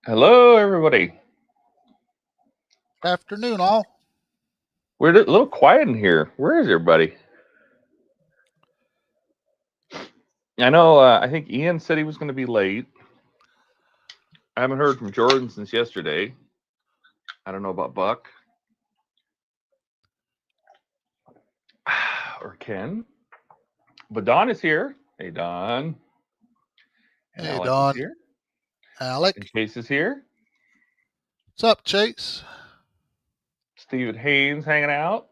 Hello, everybody. Afternoon, all. We're a little quiet in here. Where is everybody? I know. I think Ian said he was going to be late. I haven't heard from Jordan since yesterday. I don't know about Buck or Ken, but Don is here. Hey, Don. And Hey, Alec Don. is here. Alec. And Chase is here. What's up, Chase? Steven Haynes hanging out.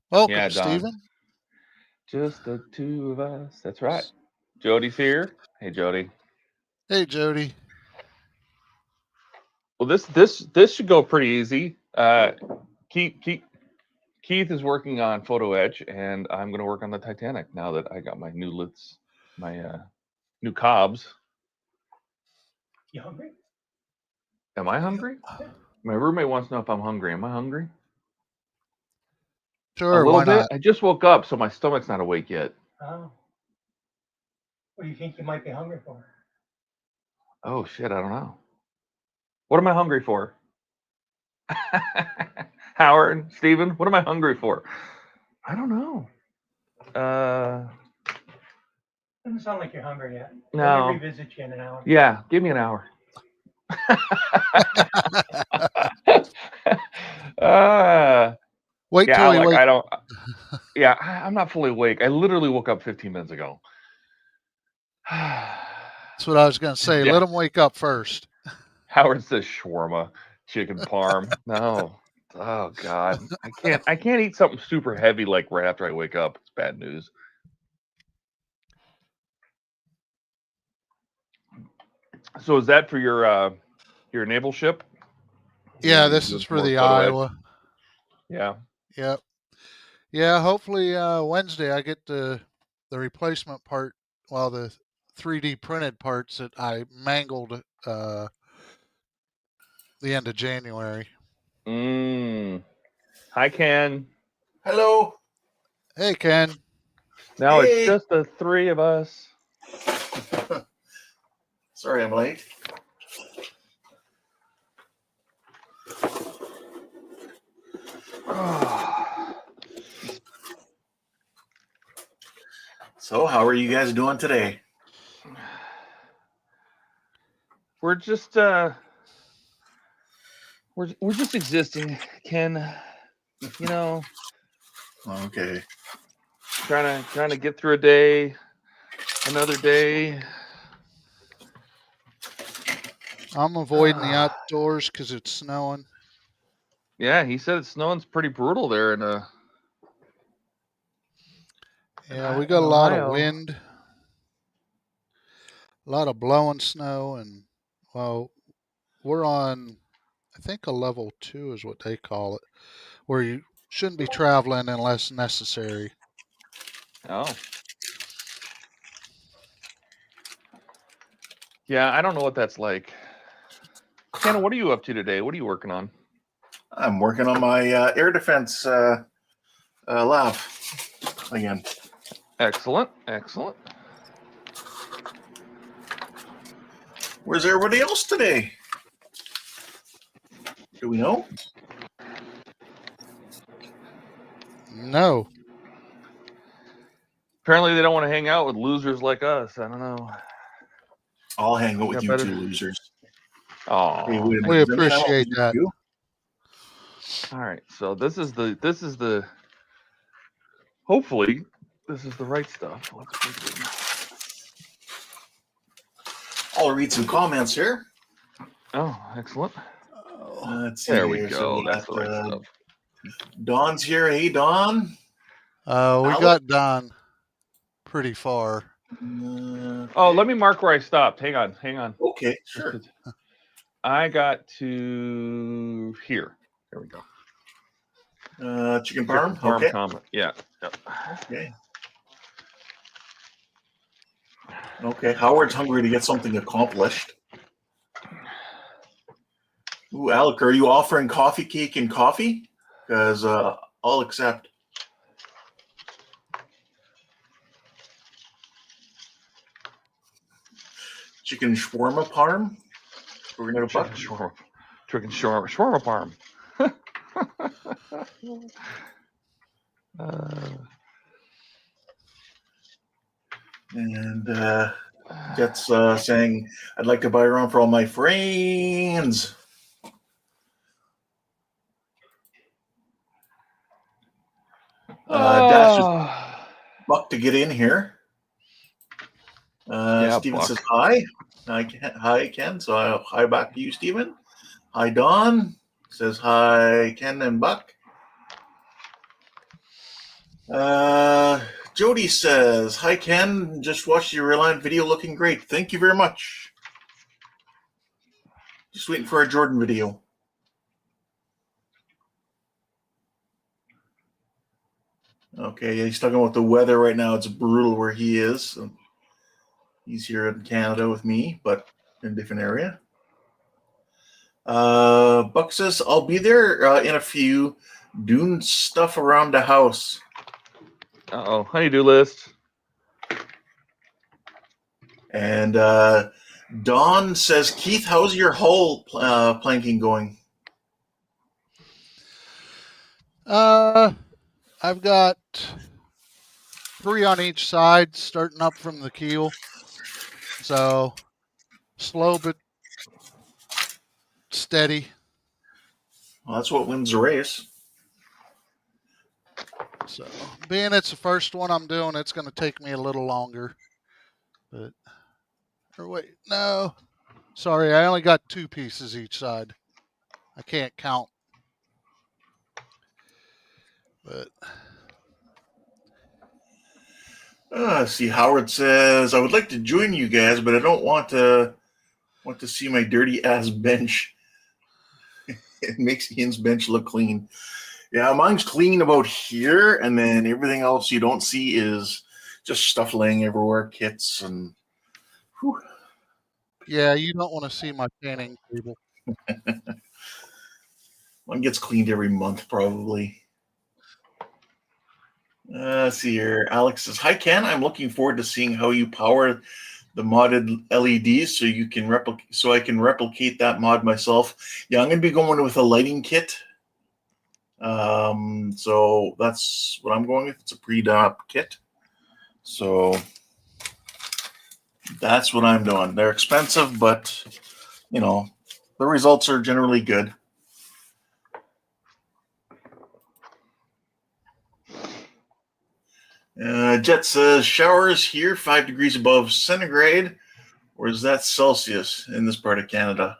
Welcome, Yeah, Don. Steven. Just the two of us. That's right. Jody's here. Hey, Jody. Hey, Jody. Well, this should go pretty easy. Keith is working on Photo Edge, and I'm going to work on the Titanic now that I got my new lids, my new cobs. You hungry? Am I hungry? My roommate wants to know if I'm hungry. Am I hungry? Sure, a little why bit. not? I just woke up, so my stomach's not awake yet. Oh. What do you think you might be hungry for? Oh, shit, I don't know. What am I hungry for? Howard, Steven, what am I hungry for? I don't know. Doesn't sound like you're hungry yet. No. Let me revisit you in an hour. Yeah, give me an hour. Wait yeah, till we like wake. I don't. Yeah, I'm not fully awake. I literally woke up 15 minutes ago. That's what I was going to say. Yeah. Let him wake up first. Howard says shawarma, chicken parm. No. Oh God, I can't eat something super heavy like right after I wake up. It's bad news. So is that for your naval ship? Yeah, this is for the Iowa. Yeah. Yep. Yeah, hopefully Wednesday I get the replacement part, well, the 3D printed parts that I mangled the end of January. Hi, Ken. Hello. Hey, Ken. Now it's just the three of us. Sorry I'm late. So, how are you guys doing today? We're just we're just existing, Ken. You know. Okay. Trying to get through a day, another day. I'm avoiding the outdoors because it's snowing. Yeah, he said it's snowing's pretty brutal there in Yeah, we got a lot of wind, a lot of blowing snow, and well, we're on, I think, a level 2 is what they call it, where you shouldn't be traveling unless necessary. Oh. Yeah, I don't know what that's like. Ken, what are you up to today? What are you working on? I'm working on my air defense lab again. Excellent, excellent. Where's everybody else today? Do we know? No. Apparently they don't want to hang out with losers like us. I don't know. I'll hang out with you two losers. Oh, hey, we appreciate that. You? All right, so this is the hopefully this is the right stuff. I'll read some comments here. Oh, excellent. Let's see. There we go. That's the right stuff. Don's here. Hey, Don. We got Don pretty far. Oh, let me mark where I stopped. Hang on. Okay, sure. I got to here. There we go. Chicken parm? Okay. Comment. Yeah. Okay. Okay, Howard's hungry to get something accomplished. Ooh, Alec, are you offering coffee cake and coffee? Because I'll accept. Chicken shawarma parm? We're gonna Chicken buck. shawarma. Chicken shawarma farm. And Jet's saying, "I'd like to buy around for all my friends." Dash is Buck to get in here. Yeah, Steven Buck. says hi. Hi, Ken. So hi back to you, Steven. Hi, Don. Says hi, Ken and Buck. Jody says, hi, Ken. Just watched your Reliant video. Looking great. Thank you very much. Just waiting for a Jordan video. Okay, he's talking about the weather right now. It's brutal where he is. He's here in Canada with me, but in a different area. Buck says, I'll be there in a few, doing stuff around the house. Uh-oh. Honey-do list. And Don says, Keith, how's your hull planking going? I've got 3 on each side, starting up from the keel. So slow but steady. Well, that's what wins the race. So being it's the first one I'm doing, it's going to take me a little longer. But or wait, no, sorry, I only got 2 pieces each side. I can't count. But See, Howard says, I would like to join you guys, but I don't want to see my dirty ass bench. It makes Ian's bench look clean. Yeah, mine's clean about here, and then everything else you don't see is just stuff laying everywhere, kits and. Whew. yeah, you don't want to see my painting table. One gets cleaned every month, probably. Let's see here. Alex says, hi, Ken. I'm looking forward to seeing how you power the modded LEDs so you can I can replicate that mod myself. Yeah, I'm going to be going with a lighting kit. So that's what I'm going with. It's a pre-done up kit. So that's what I'm doing. They're expensive, but, you know, the results are generally good. Jet says, showers here 5 degrees above centigrade, or is that Celsius in this part of Canada?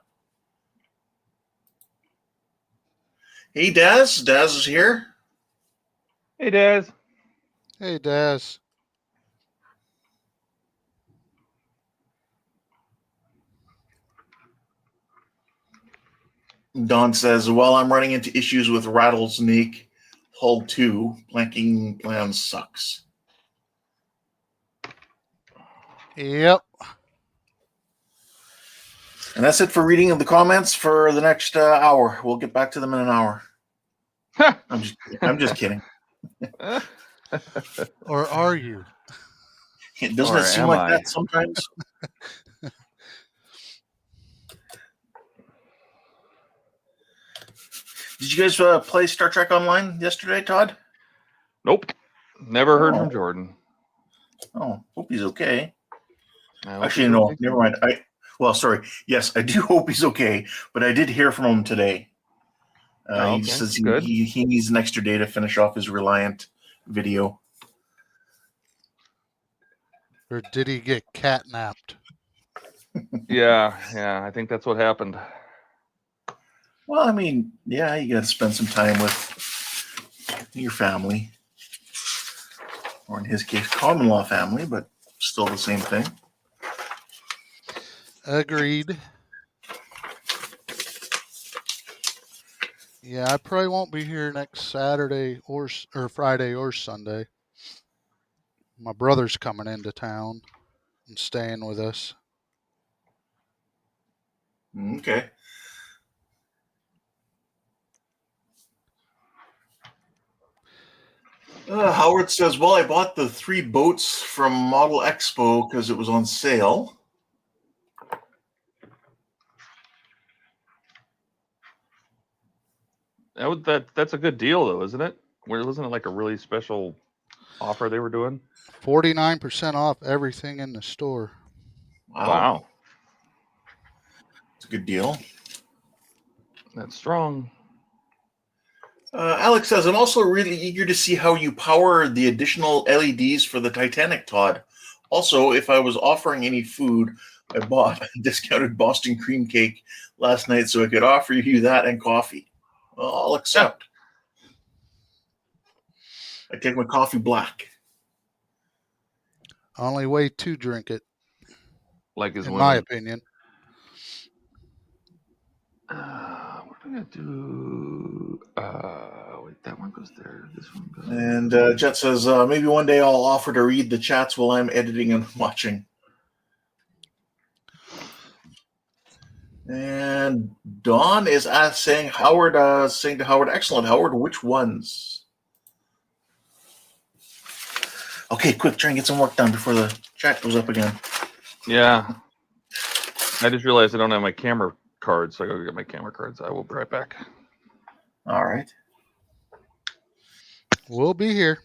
Hey, Daz. Daz is here. Hey, Daz. Hey, Daz. Don says, well, I'm running into issues with Rattlesnake Hull 2. Planking plan sucks. Yep. And that's it for reading of the comments for the next hour. We'll get back to them in an hour. I'm just kidding. Or are you? Doesn't it seem like that sometimes? Did you guys play Star Trek Online yesterday, Todd? Nope. Never heard from Jordan. Oh, hope he's okay. Actually, no, never mind. Sorry. Yes, I do hope he's okay, but I did hear from him today. He says he needs an extra day to finish off his Reliant video. Or did he get catnapped? Yeah, I think that's what happened. Well, I mean, yeah, you got to spend some time with your family. Or in his case, common law family, but still the same thing. Agreed. Yeah, I probably won't be here next Saturday or Friday or Sunday. My brother's coming into town and staying with us. Okay. Howard says, well, I bought the 3 boats from Model Expo because it was on sale. That's a good deal though, isn't it? Wasn't it like a really special offer they were doing? 49% off everything in the store. Wow. It's a good deal. That's strong. Alex says, I'm also really eager to see how you power the additional LEDs for the Titanic, Todd. Also, if I was offering any food, I bought a discounted Boston cream cake last night so I could offer you that and coffee. Well, I'll accept. I take my coffee black. Only way to drink it, Like his in women. my opinion. What are we gonna do? Wait, that one goes there. This one goes And Jet says, maybe one day I'll offer to read the chats while I'm editing and watching. And Dawn is saying to Howard, excellent, Howard, which ones? Okay, quick, try and get some work done before the chat goes up again. Yeah. I just realized I don't have my camera cards, so I gotta get my camera cards. I will be right back. All right. We'll be here.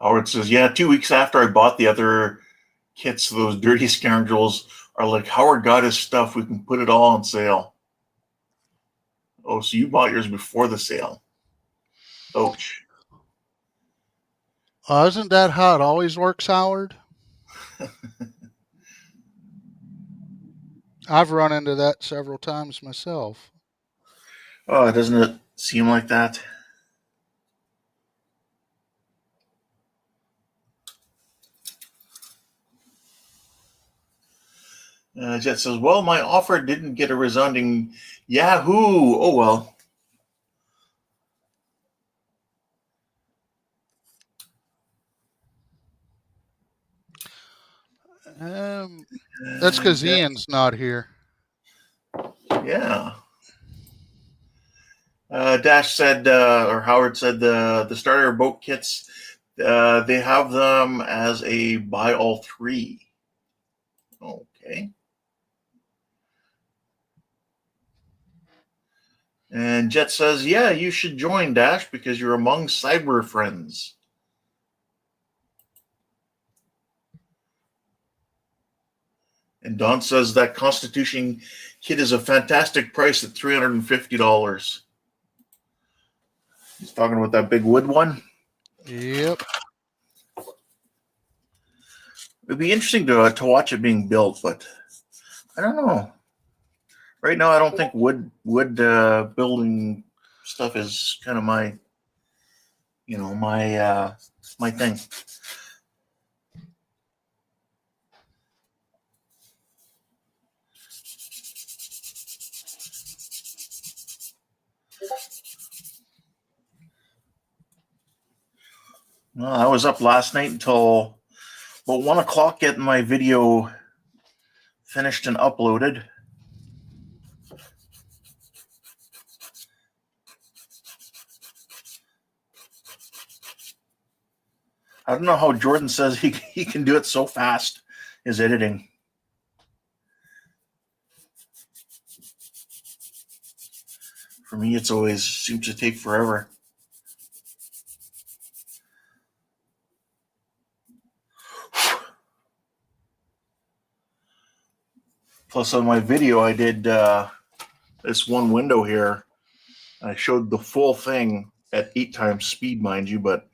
Howard says, yeah, 2 weeks after I bought the other kits, those dirty scoundrels are like, Howard got his stuff. We can put it all on sale. Oh, so you bought yours before the sale. Ouch. Isn't that how it always works, Howard? I've run into that several times myself. Oh, doesn't it seem like that? Jet says, well, my offer didn't get a resounding Yahoo. Oh, well. That's because Ian's not here. Yeah. Dash said, or Howard said, the starter boat kits, they have them as a buy all three. Okay. And Jet says, yeah, you should join, Dash, because you're among cyber friends. And Don says that Constitution kit is a fantastic price at $350. He's talking about that big wood one. Yep. It'd be interesting to watch it being built, but I don't know. Right now, I don't think wood building stuff is kind of my thing. Well, I was up last night until about 1 o'clock getting my video finished and uploaded. I don't know how Jordan says he can do it so fast, his editing. For me, it's always seems to take forever. Plus, on my video, I did this one window here. I showed the full thing at 8 times speed, mind you, but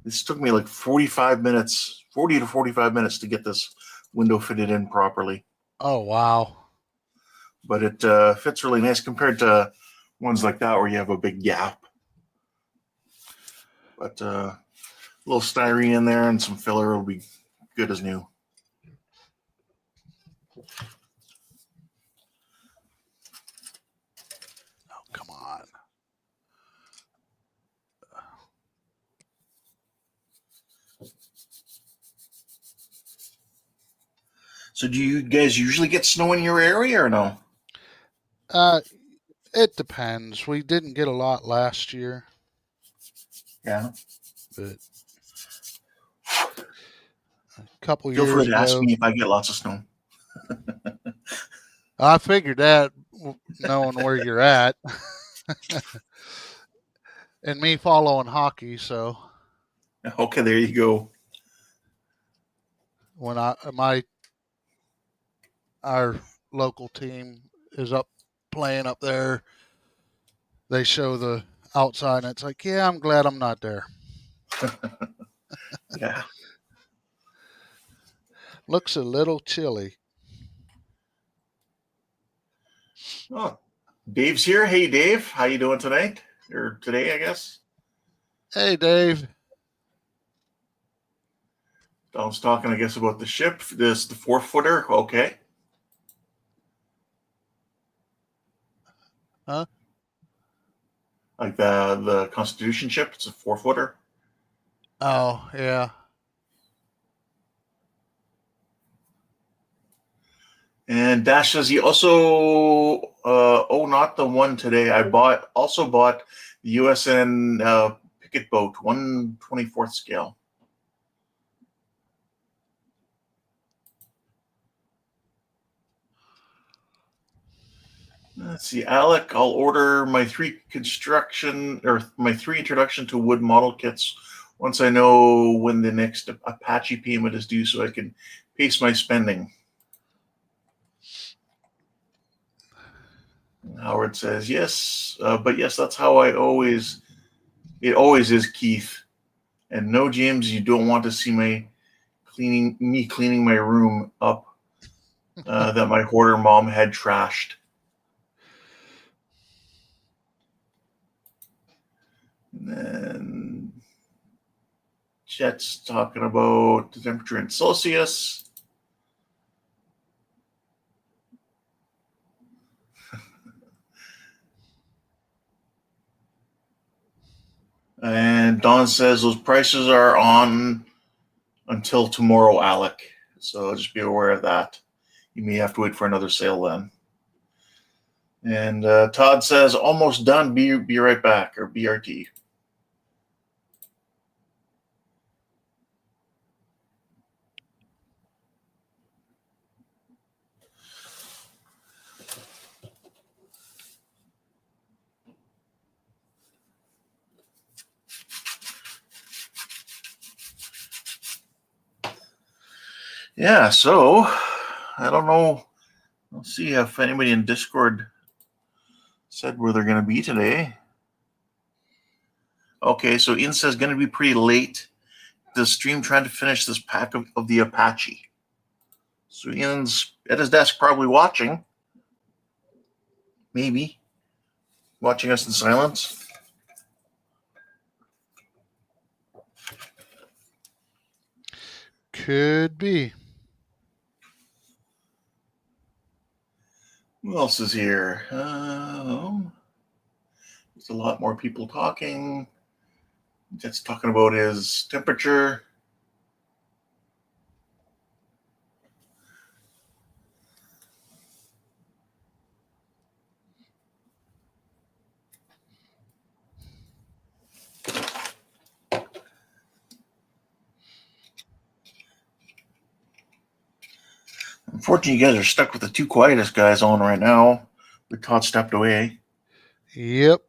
this took me like 45 minutes, 40 to 45 minutes to get this window fitted in properly. Oh, wow. But it fits really nice compared to ones like that where you have a big gap. But a little styrene in there and some filler will be good as new. Oh, come on. So do you guys usually get snow in your area or no? It depends. We didn't get a lot last year, Yeah. but a couple Feel years free to ask ago, me if I get lots of snow. I figured that, knowing where you're at, and me following hockey. So Okay, there you go. when our local team is up playing up there, they show the outside, and it's like, yeah, I'm glad I'm not there. Yeah. Looks a little chilly. Oh, Dave's here. Hey, Dave. How you doing tonight? Or today, I guess. Hey, Dave. Don's talking, I guess, about the ship. This the 4-footer. Okay. Huh? Like the Constitution ship. It's a 4-footer. Oh, yeah. And Dash says he also not the one today. I also bought the USN Picket Boat, 1/24th scale. Let's see, Alec. I'll order my 3 introduction to wood model kits once I know when the next Apache payment is due, so I can pace my spending. Howard says yes, but yes, that's how it always is, Keith. And no, James, you don't want to see me cleaning my room up that my hoarder mom had trashed. And then Chet's talking about the temperature in Celsius. And Don says those prices are on until tomorrow, Alec. So just be aware of that. You may have to wait for another sale then. And Todd says almost done. Be right back, or BRT. Yeah, so I don't know. Let's see if anybody in Discord said where they're going to be today. Okay, so Ian says going to be pretty late. The stream trying to finish this pack of the Apache. So Ian's at his desk probably watching. Maybe. Watching us in silence. Could be. Who else is here? There's a lot more people talking. Jet's talking about his temperature. Unfortunately, you guys are stuck with the 2 quietest guys on right now. But Todd stepped away. Yep.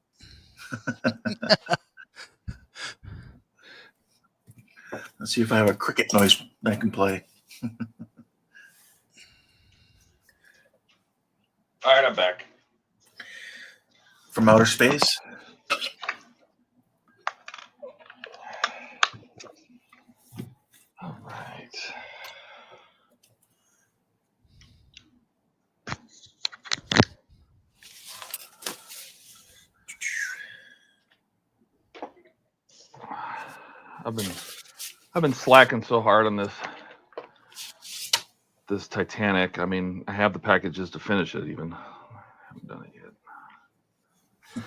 Let's see if I have a cricket noise that I can play. All right, I'm back. From outer space? All right. I've been slacking so hard on this Titanic. I mean, I have the packages to finish it even. I haven't done it yet.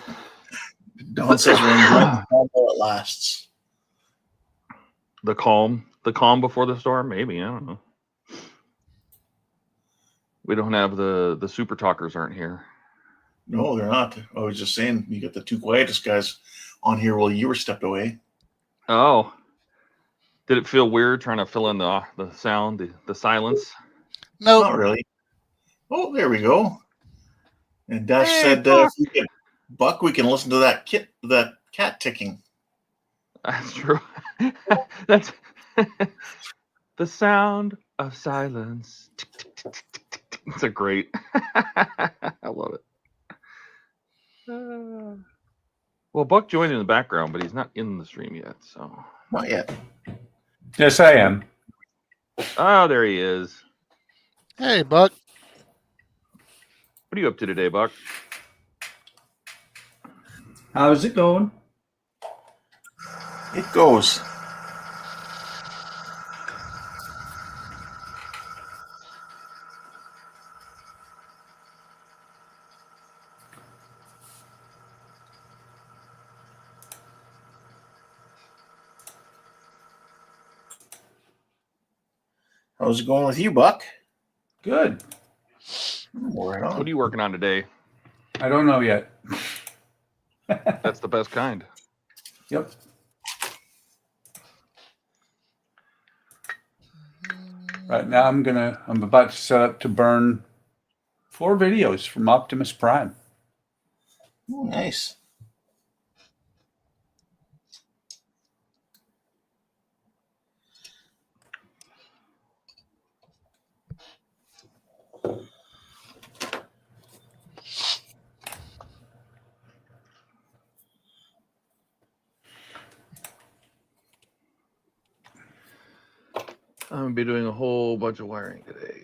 Don says we're enjoying the calm while it lasts. The calm before the storm, maybe. I don't know. We don't have the super talkers aren't here. No, they're not. I was just saying, you got the two quietest guys on here while you were stepped away. Oh, did it feel weird trying to fill in the sound, the silence? Nope. Not really. Oh, there we go. And Dash Hey, said, Buck. if we get Buck, we can listen to that cat ticking. That's true. That's the sound of silence. It's a great. I love it. Well, Buck joined in the background, but he's not in the stream yet. So Not yet. Yes, I am. oh, there he is. Hey, Buck. What are you up to today, Buck? How's it going? It goes. How's it going with you, Buck? Good. Right on. What are you working on today? I don't know yet. That's the best kind. Yep. Right now I'm about to set up to burn 4 videos from Optimus Prime. Oh, nice. I'm gonna be doing a whole bunch of wiring today.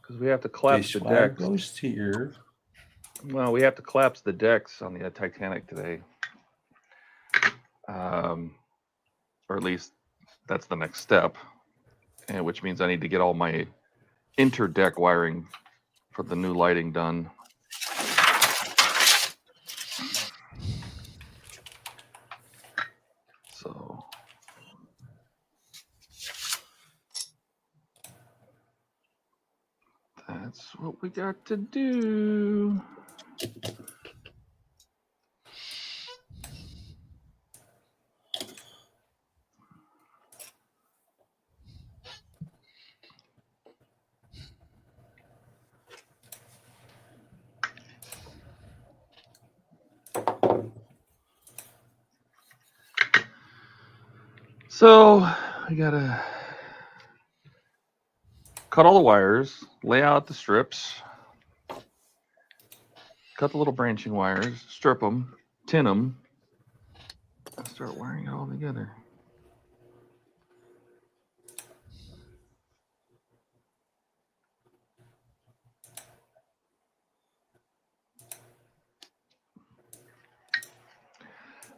Because we have to collapse This the wire decks. goes here. Well, we have to collapse the decks on the Titanic today. Or at least that's the next step, and which means I need to get all my inter-deck wiring for the new lighting done. So that's what we got to do. So I gotta cut all the wires, lay out the strips, cut the little branching wires, strip them, tin them, and start wiring it all together.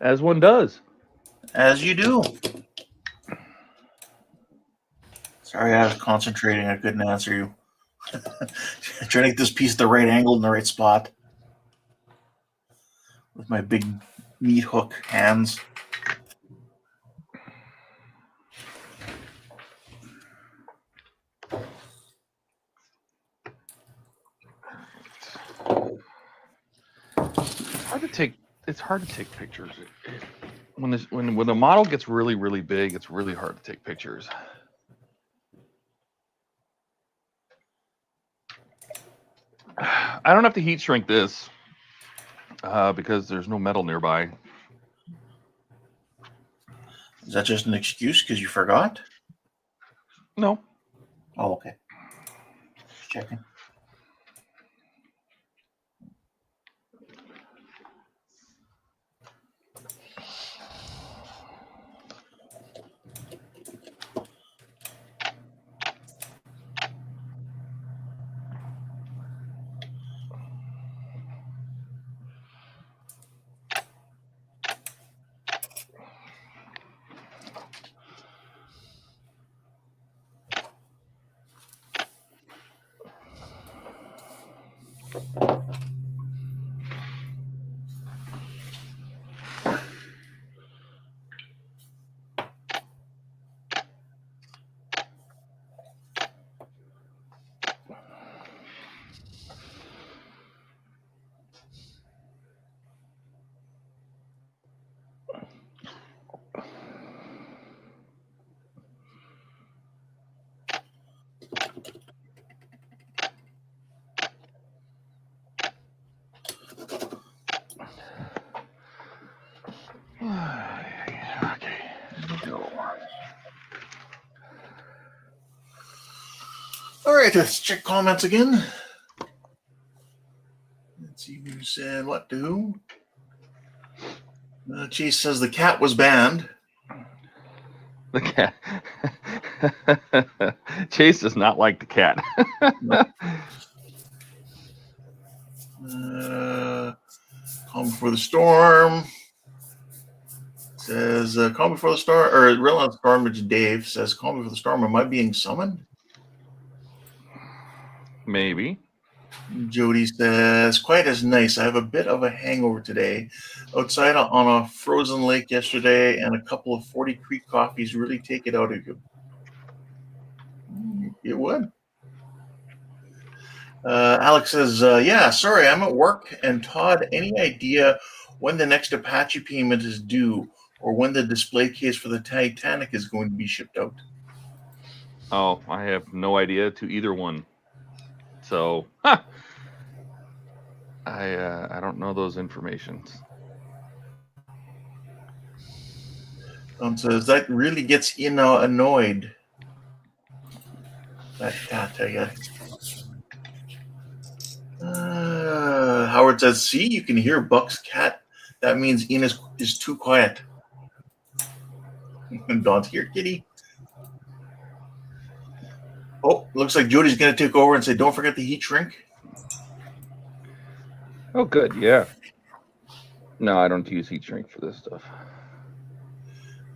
As one does. As you do. Sorry, I was concentrating. I couldn't answer you. Trying to get this piece at the right angle in the right spot. With my big meat hook hands. It's hard to take pictures. When the model gets really, really big, it's really hard to take pictures. I don't have to heat shrink this because there's no metal nearby. Is that just an excuse because you forgot? No. Oh, okay. Just checking. Okay. Here we go. All right, let's check comments again. Let's see who said what to who. Chase says the cat was banned. The cat. Chase does not like the cat. Calm Before the Storm says, Calm Before the Storm, or Real on Storm, which Dave says, Calm Before the Storm, am I being summoned? Maybe. Jody says, quite as nice. I have a bit of a hangover today. Outside on a frozen lake yesterday, and a couple of 40 Creek coffees really take it out of you. It would. Alex says, yeah, sorry, I'm at work. And Todd, any idea when the next Apache payment is due, or when the display case for the Titanic is going to be shipped out? Oh, I have no idea to either one. So, I don't know those informations. Says that really gets you now annoyed. That cat, I guess. Howard says, see, you can hear Buck's cat. That means Ian is too quiet. Don's here, kitty. Oh, looks like Jody's going to take over and say, don't forget the heat shrink. Oh, good. Yeah. No, I don't use heat shrink for this stuff.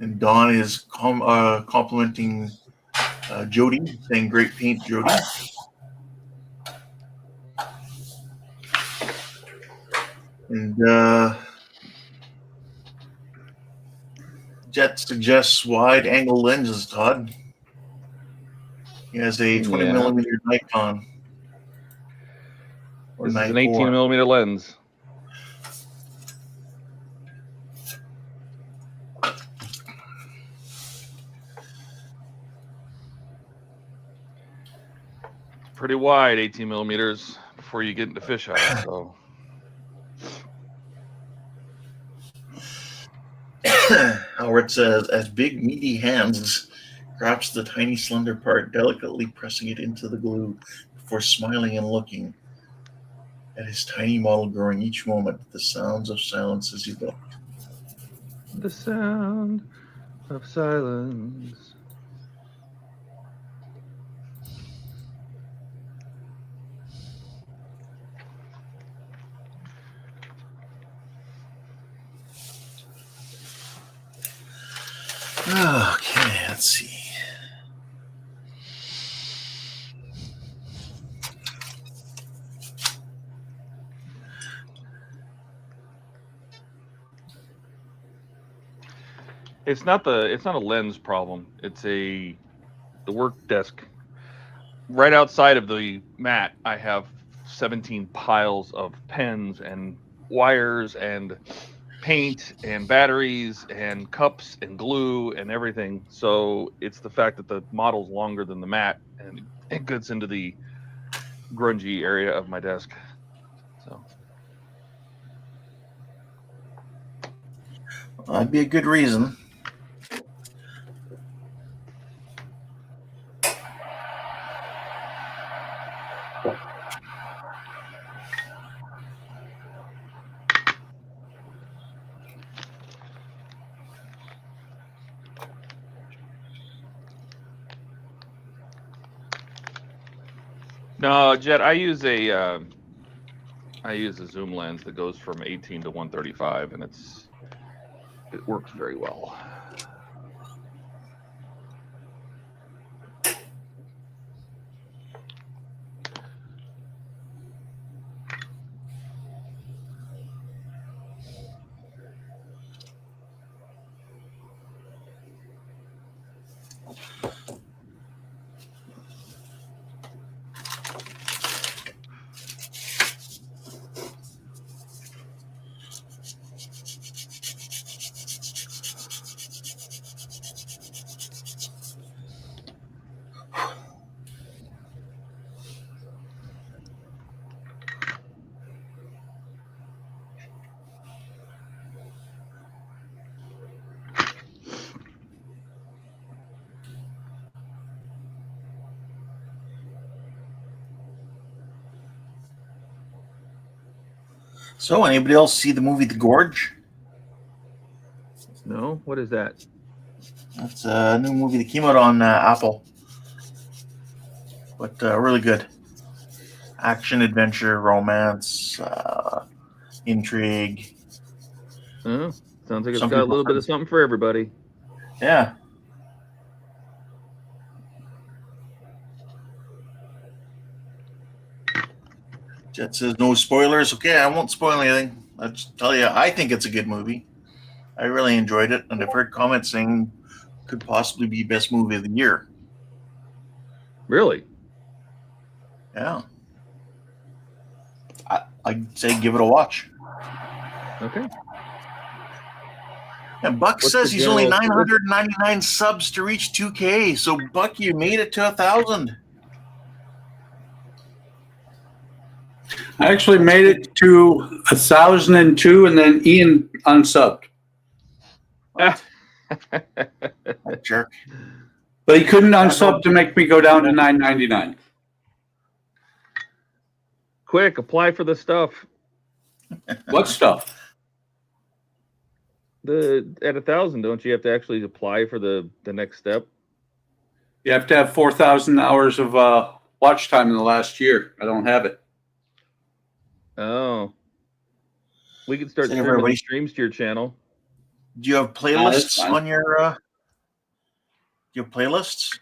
And Don is complimenting Jody, saying, great paint, Jody. And Jet suggests wide angle lenses, Todd. He has a 20 millimeter Nikon. This is an 18 millimeter lens. Pretty wide, 18 millimeters before you get into fisheye. So. Howard says, as big meaty hands grasps the tiny slender part, delicately pressing it into the glue before smiling and looking at his tiny model growing each moment, the sounds of silence as he looked. The sound of silence. Okay, let's see. It's not a lens problem. It's the work desk. Right outside of the mat, I have 17 piles of pens and wires and paint and batteries and cups and glue and everything. So it's the fact that the model's longer than the mat, and it gets into the grungy area of my desk. That'd be a good reason. No, Jet, I use a zoom lens that goes from 18 to 135, and it works very well. So, anybody else see the movie The Gorge? No, what is that? That's a new movie that came out on Apple, but really good. Action, adventure, romance, intrigue. Oh, sounds like it's Some got a people little bit of something for everybody. Yeah. Jet says no spoilers. Okay, I won't spoil anything. I'll just tell you, I think it's a good movie. I really enjoyed it, and I've heard comments saying could possibly be best movie of the year. Really? Yeah. I'd say give it a watch. Okay. And Buck What's says the he's only general- 999 subs to reach 2K. So, Buck, you made it to 1,000. I actually made it to 1,002, and then Ian unsubbed. That jerk. But he couldn't unsub to make me go down to 999. Quick, apply for the stuff. What stuff? At 1,000, don't you have to actually apply for the next step? You have to have 4,000 hours of watch time in the last year. I don't have it. Oh. We could start So streaming everybody- the streams to your channel. Do you have that's playlists fine. on your do you have playlists?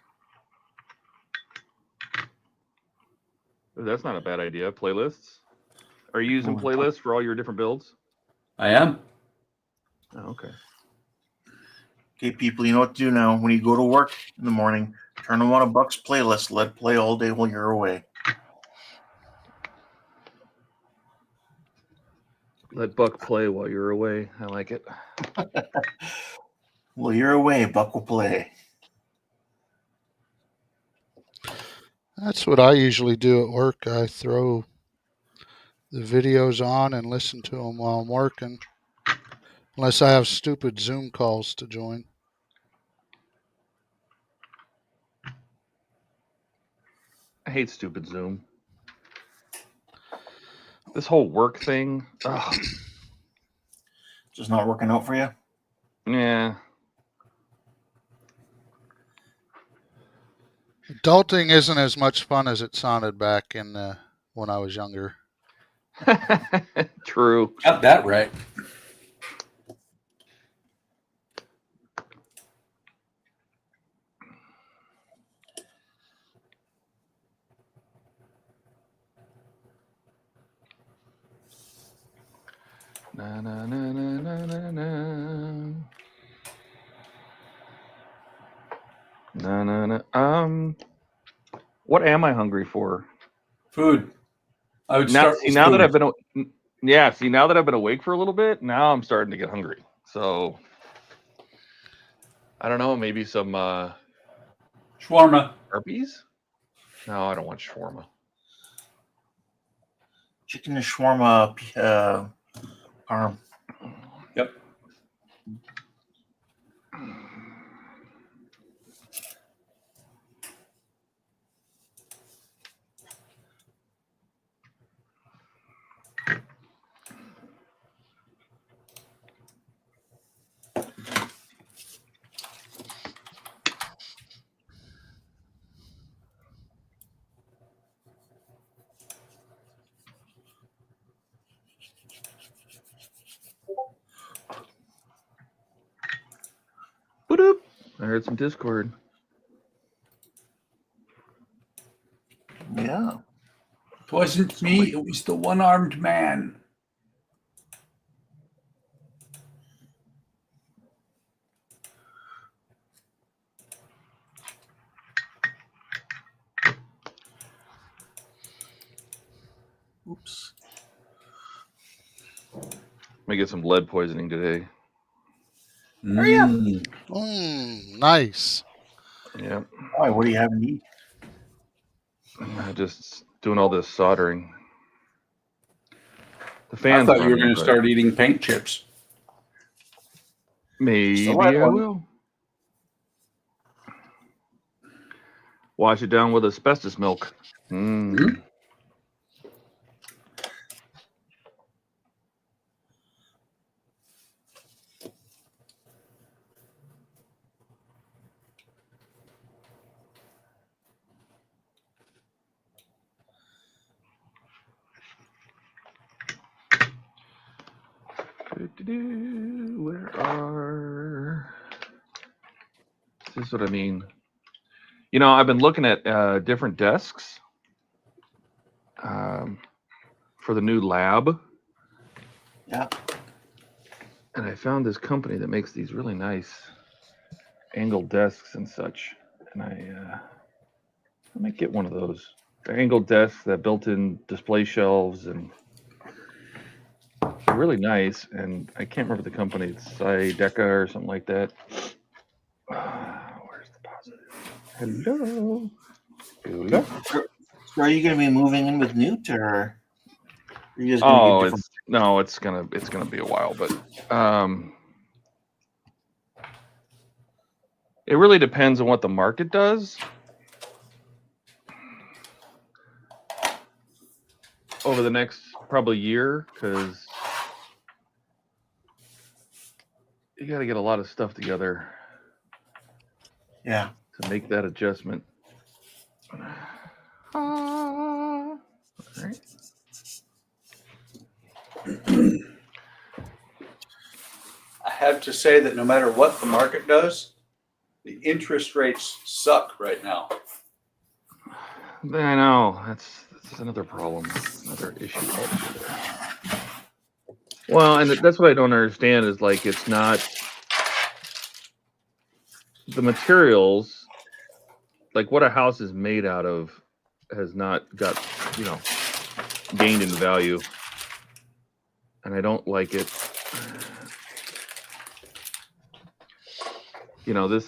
That's not a bad idea. Playlists? Are you using Oh. playlists for all your different builds? I am. Oh, okay. Okay, people, you know what to do now. When you go to work in the morning, turn on one of Buck's playlists. Let it play all day while you're away. Let Buck play while you're away. I like it. While you're away, Buck will play. That's what I usually do at work. I throw the videos on and listen to them while I'm working, unless I have stupid Zoom calls to join. I hate stupid Zoom. This whole work thing. Ugh. Just not working out for you? Yeah. Adulting isn't as much fun as it sounded back in when I was younger. True. Got that right. Na, na, na, na, na, na, na. Na, na, na. What am I hungry for? Food. I would Now, start see, with now food. that I've been, yeah, see, now that I've been awake for a little bit, now I'm starting to get hungry. So, I don't know, maybe some Shawarma. Arby's? No, I don't want shawarma. Chicken and shawarma parm. Yep. Boop. I heard some Discord. Yeah. It wasn't me. It was the one-armed man. Oops. May get some lead poisoning today. Mm. Nice. Yeah. Why? What do you have to eat? Just doing all this soldering. The I fans. thought you were running, going to but start eating paint chips. Maybe Still have I one. will. Wash it down with asbestos milk. Mhm. Where are? This is what I mean. You know, I've been looking at different desks for the new lab. Yeah. And I found this company that makes these really nice angled desks and such. And I might get one of those. They're angled desks that built-in display shelves and they're really nice. And I can't remember the company. It's Deca or something like that. Where's the positive? Hello. Here we go. So are you going to be moving in with Newt, or are you just going to Oh, get different? it's gonna be a while, but it really depends on what the market does over the next probably year, because you got to get a lot of stuff together Yeah. to make that adjustment. All right. I have to say that no matter what the market does, the interest rates suck right now. I know that's another problem, another issue altogether. Well, and that's what I don't understand is like it's not the materials, like what a house is made out of, has not got gained in value, and I don't like it.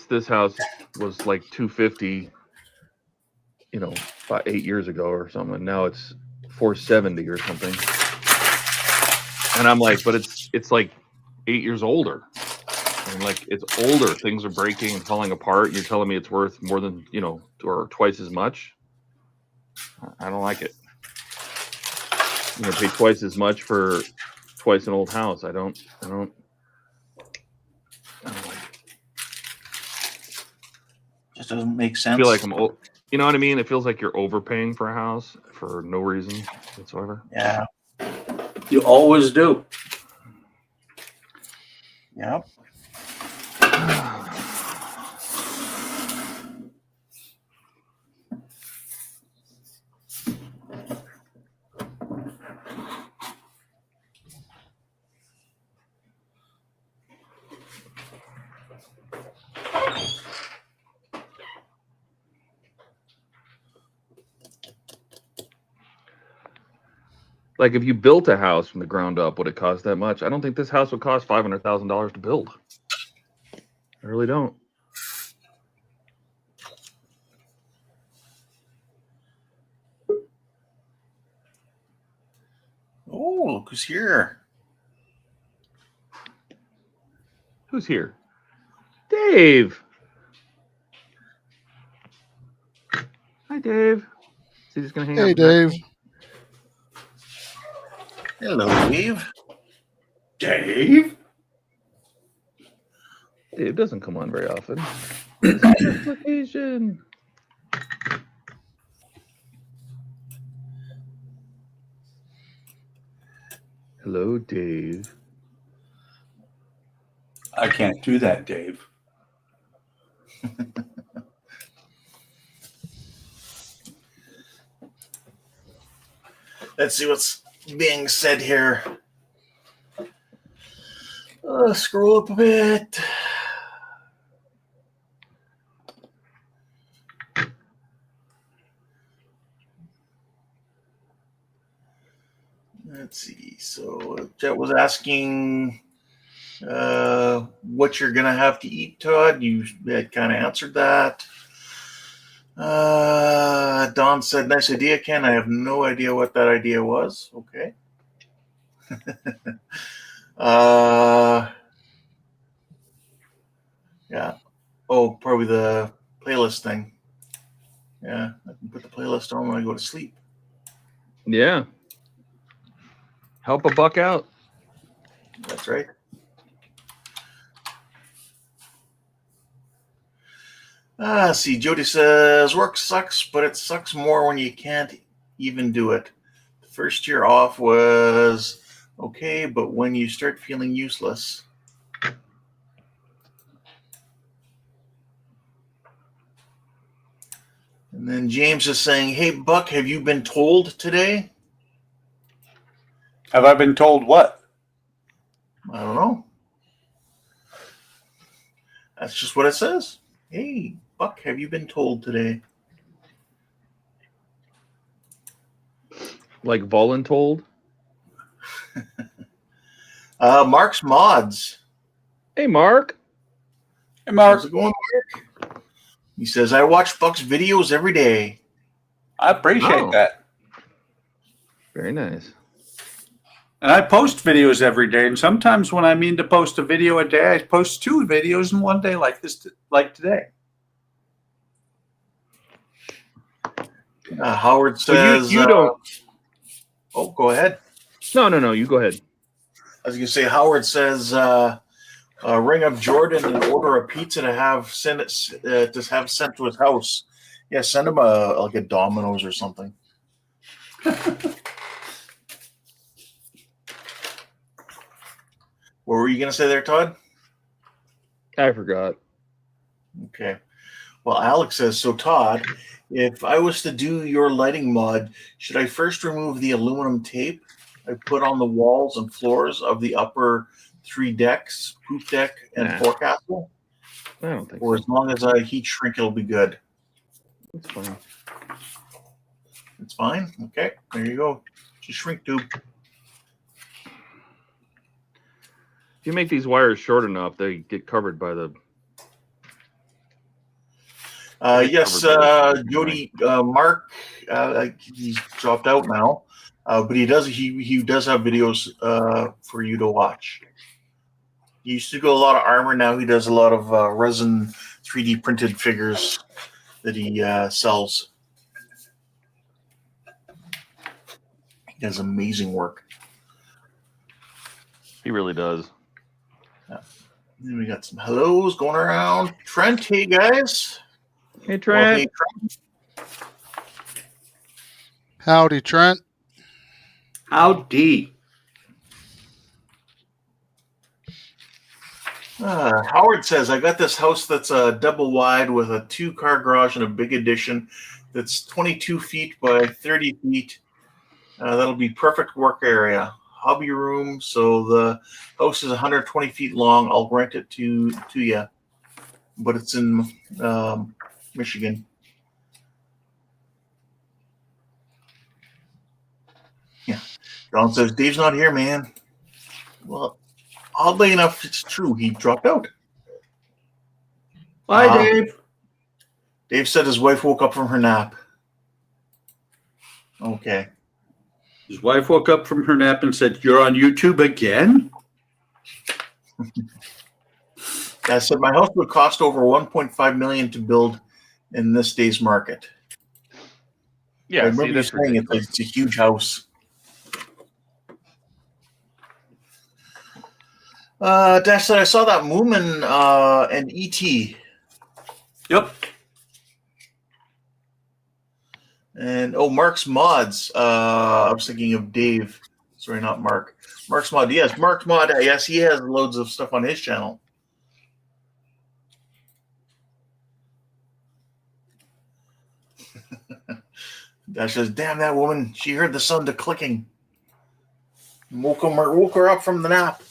This house was like 250, about 8 years ago or something, and now it's 470 or something. And I'm like, but it's like 8 years older. And like it's older, things are breaking and falling apart. You're telling me it's worth more than or twice as much? I don't like it. Pay twice as much for twice an old house. I don't like it. Just doesn't make sense. I feel like I'm old. You know what I mean? It feels like you're overpaying for a house for no reason whatsoever. Yeah. You always do. Yep. Like if you built a house from the ground up, would it cost that much? I don't think this house would cost $500,000 to build. I really don't. Oh, look who's here. Who's here? Dave. Hi, Dave. Is he just gonna hang out? Hey, Dave. Hello, Dave. Dave? Dave doesn't come on very often. Special occasion. Hello, Dave. I can't do that, Dave. Let's see what's being said here. Scroll up a bit. Let's see. So Jet was asking what you're gonna have to eat, Todd. You had kind of answered that. Don said, "Nice idea, Ken. I have no idea what that idea was." Okay. Yeah. Oh, probably the playlist thing. Yeah, I can put the playlist on when I go to sleep. Yeah. Help a buck out. That's right. See, Jody says, work sucks, but it sucks more when you can't even do it. The first year off was okay, but when you start feeling useless. And then James is saying, hey, Buck, have you been told today? Have I been told what? I don't know. That's just what it says. Hey, Buck, have you been told today? Like voluntold? Mark's Mods. Hey, Mark. Hey, Mark. How's it going, Mark? He says, I watch Buck's videos every day. I appreciate Oh. that. Very nice. And I post videos every day. And sometimes when I mean to post a video a day, I post 2 videos in one day like this, like today. Howard Well, says, you don't. oh, go ahead. No. You go ahead. I was going to say, Howard says, ring up Jordan and order a pizza to have sent to his house. Yeah, send him like a Domino's or something. What were you going to say there, Todd? I forgot. Okay. Well, Alex says, so Todd, if I was to do your lighting mod, should I first remove the aluminum tape I put on the walls and floors of the upper 3 decks, poop deck and Nah. forecastle? I don't think Or so. as long as I heat shrink, it'll be good. It's fine. It's fine. Okay, there you go. Just shrink tube. If you make these wires short enough, they get covered by the. Yes, Jody, Mark, he's dropped out now, but he does have videos for you to watch. He used to do a lot of armor. Now he does a lot of resin 3D printed figures that he sells. He does amazing work. He really does. Then we got some hellos going around. Trent, hey guys. Hey, Trent. Well, hey, Trent. Howdy, Trent. Howdy. Howard says, I got this house that's double wide with a 2-car garage and a big addition that's 22 feet by 30 feet. That'll be perfect work area. Hobby room. So the house is 120 feet long. I'll rent it to you. But it's in Michigan. Yeah. John says, Dave's not here, man. Well, oddly enough, it's true. He dropped out. Bye, Dave. Dave said his wife woke up from her nap. Okay. His wife woke up from her nap and said, "You're on YouTube again?" I said my house would cost over 1.5 million to build in this day's market. Yeah, I remember see, you that's saying ridiculous. it's a huge house. Dash said I saw that Moomin and ET. Yep. And Mark's Mods. I was thinking of Dave. Sorry, not Mark. Mark's Mod. Yes, Mark's Mod. Yes, he has loads of stuff on his channel. Dash says, "Damn that woman! She heard the thunder clicking. Woke her up from the nap."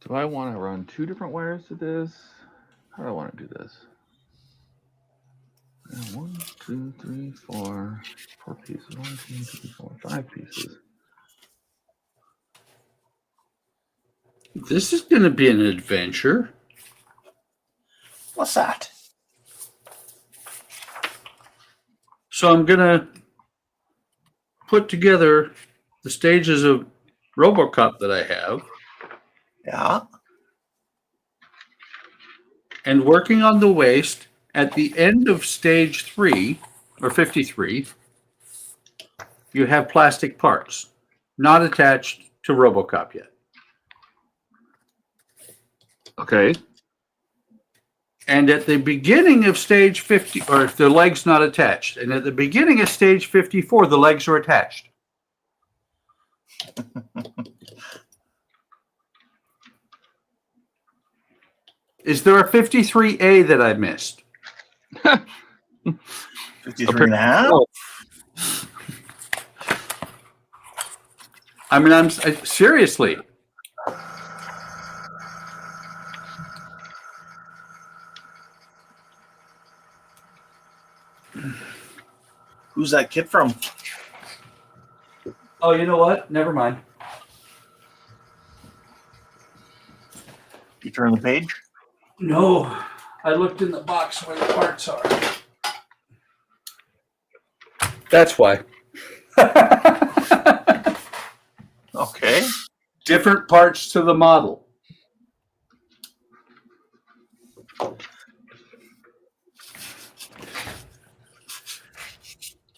Do I want to run 2 different wires to this? How do I want to do this? 1, 2, 3, 4 pieces. 1, 2, 3, 4, 5 pieces. This is going to be an adventure. What's that? So I'm going to put together the stages of RoboCop that I have. Yeah. And working on the waist at the end of stage 3 or 53, you have plastic parts not attached to RoboCop yet. Okay. And at the beginning of stage 50, or if the leg's not attached, and at the beginning of stage 54, the legs are attached. Is there a 53A that I missed? 53 and a half? I mean, I'm seriously. Who's that kid from? Oh, you know what? Never mind. You turn the page? No, I looked in the box where the parts are. That's why. Okay. Different parts to the model.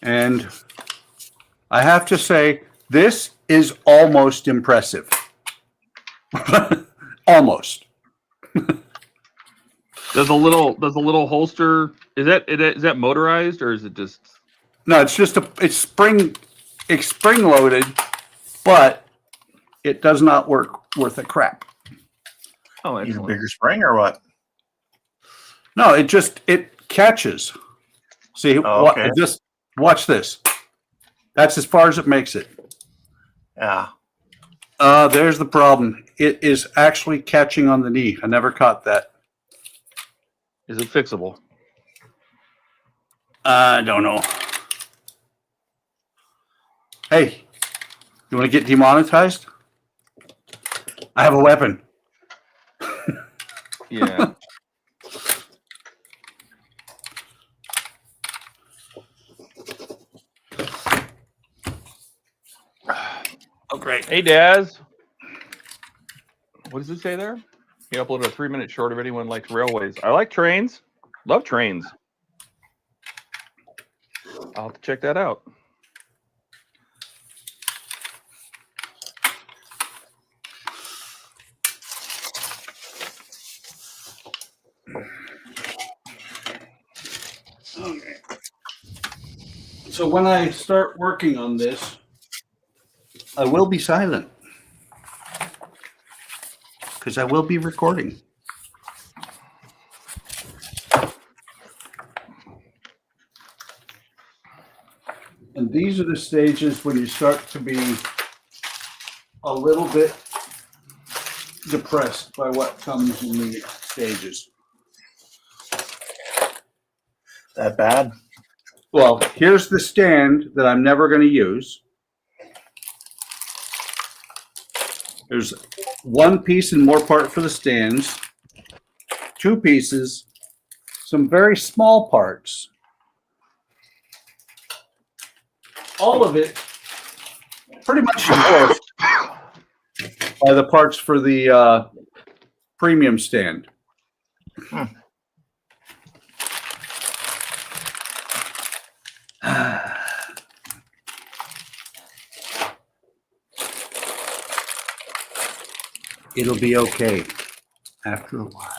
And I have to say, this is almost impressive. Almost. Does a little holster, is that motorized or is it just? No, it's just it's spring loaded, but it does not work worth a crap. Oh, Need a excellent. bigger spring or what? No, it catches. See, okay. Watch this. That's as far as it makes it. Yeah. There's the problem. It is actually catching on the knee. I never caught that. Is it fixable? I don't know. Hey, you want to get demonetized? I have a weapon. Yeah. Oh, great. Hey, Daz. What does it say there? He uploaded a 3-minute short of anyone likes railways. I like trains. Love trains. I'll have to check that out. Okay. So when I start working on this, I will be silent because I will be recording. And these are the stages when you start to be a little bit depressed by what comes in the stages. That bad? Well, here's the stand that I'm never going to use. There's one piece and more part for the stands, two pieces, some very small parts. All of it pretty much dwarfed by the parts for the premium stand. It'll be okay after a while.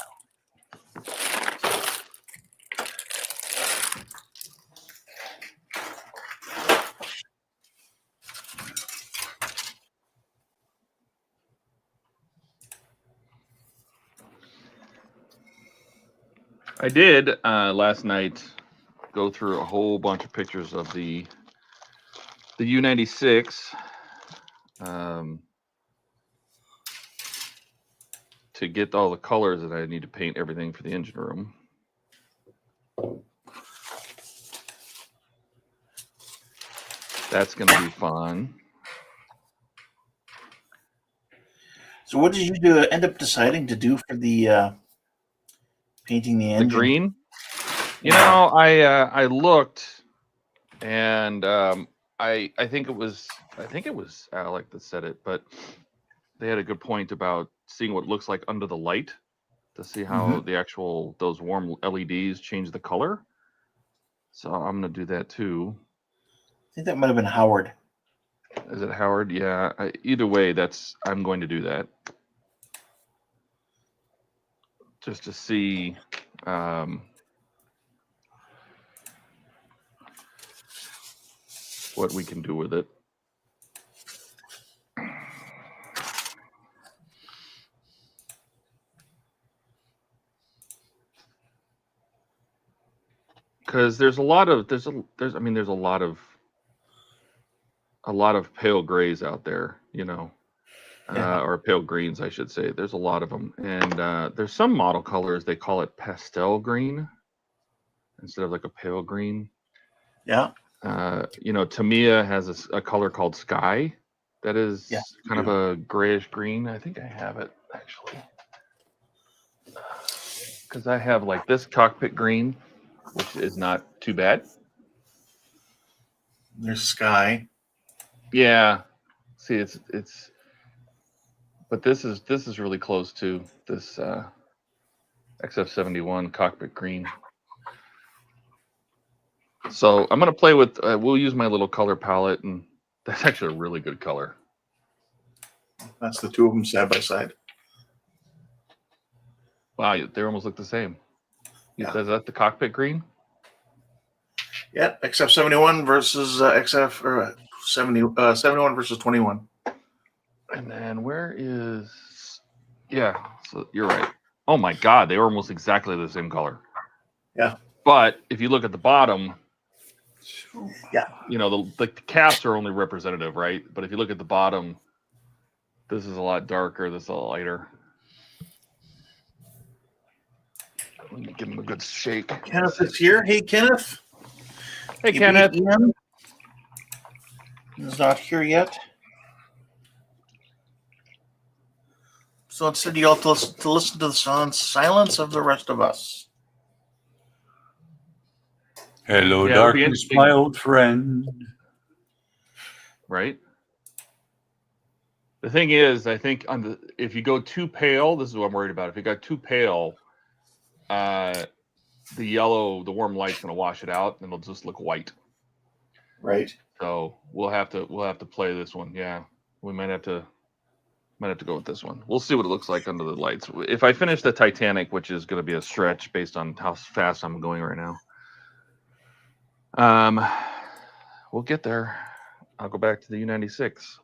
I did last night go through a whole bunch of pictures of the U96 to get all the colors that I need to paint everything for the engine room. That's going to be fun. So what did you end up deciding to do for the painting the engine? The green? You know, I looked, and I think it was Alec that said it, but they had a good point about seeing what it looks like under the light to see how the actual those warm LEDs change the color. So I'm gonna do that too. I think that might have been Howard. Is it Howard? Yeah. Either way, I'm going to do that just to see. What we can do with it. Because there's a lot of pale grays out there, you know, or pale greens, I should say. There's a lot of them, and there's some model colors they call it pastel green instead of like a pale green. Yeah. You know, Tamiya has a color called Sky that is kind of a grayish green. I think I have it actually, because I have like this cockpit green, which is not too bad. There's Sky. Yeah. See, it's but this is really close to this XF71 cockpit green. So I'm gonna play with. We'll use my little color palette, and that's actually a really good color. That's the two of them side by side. Wow, they almost look the same. Yeah. Is that the cockpit green? Yeah, XF71 versus XF or 71 versus 21. And then where is? Yeah, so you're right. Oh my God, they were almost exactly the same color. Yeah. But if you look at the bottom, yeah, you know, the caps are only representative, right? But if you look at the bottom, this is a lot darker. This is a lot lighter. Let me give him a good shake. Kenneth is here. Hey, Kenneth. Hey, Kenneth. Ian is not here yet. So instead, you all to listen to the silence of the rest of us. Hello, Yeah, darkness, my old friend. Right. The thing is, I think if you go too pale, this is what I'm worried about. If you got too pale, the yellow, the warm light's gonna wash it out, and it'll just look white. Right. So we'll have to play this one. Yeah, we might have to go with this one. We'll see what it looks like under the lights. If I finish the Titanic, which is going to be a stretch based on how fast I'm going right now. We'll get there. I'll go back to the U96.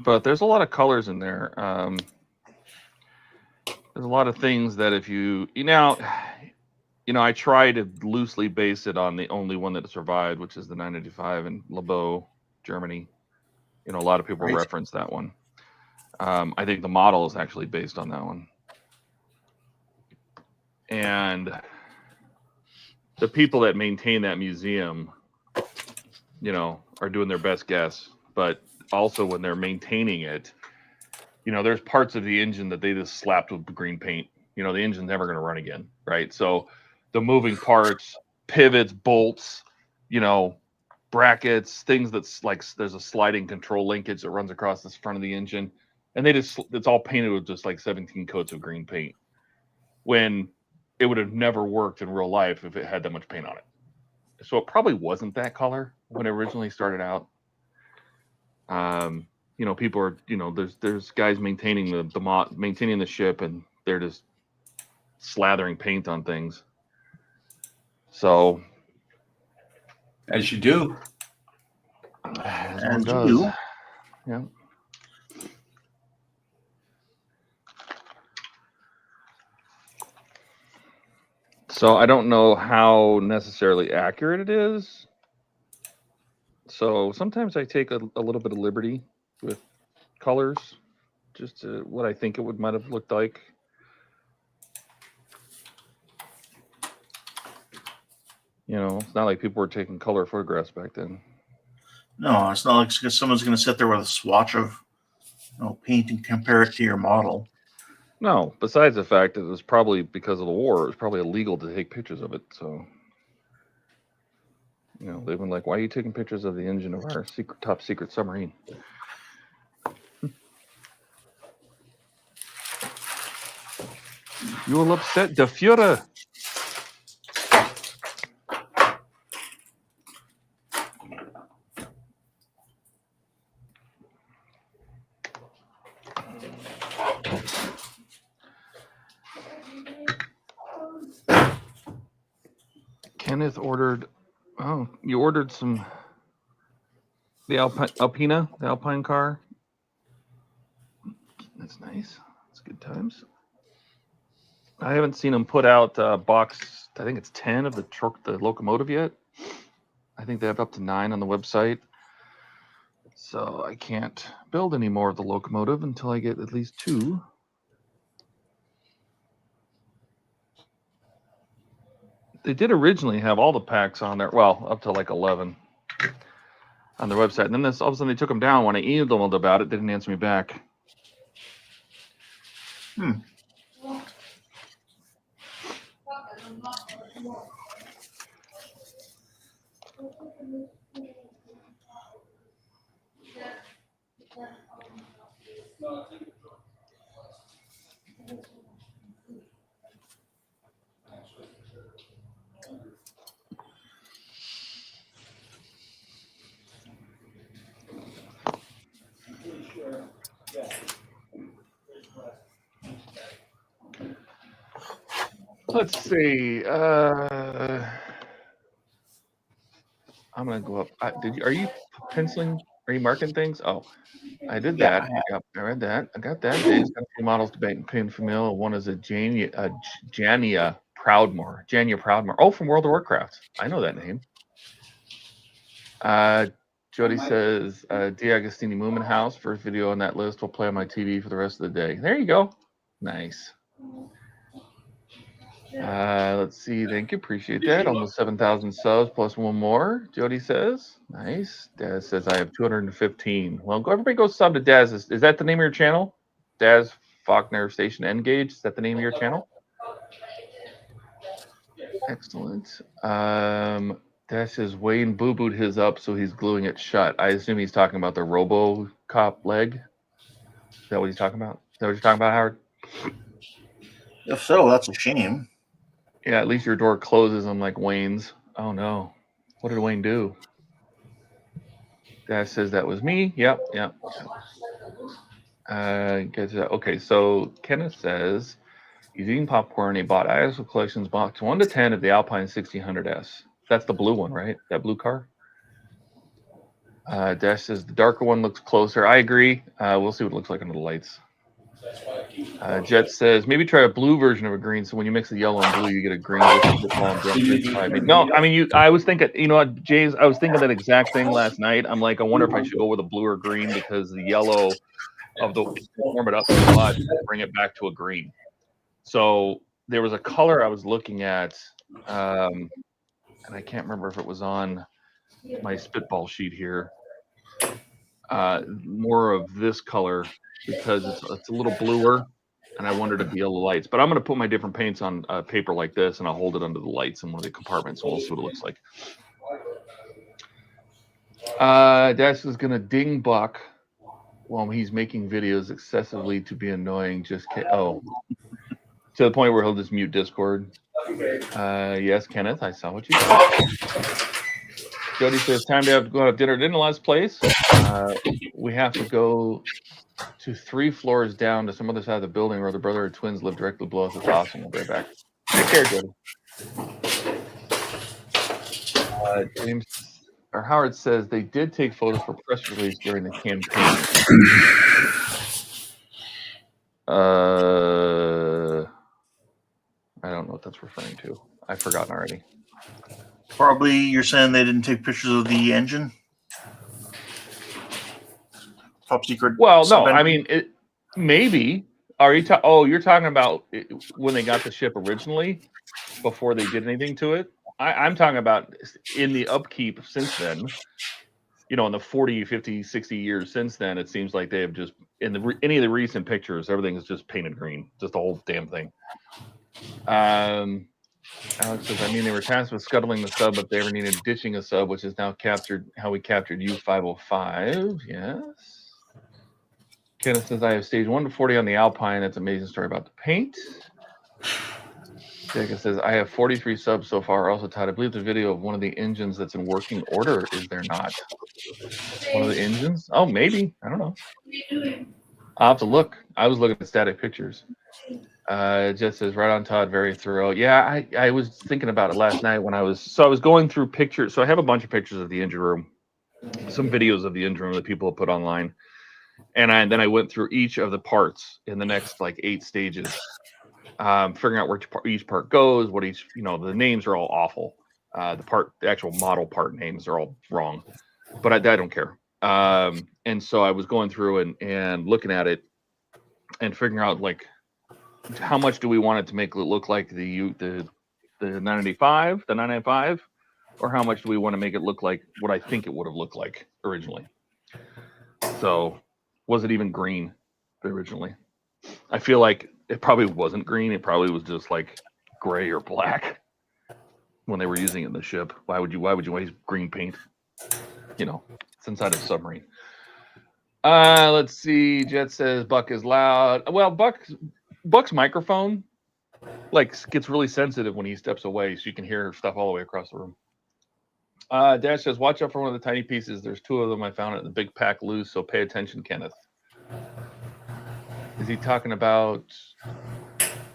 But there's a lot of colors in there. There's a lot of things that if you know, I try to loosely base it on the only one that survived, which is the 995 in Lebeau, Germany. A lot of people reference that one. I think the model is actually based on that one. And the people that maintain that museum, are doing their best guess. But also when they're maintaining it, there's parts of the engine that they just slapped with green paint. The engine's never going to run again, right? So the moving parts, pivots, bolts, brackets, things that's like there's a sliding control linkage that runs across the front of the engine, and it's all painted with just like 17 coats of green paint, when it would have never worked in real life if it had that much paint on it. So it probably wasn't that color when it originally started out. People are, there's guys maintaining maintaining the ship, and they're just slathering paint on things. So, as you do, as one does. Yeah. So I don't know how necessarily accurate it is. So sometimes I take a little bit of liberty with colors, just to what I think it might have looked like. It's not like people were taking color photographs back then. No, it's not like someone's going to sit there with a swatch of paint and compare it to your model. No, besides the fact that it was probably because of the war, it was probably illegal to take pictures of it. So, they've been like, why are you taking pictures of the engine of our top secret submarine? You will upset the Führer. Kenneth ordered. Oh, you ordered the Alpina, the Alpine car. That's nice. That's good times. I haven't seen them put out box. I think it's 10 of the locomotive yet. I think they have up to 9 on the website. So I can't build any more of the locomotive until I get at least 2. They did originally have all the packs on there. Well, up to like 11 on their website. And then all of a sudden they took them down. When I emailed them about it, they didn't answer me back. Let's see. I'm gonna go up. Are you penciling? Are you marking things? Oh, I did that. Yep, I read that. I got that. Dave's got 2 models to paint for mill. One is a Jania Proudmore. Jania Proudmore. Oh, from World of Warcraft. I know that name. Jody says, D'Agostini Moomin House. First video on that list will play on my TV for the rest of the day. There you go. Nice. Let's see. Thank you. Appreciate that. Almost 7,000 subs plus one more. Jody says. Nice. Daz says I have 215. Well, everybody go sub to Daz. Is that the name of your channel? Daz Faulkner Station Engage. Is that the name of your channel? Excellent. Daz says Wayne boo-booed his up, so he's gluing it shut. I assume he's talking about the RoboCop leg. Is that what he's talking about? Is that what you're talking about, Howard? If so, that's a shame. Yeah, at least your door closes unlike Wayne's. Oh no. What did Wayne do? Dad says that was me. Yep. Okay, so Kenneth says he's eating popcorn. He bought ISO Collections box 1 to 10 of the Alpine 1600S. That's the blue one, right? That blue car? Dash says the darker one looks closer. I agree. We'll see what it looks like under the lights. Jet says maybe try a blue version of a green, so when you mix the yellow and blue, you get a green. No, I mean, I was thinking, you know what, James, I was thinking that exact thing last night. I'm like, I wonder if I should go with a blue or green because the yellow of the warm it up so much, bring it back to a green. So there was a color I was looking at, and I can't remember if it was on my spitball sheet here. More of this color because it's a little bluer, and I wanted to be able to lights. But I'm going to put my different paints on paper like this, and I'll hold it under the lights in one of the compartments, and we'll see what it looks like. Dash is going to ding Buck while he's making videos excessively to be annoying. To the point where he'll just mute Discord. Yes, Kenneth, I saw what you said. Jody says, time to go out to dinner at in-laws place. We have to go to 3 floors down to some other side of the building where the brother or twins live directly below us. It's awesome. We'll be right back. Take care, Jody. James or Howard says they did take photos for press release during the campaign. I don't know what that's referring to. I've forgotten already. Probably you're saying they didn't take pictures of the engine? Top secret? Well, no, I mean, maybe. Are you you're talking about when they got the ship originally, before they did anything to it? I'm talking about in the upkeep since then. You know, in the 40, 50, 60 years since then, it seems like they have just, in any of the recent pictures, everything is just painted green. Just the whole damn thing. Alex says, I mean, they were tasked with scuttling the sub, but they ever needed ditching a sub, which is now captured, how we captured U-505. Yes. Kenneth says, I have stage 1 to 40 on the Alpine. That's an amazing story about the paint. Jacob says, I have 43 subs so far. Also, Todd, I believe the video of one of the engines that's in working order. Is there not? One of the engines? Oh, maybe. I don't know. I'll have to look. I was looking at static pictures. Just says, right on, Todd, very thorough. Yeah, I was thinking about it last night when I was going through pictures. So I have a bunch of pictures of the engine room, some videos of the engine room that people have put online. And then I went through each of the parts in the next like 8 stages, figuring out where each part goes, what each, the names are all awful. The actual model part names are all wrong, but I don't care. And so I was going through and looking at it and figuring out like how much do we want it to make it look like the 995, or how much do we want to make it look like what I think it would have looked like originally. So was it even green originally? I feel like it probably wasn't green. It probably was just like gray or black when they were using it in the ship. Why would you waste green paint? It's inside a submarine. Let's see. Jet says Buck is loud. Well, Buck's microphone gets really sensitive when he steps away, so you can hear stuff all the way across the room. Dash says, watch out for one of the tiny pieces. There's 2 of them. I found it in the big pack loose, so pay attention, Kenneth. Is he talking about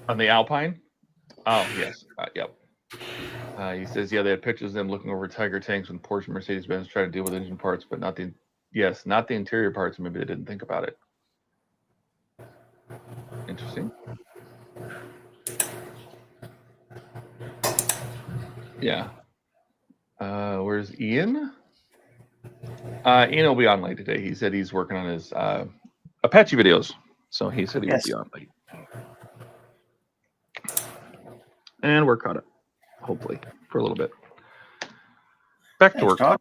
on the Alpine? Oh, yes. Yep. He says, yeah, they had pictures of them looking over Tiger tanks when Porsche and Mercedes-Benz trying to deal with engine parts, but not the interior parts. Maybe they didn't think about it. Interesting. Yeah. Where's Ian? Ian will be on late today. He said he's working on his Apache videos. So he said he would be on late. And we're caught up, hopefully, for a little bit. Back to Thanks, work. Todd.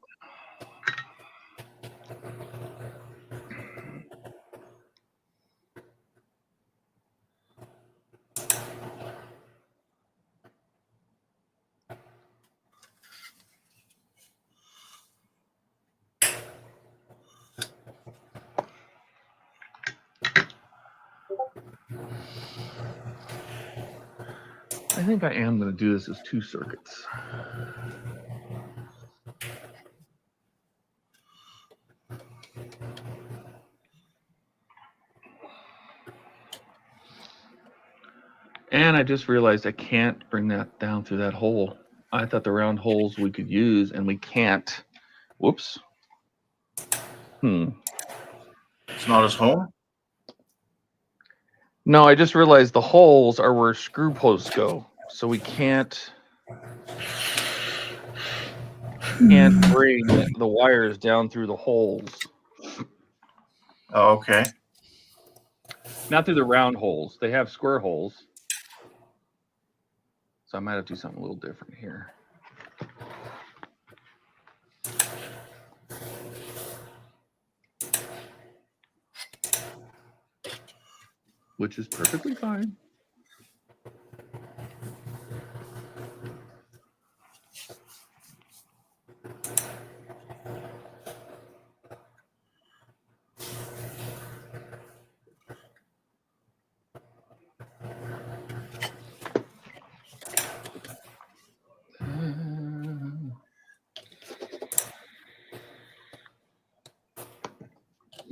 I think I am going to do this as 2 circuits. And I just realized I can't bring that down through that hole. I thought the round holes we could use, and we can't. Whoops. It's not his home. No, I just realized the holes are where screw posts go. So we can't bring the wires down through the holes. Oh, okay. Not through the round holes. They have square holes. So I might have to do something a little different here. Which is perfectly fine.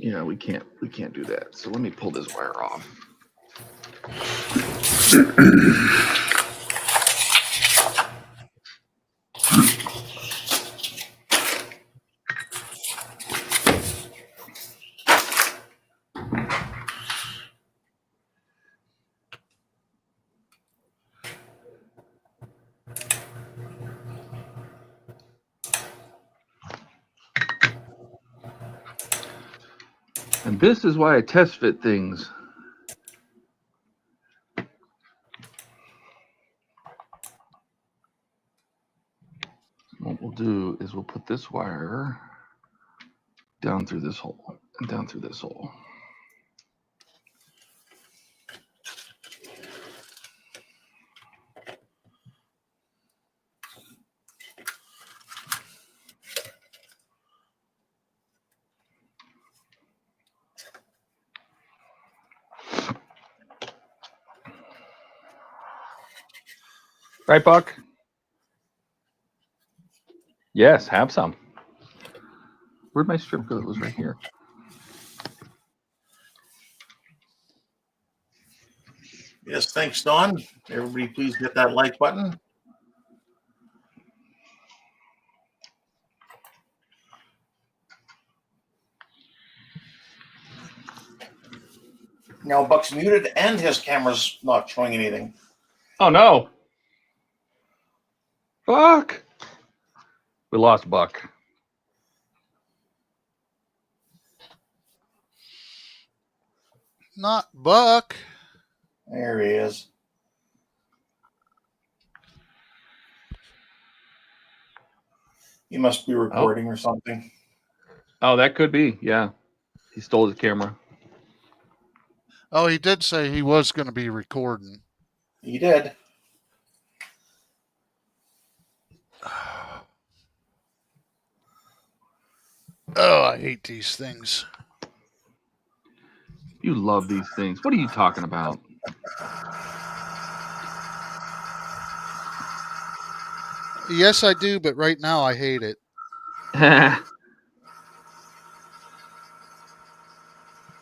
Yeah, we can't do that. So let me pull this wire off. And this is why I test fit things. What we'll do is we'll put this wire down through this hole and down through this hole. Right, Buck? Yes, have some. Where'd my strip go? It was right here. Yes, thanks, Don. Everybody, please hit that like button. Now, Buck's muted and his camera's not showing anything. Oh, no. Buck. We lost Buck. Not Buck. There he is. He must be recording or something. Oh, that could be. Yeah. He stole his camera. Oh, he did say he was going to be recording. He did. Oh, I hate these things. You love these things. What are you talking about? Yes, I do, but right now I hate it.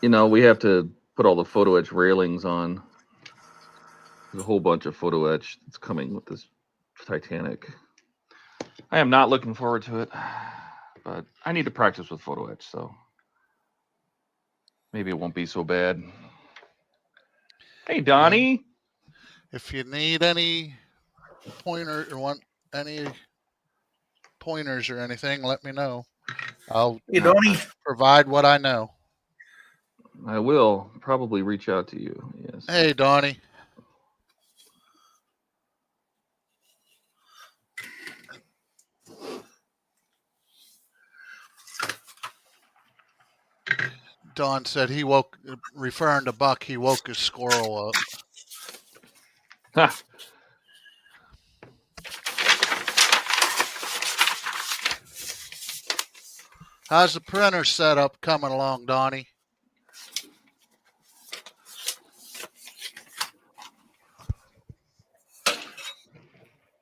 You know, we have to put all the photo etch railings on. There's a whole bunch of photo etch that's coming with this Titanic. I am not looking forward to it, but I need to practice with photo etch, so maybe it won't be so bad. Hey, Donnie. If you need any pointer or want any pointers or anything, let me know. I'll Donnie. provide what I know. I will probably reach out to you. Yes. Hey, Donnie. Don said he woke, referring to Buck, he woke his squirrel up. Ha. How's the printer setup coming along, Donnie?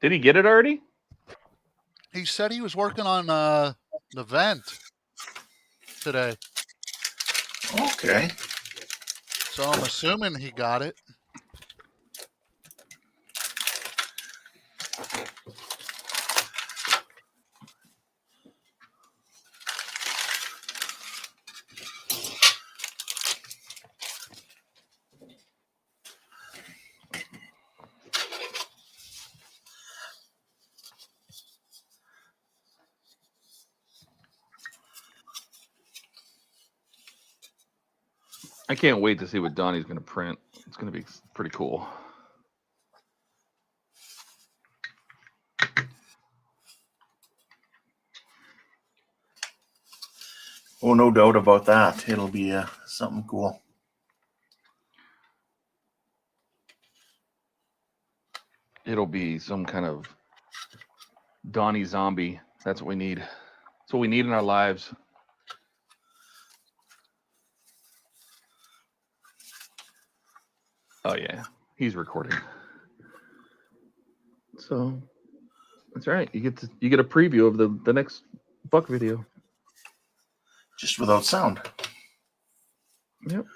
Did he get it already? He said he was working on the vent today. Okay. So I'm assuming he got it. I can't wait to see what Donnie's going to print. It's going to be pretty cool. Oh, no doubt about that. It'll be something cool. It'll be some kind of Donnie zombie. That's what we need. That's what we need in our lives. Oh yeah, he's recording. So that's right. You get a preview of the next Buck video. Just without sound. Yep.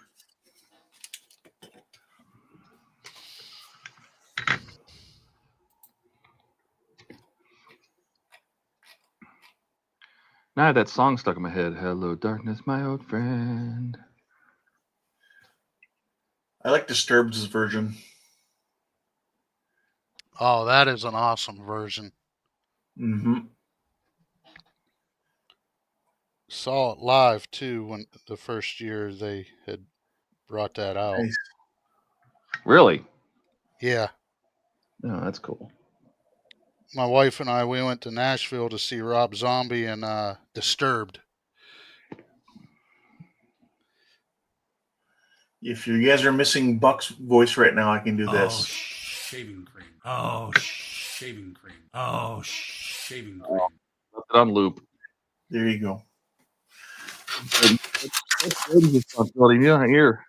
Now I had that song stuck in my head. Hello, darkness, my old friend. I like Disturbed's version. Oh, that is an awesome version. Mm-hmm. Saw it live too when the first year they had brought that out. Nice. Really? Yeah. No, that's cool. My wife and I, we went to Nashville to see Rob Zombie and Disturbed. If you guys are missing Buck's voice right now, I can do this. Oh, shaving cream. Oh, shaving cream. Oh, shaving cream. Left it on loop. There you go. Responsibility. Yeah, here.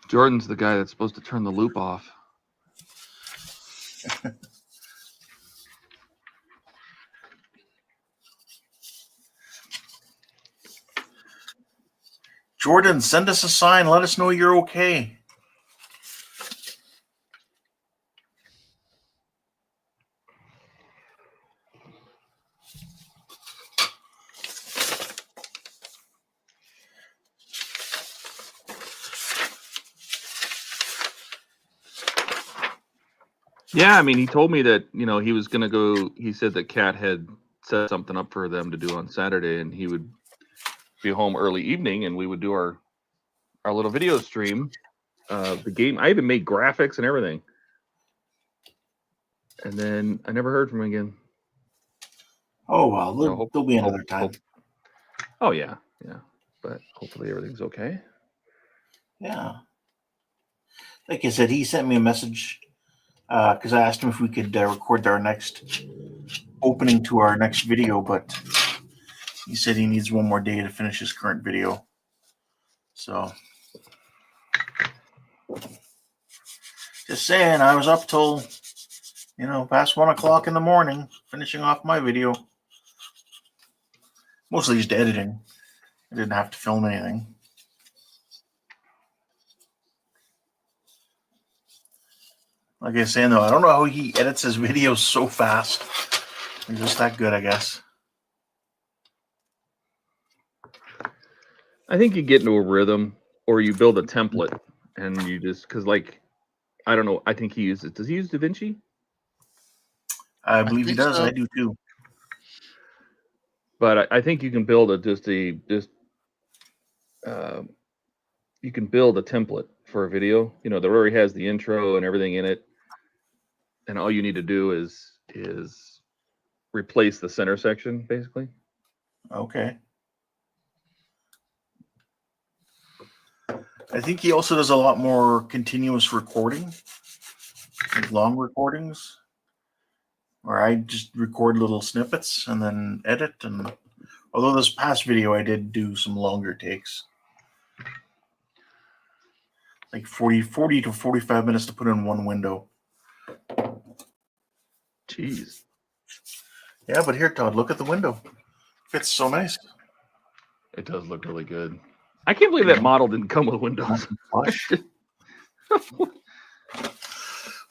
Jordan's the guy that's supposed to turn the loop off. Jordan, send us a sign. Let us know you're okay. Yeah, I mean, he told me that, he was going to go. He said that Kat had set something up for them to do on Saturday, and he would be home early evening, and we would do our little video stream. The game, I even made graphics and everything. And then I never heard from him again. Oh, well, there'll be another time. Oh, yeah. Yeah. But hopefully everything's okay. Yeah. Like I said, he sent me a message because I asked him if we could record our next opening to our next video, but he said he needs one more day to finish his current video. So, just saying, I was up till, past 1 o'clock in the morning, finishing off my video. Mostly just editing. I didn't have to film anything. Like I was saying, though, I don't know how he edits his videos so fast. He's just that good, I guess. I think you get into a rhythm, or you build a template, and you just, because, I don't know, I think he uses, does he use DaVinci? I believe he does. So. I do too. But I think you can build you can build a template for a video, that already has the intro and everything in it. and all you need to do is replace the center section, basically. Okay. I think he also does a lot more continuous recording, like long recordings, where I just record little snippets and then edit. And although this past video I did do some longer takes, like 40 to 45 minutes to put in one window. Jeez. Yeah, but here, Todd, look at the window. Fits so nice. It does look really good. I can't believe that model didn't come with windows.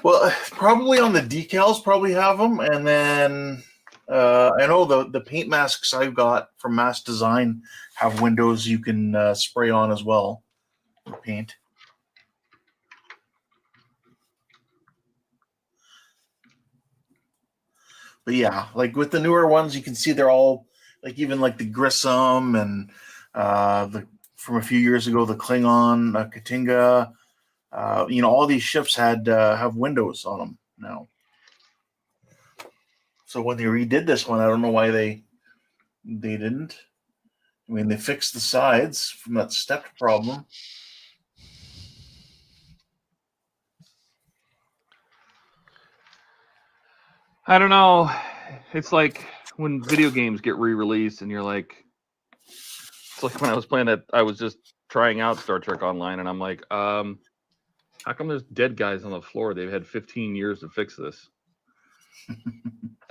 Well, probably on the decals, probably have them, and then I know the paint masks I've got from Mass Design have windows you can spray on as well. Paint. But yeah, like with the newer ones, you can see they're all like even like the Grissom and the from a few years ago the Klingon, Katinga. You know, all these ships had have windows on them now. So when they redid this one, I don't know why they didn't. I mean, they fixed the sides from that stepped problem. I don't know. It's like when video games get re-released and you're like, it's like when I was playing that, I was just trying out Star Trek Online and I'm like, how come there's dead guys on the floor? They've had 15 years to fix this.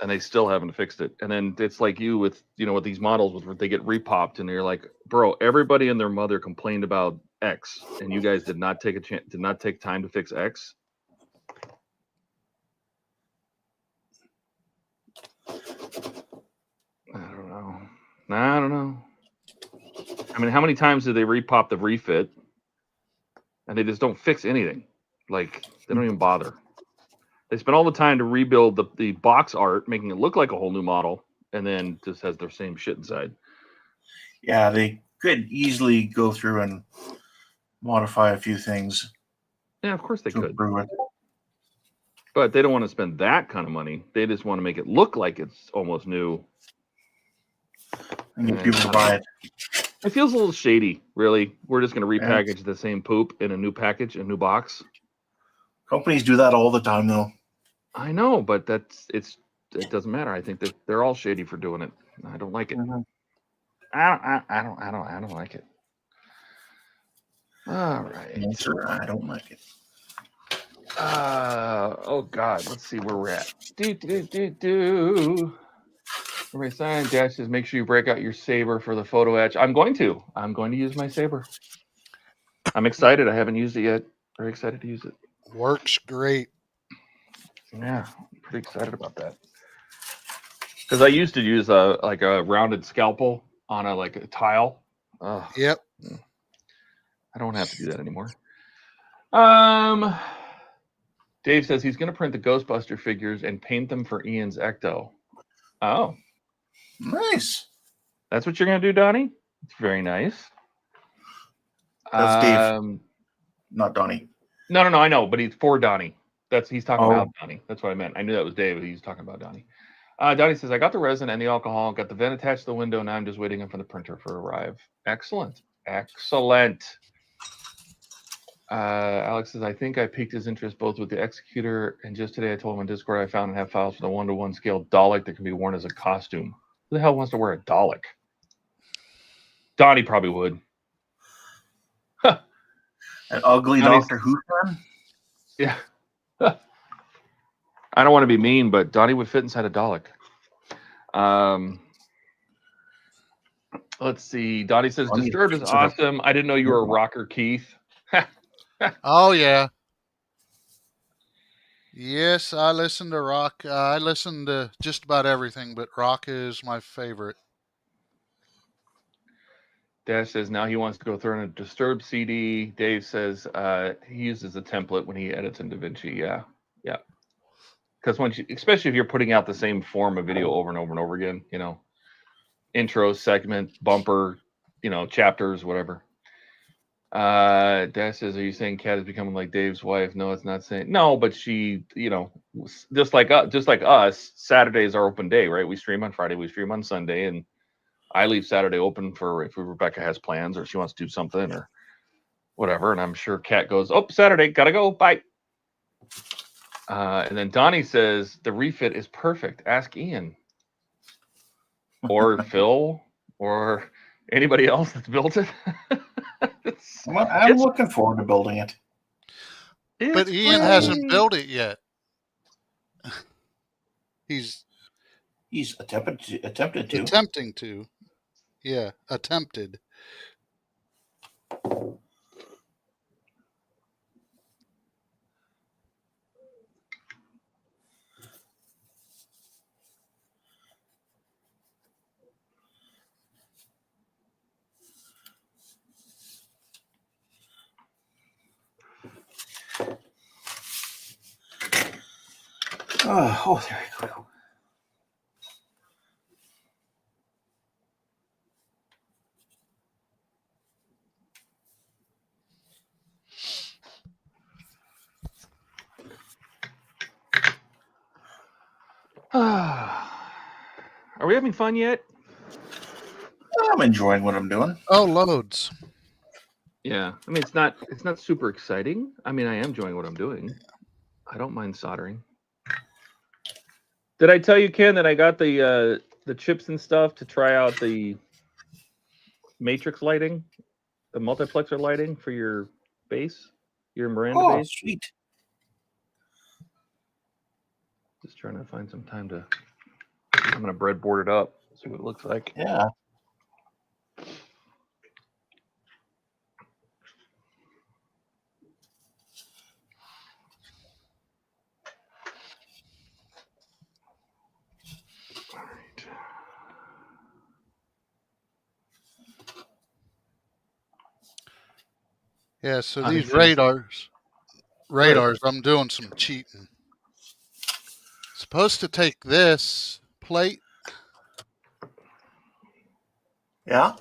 And they still haven't fixed it. And then it's like you with, you know, with these models, where they get repopped and you're like, bro, everybody and their mother complained about X and you guys did not take did not take time to fix X. I don't know. I mean, how many times do they repop the refit and they just don't fix anything? Like, they don't even bother. They spend all the time to rebuild the box art, making it look like a whole new model, and then just has their same shit inside. Yeah, they could easily go through and modify a few things. Yeah, of course they could. Improve it. But they don't want to spend that kind of money. They just want to make it look like it's almost new. And get people to buy it. It feels a little shady, really. We're just going to repackage the same poop in a new package, a new box. Companies do that all the time, though. I know, but it doesn't matter. I think that they're all shady for doing it. I don't like it. Mm-hmm. I don't like it. All right. Answer, I don't like it. Oh God, let's see where we're at. Everybody sign. Dash says, make sure you break out your saber for the photo etch. I'm going to use my saber. I'm excited. I haven't used it yet. Very excited to use it. Works great. Yeah, I'm pretty excited about that. Because I used to use a rounded scalpel on a tile. Yep. I don't have to do that anymore. Dave says he's going to print the Ghostbuster figures and paint them for Ian's Ecto. Oh. Nice. That's what you're going to do, Donnie? It's very nice. That's Dave. Not Donnie. No, I know, but he's for Donnie. He's talking Oh. about Donnie. That's what I meant. I knew that was Dave, but he's talking about Donnie. Donnie says, I got the resin and the alcohol, got the vent attached to the window. Now I'm just waiting for the printer to arrive. Excellent. Alex says, I think I piqued his interest both with the executor and just today I told him on Discord I found and have files for the 1-to-1 scale Dalek that can be worn as a costume. Who the hell wants to wear a Dalek? Donnie probably would. An ugly Donnie's, Doctor Who fan? Yeah. I don't want to be mean, but Donnie would fit inside a Dalek. Let's see. Donnie says, Disturbed is awesome. I didn't know you were a rocker, Keith. Oh, yeah. Yes, I listen to rock. I listen to just about everything, but rock is my favorite. Dash says now he wants to go through in a Disturbed CD. Dave says he uses a template when he edits in DaVinci. Yeah. Because especially if you're putting out the same form of video over and over and over again, intro, segment, bumper, chapters, whatever. Dash says, "Are you saying Kat is becoming like Dave's wife?" No, it's not saying. No, but she, just like us, Saturday is our open day, right? We stream on Friday, we stream on Sunday, and I leave Saturday open for if Rebecca has plans or she wants to do something or whatever. And I'm sure Kat goes, "Oh, Saturday, gotta go, bye." And then Donnie says, "The refit is perfect. Ask Ian or Phil or anybody else that's built it." I'm looking forward to building it. But Ian hasn't built it yet. He's attempted to. Attempting to. Yeah, attempted. Oh, there we go. Are we having fun yet? I'm enjoying what I'm doing. Oh, loads. Yeah, I mean it's not super exciting. I mean I am enjoying what I'm doing. I don't mind soldering. Did I tell you, Ken, that I got the chips and stuff to try out the matrix lighting, the multiplexer lighting for your base, your Miranda base? Sweet. Just trying to find some time to. I'm gonna breadboard it up, see what it looks like. Yeah. Yeah, so these radars, I'm doing some cheating. Supposed to take this plate. Yeah.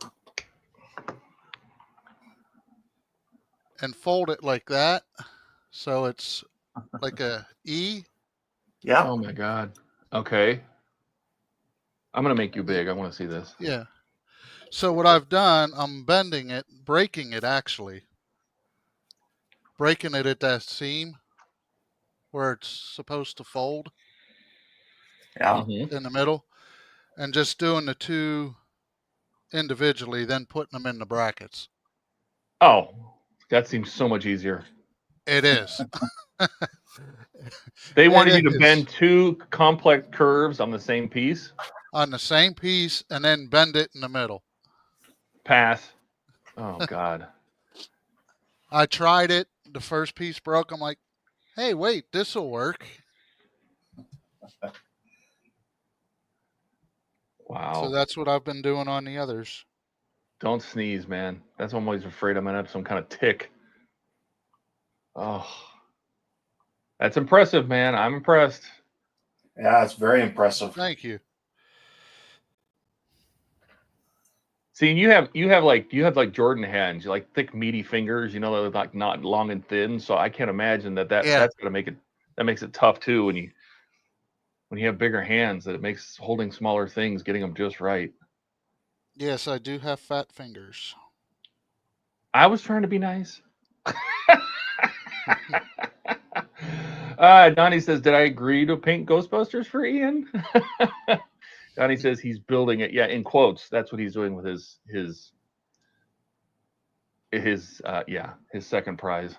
And fold it like that. So it's like a E. Yeah. Oh my God. Okay. I'm gonna make you big. I want to see this. Yeah. So what I've done, I'm bending it, breaking it actually. Breaking it at that seam where it's supposed to fold. Yeah. In the middle. And just doing the two individually, then putting them in the brackets. Oh, that seems so much easier. It is. They wanted you to bend two complex curves on the same piece? On the same piece and then bend it in the middle. Pass. Oh, God. I tried it. The first piece broke. I'm like, hey, wait, this will work. Wow. So that's what I've been doing on the others. Don't sneeze, man. That's what I'm always afraid I'm going to have some kind of tick. Oh. That's impressive, man. I'm impressed. Yeah, it's very impressive. Thank you. See, you have like Jordan hands, you like thick, meaty fingers. They're like not long and thin. So I can't imagine that's gonna make it. That makes it tough too when you have bigger hands. That it makes holding smaller things, getting them just right. Yes, I do have fat fingers. I was trying to be nice. Donnie says, "Did I agree to paint Ghostbusters for Ian?" Donnie says he's building it. Yeah, in quotes. That's what he's doing with his second prize.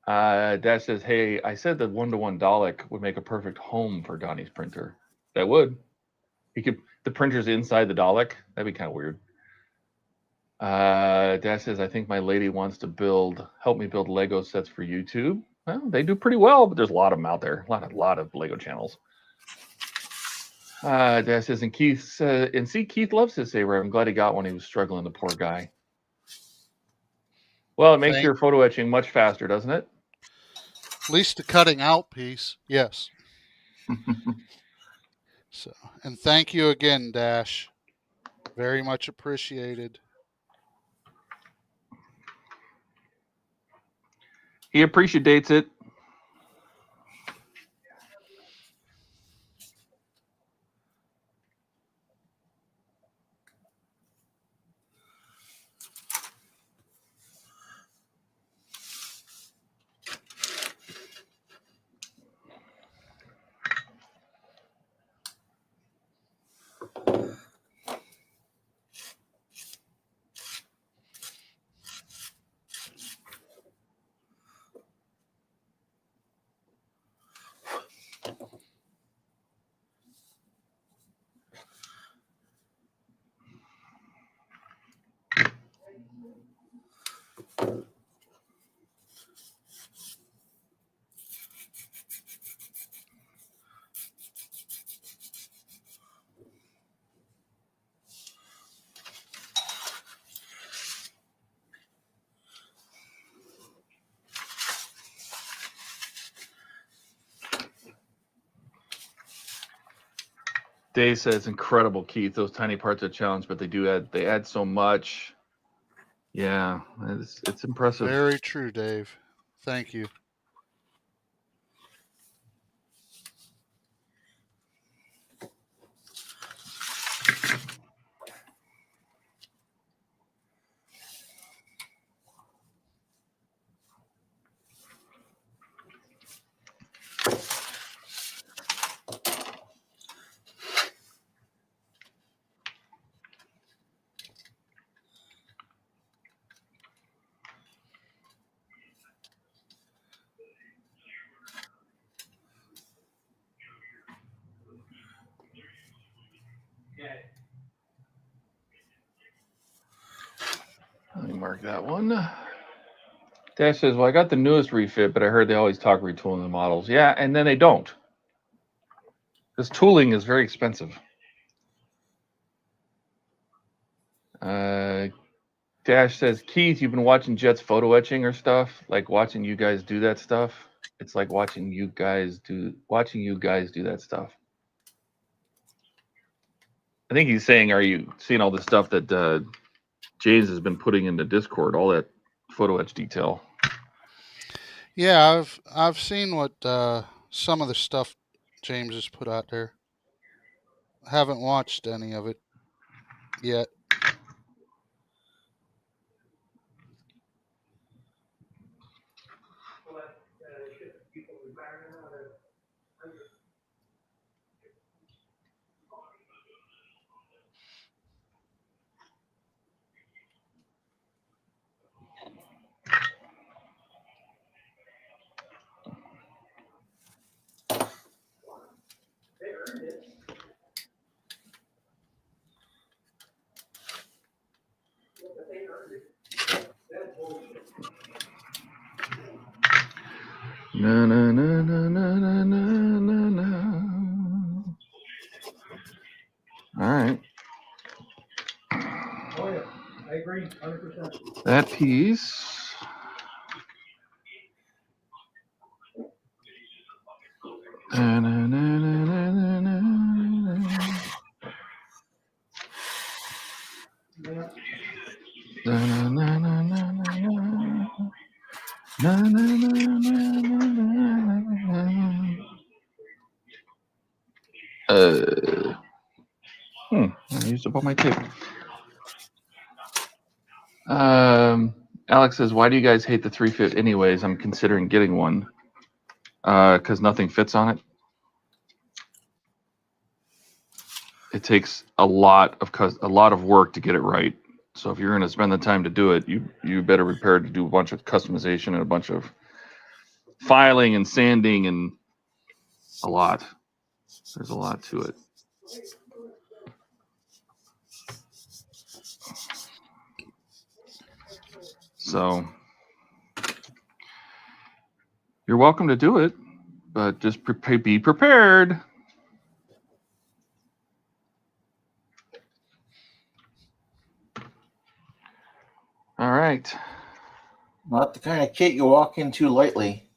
Dash says, "Hey, I said that 1-to-1 Dalek would make a perfect home for Donnie's printer. That would. The printer's inside the Dalek. That'd be kind of weird." Dash says, "I think my lady wants to help me build Lego sets for YouTube." Well, they do pretty well, but there's a lot of them out there. A lot of Lego channels. Dash says, and Keith loves his saber. I'm glad he got one. He was struggling, the poor guy. Well, it makes your photo etching much faster, doesn't it? At least the cutting out piece, yes. So, and thank you again, Dash. Very much appreciated. He appreciates it. Dave says, incredible, Keith. Those tiny parts are a challenge, but they add so much. Yeah, it's impressive. Very true, Dave. Thank you. Let me mark that one. Dash says, well, I got the newest refit, but I heard they always talk retooling the models. Yeah, and then they don't. This tooling is very expensive. Dash says, Keith, you've been watching Jet's photo etching or stuff, like watching you guys do that stuff. It's like watching you guys do that stuff. I think he's saying, are you seeing all the stuff that James has been putting into Discord, all that photo etch detail? Yeah, I've seen what some of the stuff James has put out there. Haven't watched any of it yet. Na na na na na na na na. All right. Oh yeah, I agree, 100%. That piece. Na, na, na, na, na, na, na. Na, na, na, na, na, na. Na, na, na, na, na, na, na. I used up all my tape. Alex says, why do you guys hate the 3-fit anyways? I'm considering getting one. Because nothing fits on it. It takes a lot of work to get it right. So if you're going to spend the time to do it, you better be prepared to do a bunch of customization and a bunch of filing and sanding and a lot. There's a lot to it. So you're welcome to do it, but just be prepared. All right. Not the kind of kit you walk into lightly.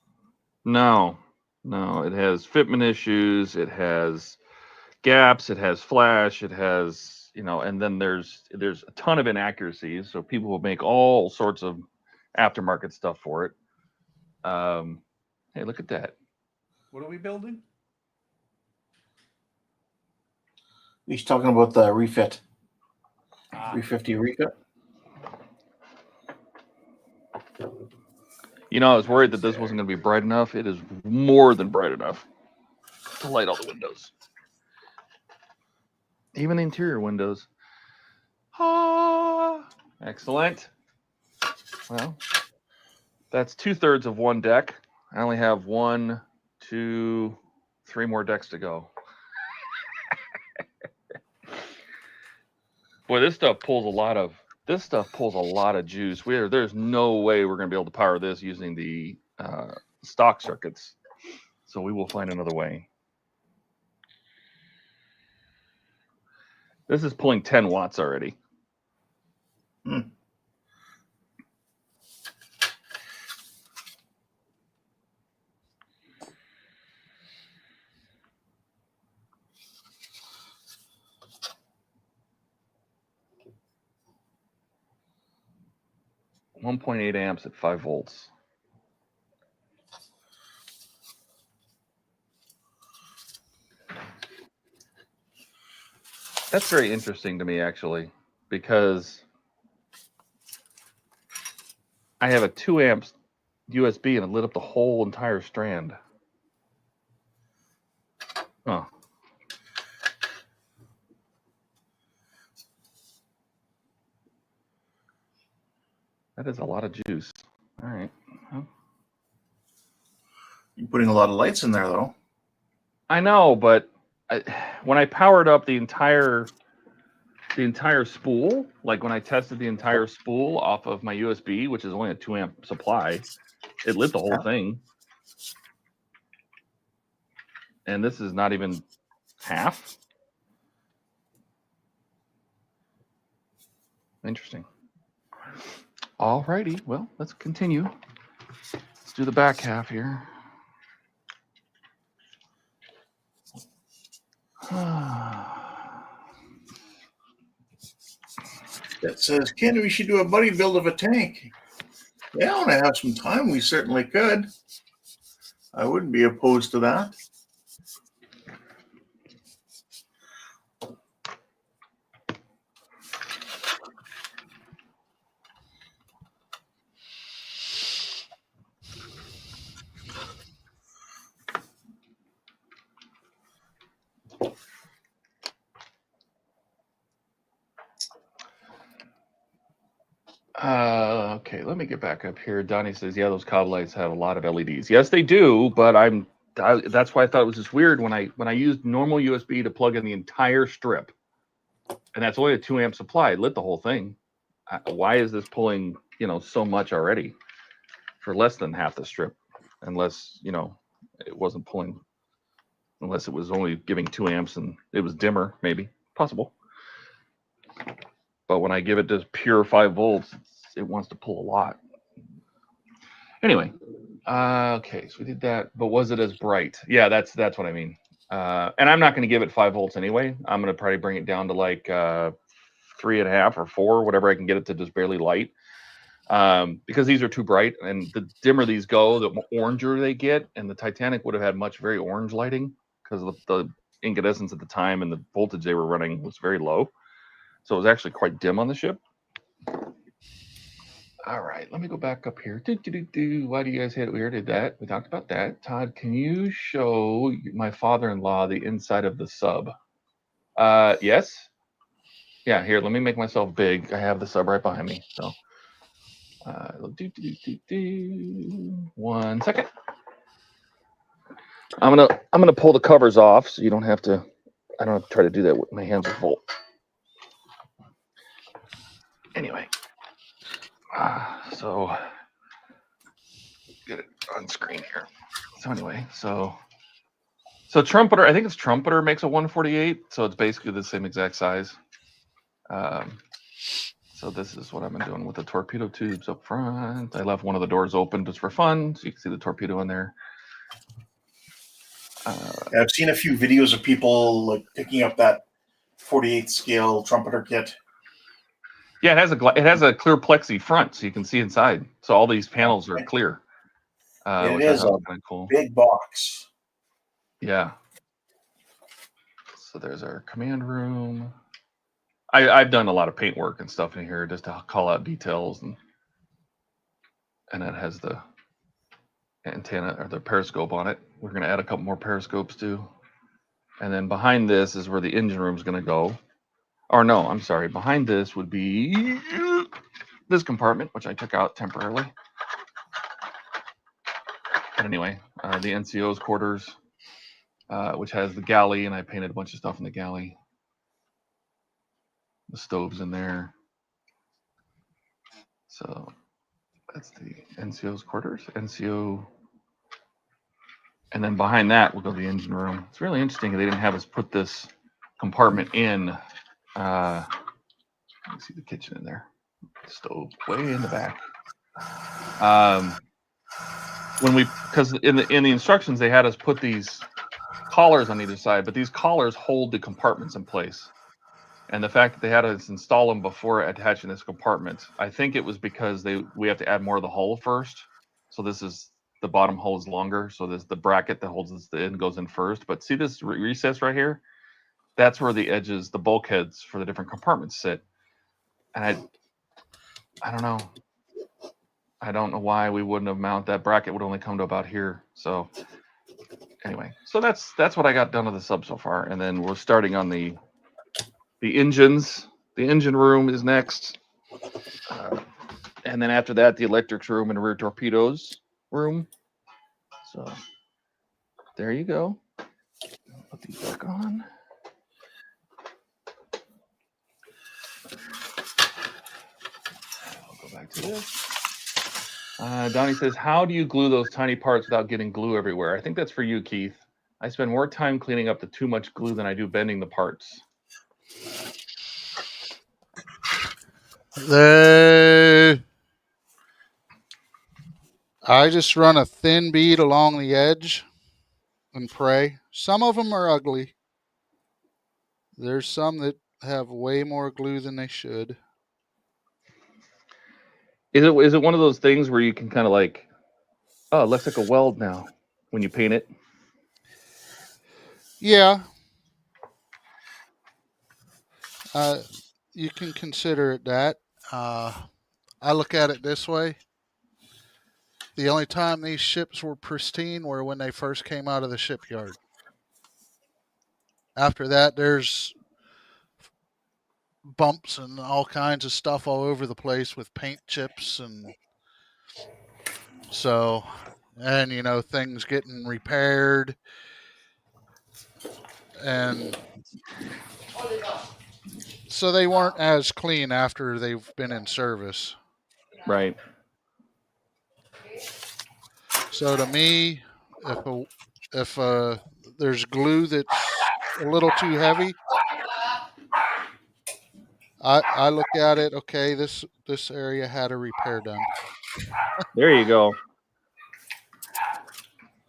No, it has fitment issues. It has gaps. It has flash. It has, and then there's a ton of inaccuracies. So people will make all sorts of aftermarket stuff for it. Hey, look at that. What are we building? He's talking about the refit. Ah, 350 refit. You know, I was worried that this wasn't going to be bright enough. It is more than bright enough to light all the windows. Even the interior windows. Ah, excellent. Well, that's 2/3 of one deck. I only have 1, 2, 3 more decks to go. Boy, this stuff pulls a lot of juice. There's no way we're going to be able to power this using the stock circuits. So we will find another way. This is pulling 10 watts already. Hmm. .8 amps at 5 volts. That's very interesting to me, actually, because I have a 2 amps USB and it lit up the whole entire strand. Oh. That is a lot of juice. All right. Well, You're putting a lot of lights in there, though. I know, but when I powered up the entire spool, like when I tested the entire spool off of my USB, which is only a 2 amp supply, it lit the whole thing. And this is not even half. Interesting. All righty. Well, let's continue. Let's do the back half here. That says, Ken, we should do a buddy build of a tank. Yeah, when I have some time, we certainly could. I wouldn't be opposed to that. Okay, let me get back up here. Donnie says, yeah, those cob lights have a lot of LEDs. Yes, they do, but that's why I thought it was just weird when I used normal USB to plug in the entire strip, and that's only a 2 amp supply. It lit the whole thing. Why is this pulling, so much already for less than half the strip? Unless, it wasn't pulling, unless it was only giving 2 amps and it was dimmer, maybe possible. But when I give it just pure 5 volts, it wants to pull a lot. Anyway, okay, so we did that. But was it as bright? Yeah, that's what I mean. And I'm not going to give it 5 volts anyway. I'm going to probably bring it down to like 3.5 or 4, whatever I can get it to just barely light. Because these are too bright, and the dimmer these go, the oranger they get. And the Titanic would have had very orange lighting because the incandescence at the time and the voltage they were running was very low. So it was actually quite dim on the ship. All right, let me go back up here. Why do you guys hate it? We already did that. We talked about that. Todd, can you show my father-in-law the inside of the sub? Yes. Yeah, here, let me make myself big. I have the sub right behind me. So, 1 second. I'm gonna pull the covers off so you don't have to. I don't have to try to do that with my hands are full. Anyway, so get it on screen here. So anyway, so Trumpeter, I think it's Trumpeter makes a 148, so it's basically the same exact size. So this is what I've been doing with the torpedo tubes up front. I left one of the doors open just for fun, so you can see the torpedo in there. I've seen a few videos of people like picking up that 48 scale trumpeter kit. Yeah, it has a clear plexi front, so you can see inside. So all these panels are clear. It which I is thought a was kind of cool. big box. Yeah. So there's our command room. I've done a lot of paint work and stuff in here just to call out details, and it has the antenna or the periscope on it. We're going to add a couple more periscopes too. And then behind this is where the engine room is going to go. Or no, I'm sorry. Behind this would be this compartment, which I took out temporarily. But anyway, the NCO's quarters, which has the galley, and I painted a bunch of stuff in the galley. The stove's in there. So that's the NCO's quarters. NCO. And then behind that will go the engine room. It's really interesting. They didn't have us put this compartment in. You see the kitchen in there. Stove way in the back. Because in the instructions they had us put these collars on either side, but these collars hold the compartments in place. And the fact that they had us install them before attaching this compartment, I think it was because we have to add more of the hull first. So this is the bottom hull is longer, so this the bracket that holds the end goes in first. But see this recess right here? That's where the edges, the bulkheads for the different compartments sit. And I don't know. I don't know why we wouldn't have mounted that bracket. Would only come to about here. So anyway, so that's what I got done with the sub so far. And then we're starting on the engines. The engine room is next. And then after that, the electrics room and rear torpedoes room. So there you go. Put these back on. I'll go back to this. Donnie says, how do you glue those tiny parts without getting glue everywhere? I think that's for you, Keith. I spend more time cleaning up the too much glue than I do bending the parts. I just run a thin bead along the edge and pray. Some of them are ugly. There's some that have way more glue than they should. Is it one of those things where you can kind of like, oh, it looks like a weld now when you paint it? Yeah. You can consider it that. I look at it this way. The only time these ships were pristine were when they first came out of the shipyard. After that, there's bumps and all kinds of stuff all over the place with paint chips and things getting repaired, and so they weren't as clean after they've been in service. Right. So to me, if there's glue that's a little too heavy, I look at it. Okay, this area had a repair done. There you go.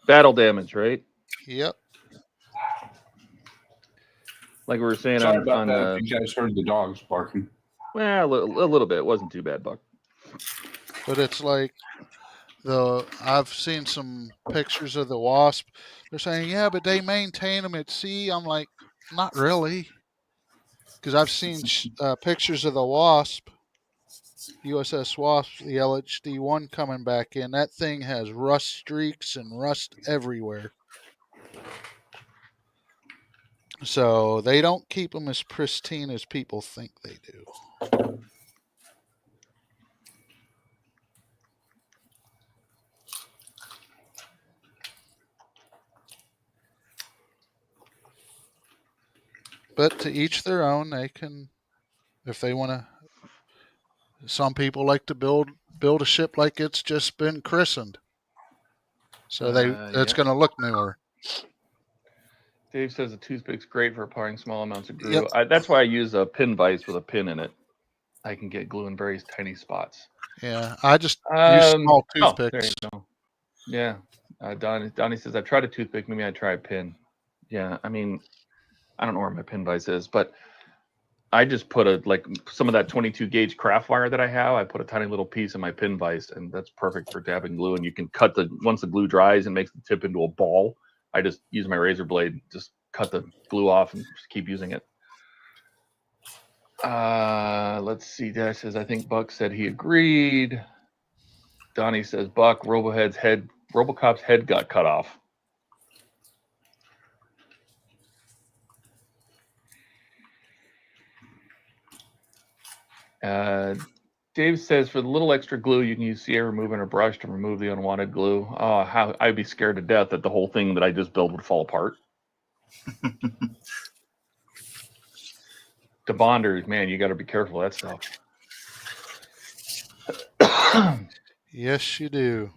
Battle damage, right? Yep. Like we were saying Sorry on about that. If you guys heard the dogs barking. Well, a little bit. It wasn't too bad, Buck. But it's like I've seen some pictures of the Wasp. They're saying, yeah, but they maintain them at sea. I'm like, not really. Because I've seen pictures of the Wasp, USS Wasp, the LHD-1 coming back in. That thing has rust streaks and rust everywhere. So they don't keep them as pristine as people think they do. But to each their own. They can, if they want to. Some people like to build a ship like it's just been christened, so it's going to look newer. Dave says a toothpick's great for applying small amounts of glue. Yep. That's why I use a pin vise with a pin in it. I can get glue in very tiny spots. Yeah, I just use small toothpicks. Oh, there you go. Yeah. Donnie says, I've tried a toothpick. Maybe I try a pin. Yeah, I mean, I don't know where my pin vise is, but I just put some of that 22 gauge craft wire that I have. I put a tiny little piece in my pin vise, and that's perfect for dabbing glue. And you can cut once the glue dries and makes the tip into a ball. I just use my razor blade, just cut the glue off, and just keep using it. Let's see. Dash says, I think Buck said he agreed. Donnie says, Buck, Robocop's head got cut off. Dave says, for the little extra glue, you can use CA remove and a brush to remove the unwanted glue. Oh, I'd be scared to death that the whole thing that I just built would fall apart. The bonders, man, you got to be careful of that stuff. Yes, you do.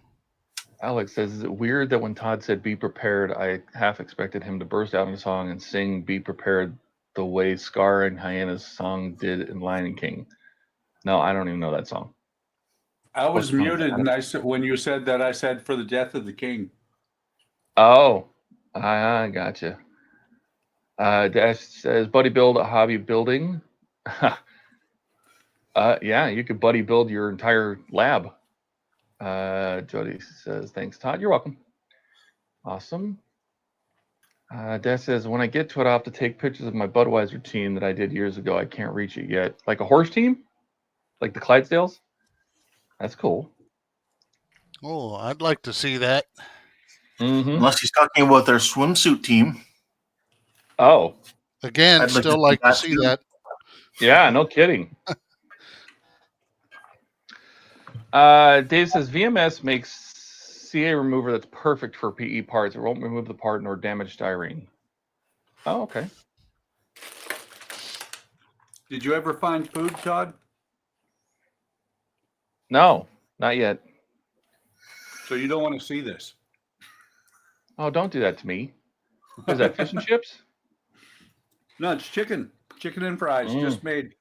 Alex says, is it weird that when Todd said be prepared, I half expected him to burst out in a song and sing be prepared the way Scar and Hyena's song did in Lion King? No, I don't even know that song. I was muted, and I said, when you said that, I said, for the death of the king. Oh, I gotcha. Dash says, buddy build a hobby building. Yeah, you could buddy build your entire lab. Jody says, thanks, Todd. You're welcome. Awesome. Dash says, when I get to it, I'll have to take pictures of my Budweiser team that I did years ago. I can't reach it yet. Like a horse team? Like the Clydesdales? That's cool. Oh, I'd like to see that. Mm-hmm. Unless he's talking about their swimsuit team. Again, I'd still like like to to see see that that. Yeah, no kidding. Dave says VMS makes CA remover that's perfect for PE parts. It won't remove the part nor damage styrene. Oh, okay. Did you ever find food, Todd? No, not yet. So you don't want to see this. Oh, don't do that to me. What is that, fish and chips? No, it's chicken. Chicken and fries, just made.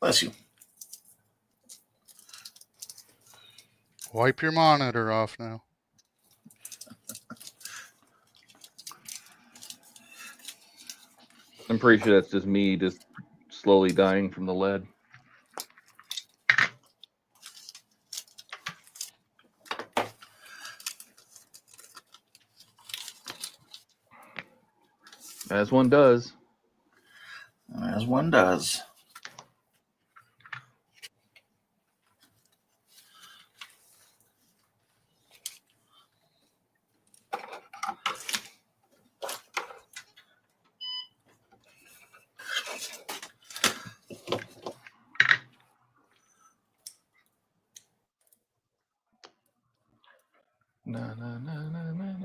Bless you. Wipe your monitor off now. I'm pretty sure that's just me just slowly dying from the lead. As one does. As one does.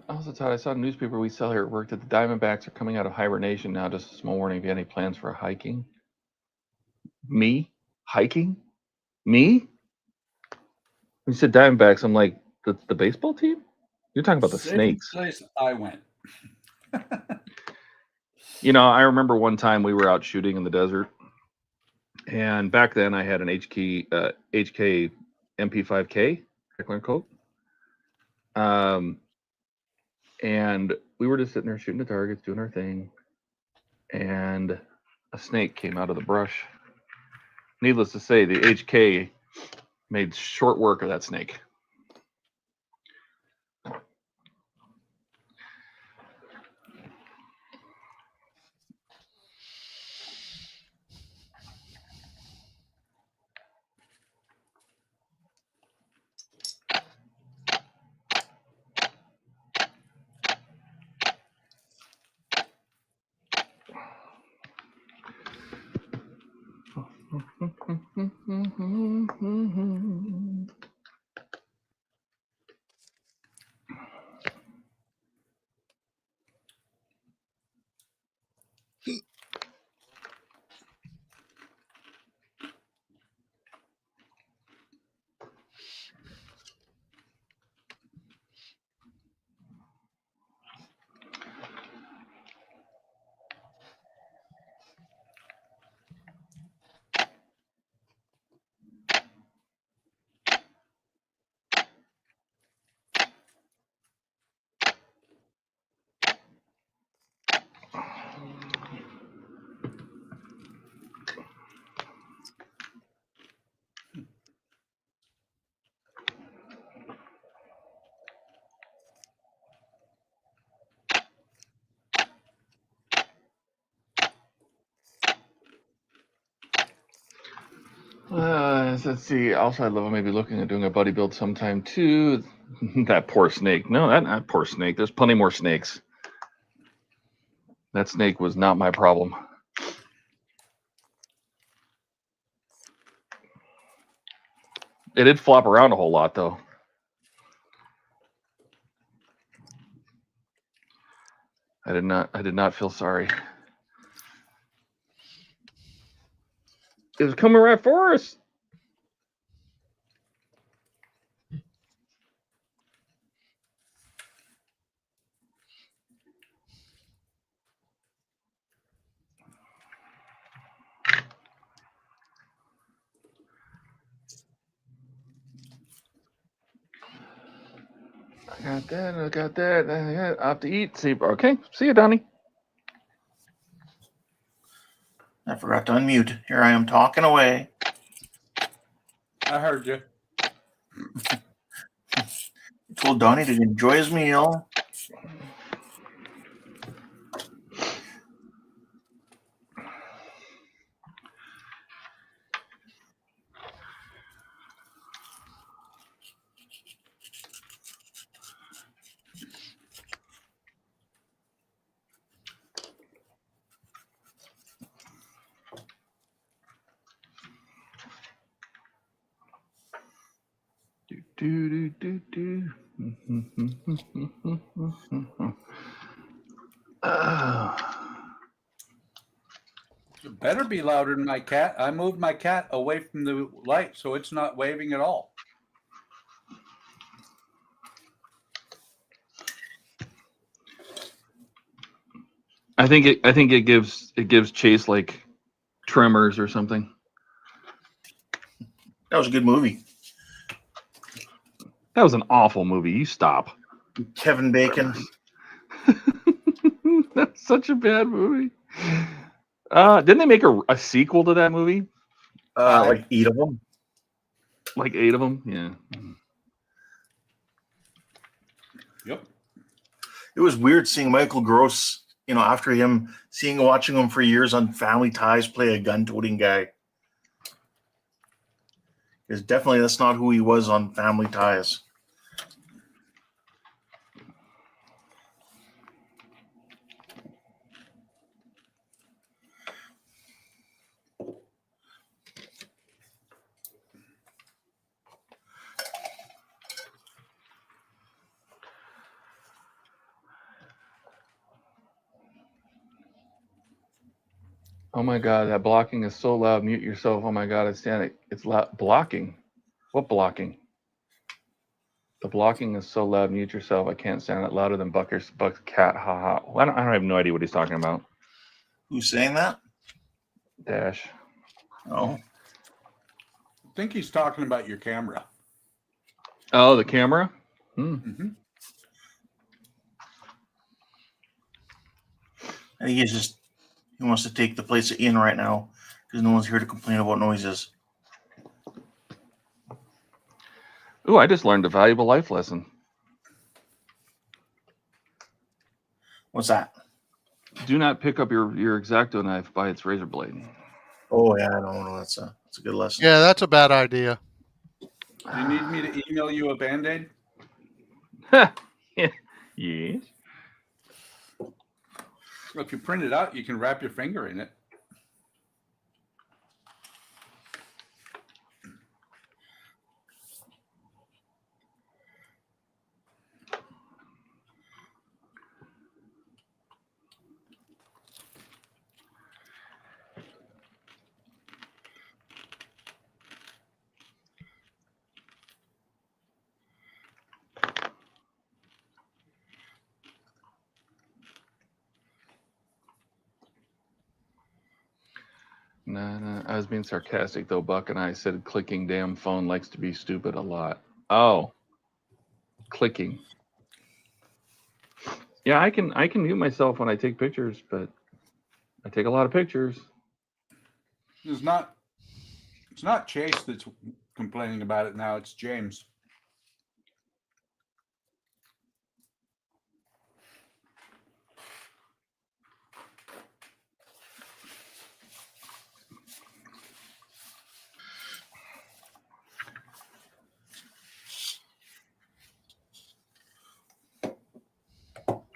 Also, Todd, I saw a newspaper we sell here at work that the Diamondbacks are coming out of hibernation now. Just a small warning. If you have any plans for hiking? Me? Hiking? Me? When you said Diamondbacks, I'm like, the baseball team? You're talking about the Same Snakes. place I went. You know, I remember one time we were out shooting in the desert, and back then I had an HK MP5K Heckler & Koch. And we were just sitting there shooting the targets, doing our thing, and a snake came out of the brush. Needless to say, the HK made short work of that snake. Let's see. Outside level, maybe looking at doing a buddy build sometime too. That poor snake. No, that poor snake. There's plenty more snakes. That snake was not my problem. It did flop around a whole lot, though. I did not feel sorry. It was coming right for us. I got that. I got that. I have to eat. See. Okay. See you, Donnie. I forgot to unmute. Here I am talking away. I heard you. I told Donnie to enjoy his meal. Do. It better be louder than my cat. I moved my cat away from the light, so it's not waving at all. I think it gives Chase like tremors or something. That was a good movie. That was an awful movie. You stop. Kevin Bacon. That's such a bad movie. Didn't they make a sequel to that movie? Like 8 of them. Like 8 of them? Yeah. Yep. It was weird seeing Michael Gross, after watching him for years on Family Ties play a gun-toting guy. Because definitely that's not who he was on Family Ties. Oh my God, that blocking is so loud. Mute yourself. Oh my God, it's loud. Blocking. What blocking? The blocking is so loud. Mute yourself. I can't stand it. Louder than Buck's cat. Ha ha. Well, I don't have no idea what he's talking about. Who's saying that? Dash. Oh. I think he's talking about your camera. Oh, the camera? Mm-hmm. I think he wants to take the place of Ian right now because no one's here to complain about noises. Ooh, I just learned a valuable life lesson. What's that? Do not pick up your X-Acto knife by its razor blade. Oh yeah, I don't know. That's a good lesson. Yeah, that's a bad idea. Do you need me to email you a Band-Aid? Yes. If you print it out, you can wrap your finger in it. Nah, I was being sarcastic though, Buck, and I said clicking damn phone likes to be stupid a lot. Oh, clicking. Yeah, I can mute myself when I take pictures, but I take a lot of pictures. It's not Chase that's complaining about it now. It's James.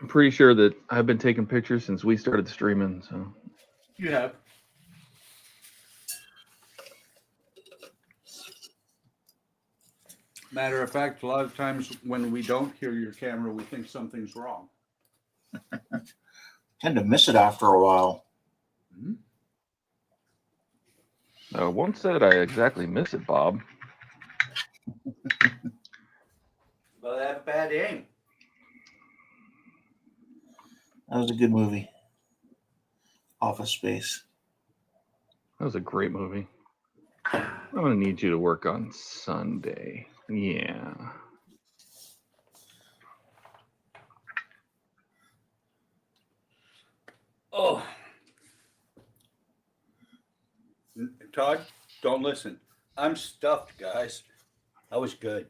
I'm pretty sure that I've been taking pictures since we started streaming. So You have. Matter of fact, a lot of times when we don't hear your camera, we think something's wrong. Tend to miss it after a while. one said I exactly miss it, Bob. Well, I have bad aim. That was a good movie. Office Space. That was a great movie. I'm gonna need you to work on Sunday. Yeah. Oh. Todd, don't listen. I'm stuffed, guys. That was good.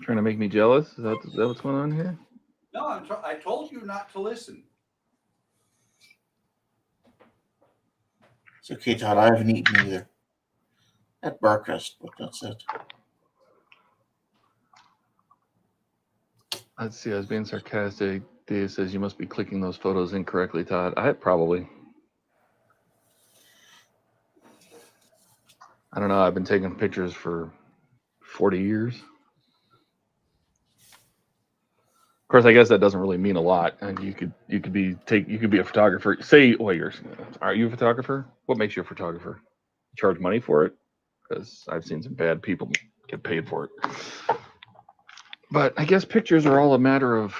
Trying to make me jealous? Is that what's going on here? No, I told you not to listen. It's okay, Todd. I haven't eaten either. At breakfast, but that's it. Let's see. I was being sarcastic. Dave says you must be clicking those photos incorrectly, Todd. I probably. I don't know. I've been taking pictures for 40 years. Of course, I guess that doesn't really mean a lot. And you could be a photographer. Say, are you a photographer? What makes you a photographer? Charge money for it? Because I've seen some bad people get paid for it. But I guess pictures are all a matter of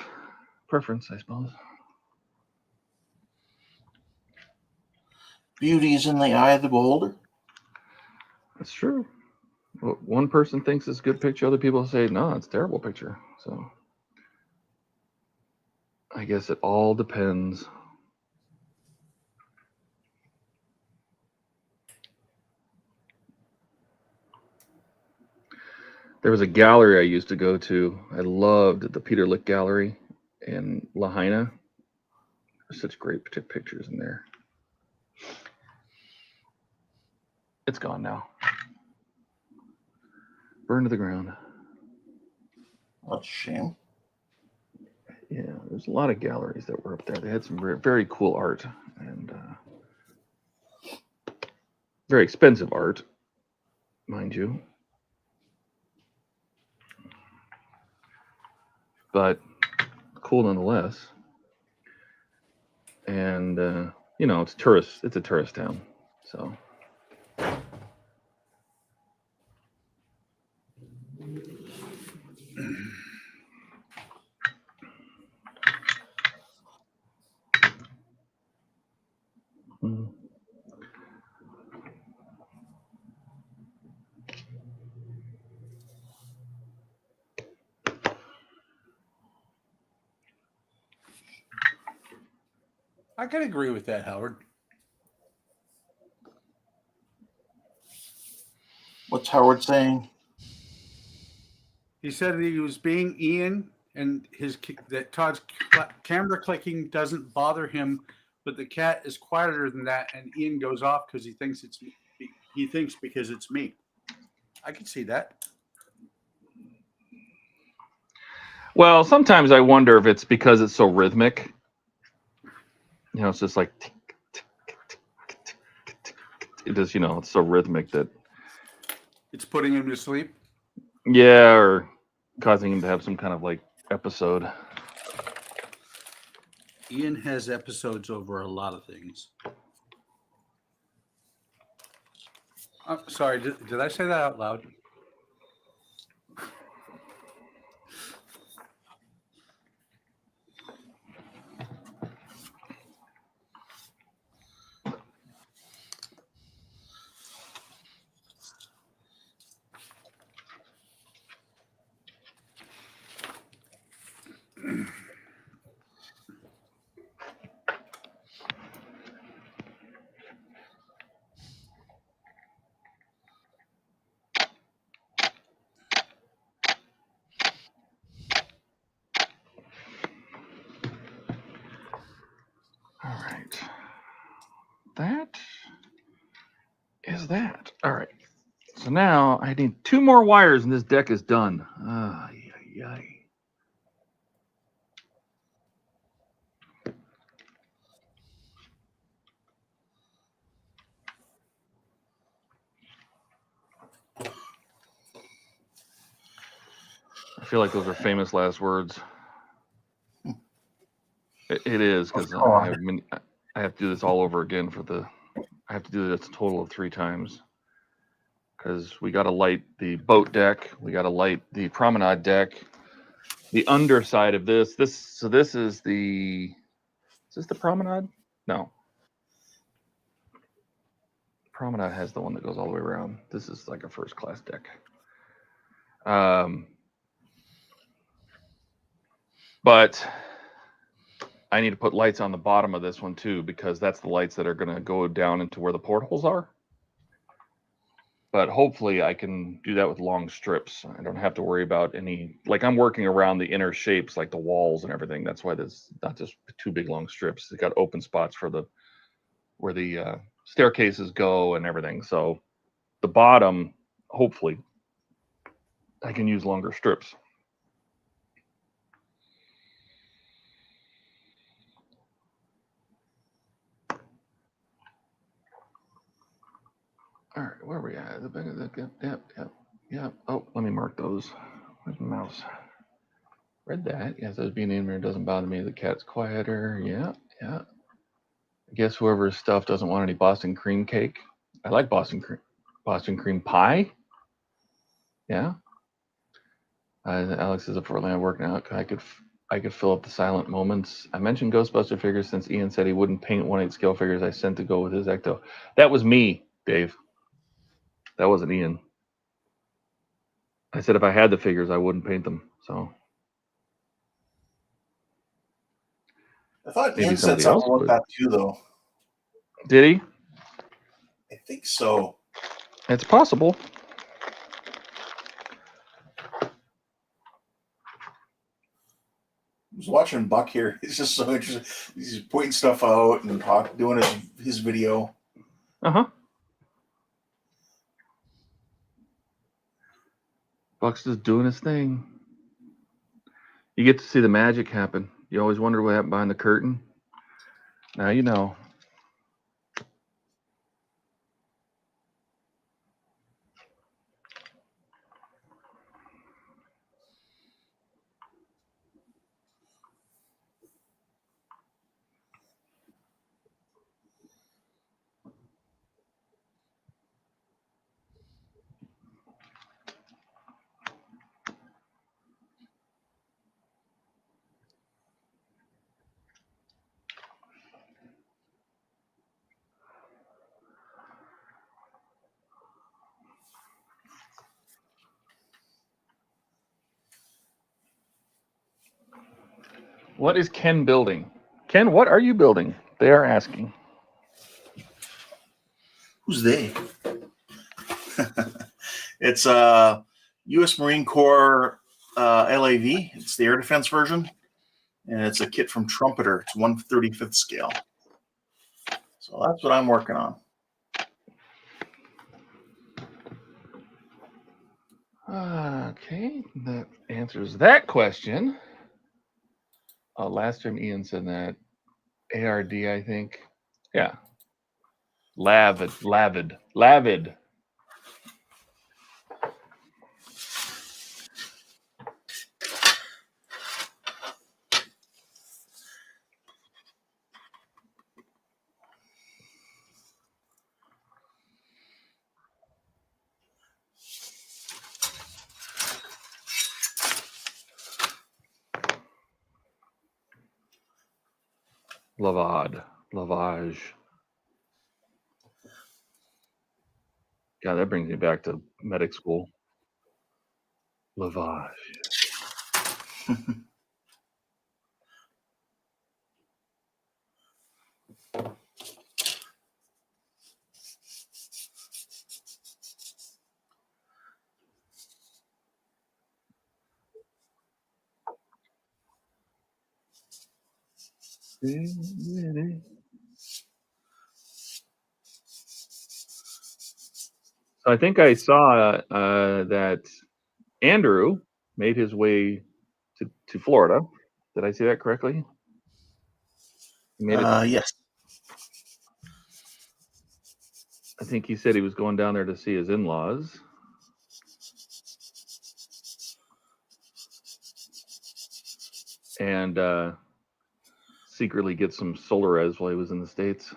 preference, I suppose. Beauty is in the eye of the beholder. That's true. Well, one person thinks it's a good picture, other people say, no, it's a terrible picture. So I guess it all depends. There was a gallery I used to go to. I loved the Peter Lick Gallery in Lahaina. There's such great pictures in there. It's gone now. Burned to the ground. That's a shame. Yeah, there's a lot of galleries that were up there. They had some very, very cool art and very expensive art, mind you. But cool nonetheless. And it's tourist. It's a tourist town, so. I can agree with that, Howard. What's Howard saying? He said he was being Ian, and that Todd's camera clicking doesn't bother him, but the cat is quieter than that, and Ian goes off because he thinks because it's me. I can see that. Well, sometimes I wonder if it's because it's so rhythmic. It's just like tick, tick, tick, tick, tick, tick. It just, it's so rhythmic that it's putting him to sleep. Yeah, or causing him to have some kind of like episode. Ian has episodes over a lot of things. Sorry, did I say that out loud? All right. That is that. All right. So now I need 2 more wires and this deck is done. Ay, ay, ay. I feel like those are famous last words. It is, because I have to do this all over again for the. I have to do this a total of 3 times. Because we got to light the boat deck, we got to light the promenade deck, the underside of this. So this is the. Is this the promenade? No. Promenade has the one that goes all the way around. This is like a first class deck. But I need to put lights on the bottom of this one too, because that's the lights that are going to go down into where the portholes are. But hopefully I can do that with long strips. I don't have to worry about any, like I'm working around the inner shapes, like the walls and everything. That's why there's not just 2 big long strips. It's got open spots for the, where the staircases go and everything. So the bottom, hopefully I can use longer strips. All right, where are we at? Yep. Oh, let me mark those. Where's my mouse? Read that. Yes, as being in there doesn't bother me. The cat's quieter. Yeah. I guess whoever's stuff doesn't want any Boston cream cake. I like Boston cream pie. Yeah. Alex is up for Atlanta working out. I could fill up the silent moments. I mentioned Ghostbuster figures since Ian said he wouldn't paint 1/8 scale figures I sent to go with his Ecto. That was me, Dave. That wasn't Ian. I said if I had the figures, I wouldn't paint them. So I thought maybe Ian said somebody something else about would. that too, though. Did he? I think so. It's possible. I was watching Buck here. He's just so interesting. He's pointing stuff out and doing his video. Buck's just doing his thing. You get to see the magic happen. You always wonder what happened behind the curtain. Now you know. What is Ken building? Ken, what are you building? They are asking. Who's they? It's U.S. Marine Corps LAV. It's the air defense version, and it's a kit from Trumpeter. It's 1/35th scale. So that's what I'm working on. Okay, that answers that question. Last time Ian said that. ARD, I think. Yeah. Lavid. Lavage. God, that brings me back to medic school. Lavage. I think I saw that Andrew made his way to Florida. Did I see that correctly? He made it. Yes. I think he said he was going down there to see his in-laws. And secretly get some Solares while he was in the States.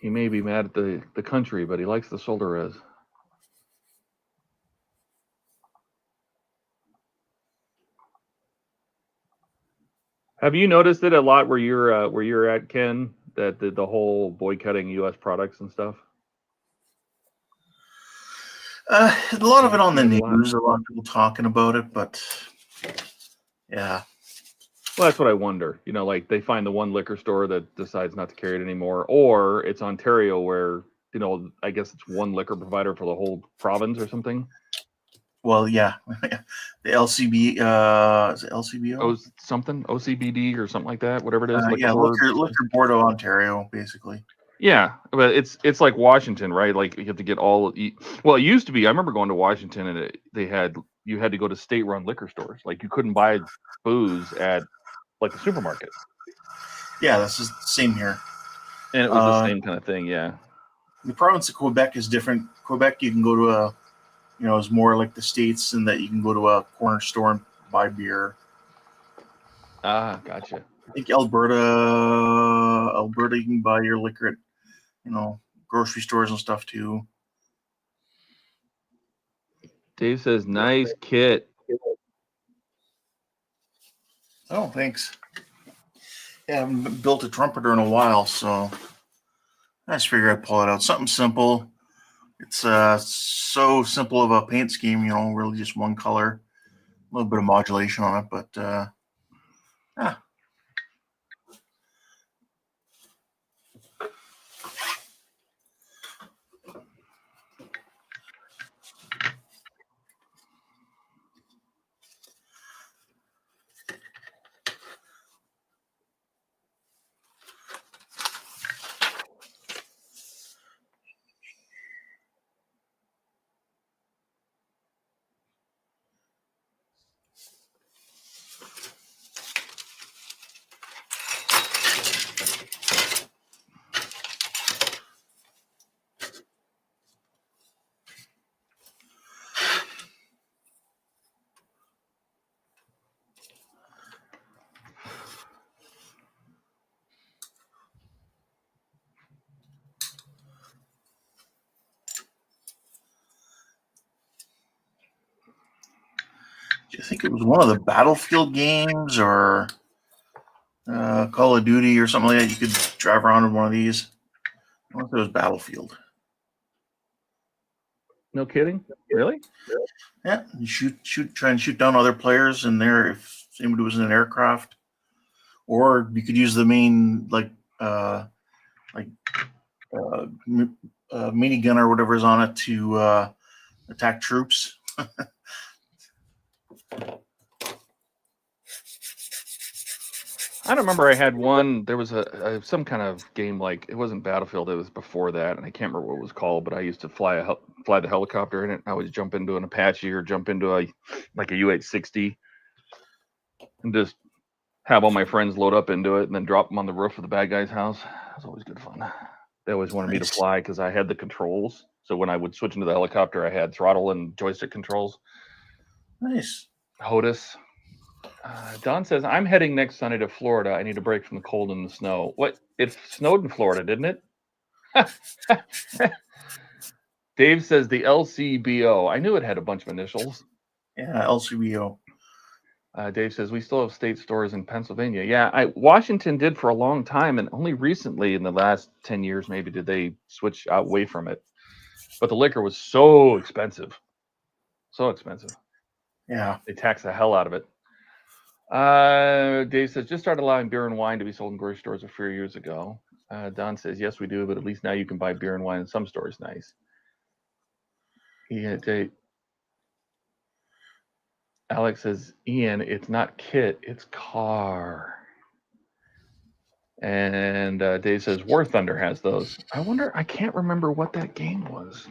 He may be mad at the country, but he likes the Solares. Have you noticed it a lot where you're at, Ken, that the whole boycotting U.S. products and stuff? A lot of it on the A lot. news, a lot of people talking about it, but yeah. Well, that's what I wonder. You know, like they find the one liquor store that decides not to carry it anymore, or it's Ontario where, you know, I guess it's one liquor provider for the whole province or something. Well, yeah. The LCB, is it LCBO? Something OCBD or something like that, whatever it is. Yeah, liquor board of Ontario, basically. Yeah, but it's like Washington, right? Like you have to get all. Well, it used to be. I remember going to Washington and you had to go to state-run liquor stores. Like you couldn't buy booze at like the supermarket. Yeah, that's the same here. And it was the same kind of thing. Yeah. The province of Quebec is different. Quebec, you can go to is more like the States in that you can go to a corner store and buy beer. Ah, gotcha. I think Alberta, you can buy your liquor at, grocery stores and stuff too. Dave says, nice kit. Oh, thanks. Yeah, I haven't built a trumpeter in a while, so I just figured I'd pull it out. Something simple. It's so simple of a paint scheme, really just one color. A little bit of modulation on it, but yeah. I think it was one of the Battlefield games or Call of Duty or something like that. You could drive around in one of these. I wonder if it was Battlefield. No kidding? Really? Yeah, you try and shoot down other players in there if anybody was in an aircraft, or you could use the main minigun or whatever is on it to attack troops. I don't remember. I had one. There was some kind of game, like it wasn't Battlefield. It was before that, and I can't remember what it was called. But I used to fly the helicopter in it. I would jump into an Apache or jump into a UH-60, and just have all my friends load up into it, and then drop them on the roof of the bad guy's house. It was always good fun. They always wanted me to fly because I had the controls. So when I would switch into the helicopter, I had throttle and joystick controls. Nice. HOBBIES. Don says, I'm heading next Sunday to Florida. I need a break from the cold and the snow. What? It snowed in Florida, didn't it? Dave says the LCBO. I knew it had a bunch of initials. Yeah, LCBO. Dave says, we still have state stores in Pennsylvania. Yeah, Washington did for a long time, and only recently in the last 10 years maybe did they switch away from it. But the liquor was so expensive. So expensive. Yeah. They tax the hell out of it. Dave says, just started allowing beer and wine to be sold in grocery stores a few years ago. Don says, yes, we do, but at least now you can buy beer and wine in some stores. Nice. Yeah, Alex says, Ian, it's not kit, it's car. And Dave says War Thunder has those. I wonder. I can't remember what that game was.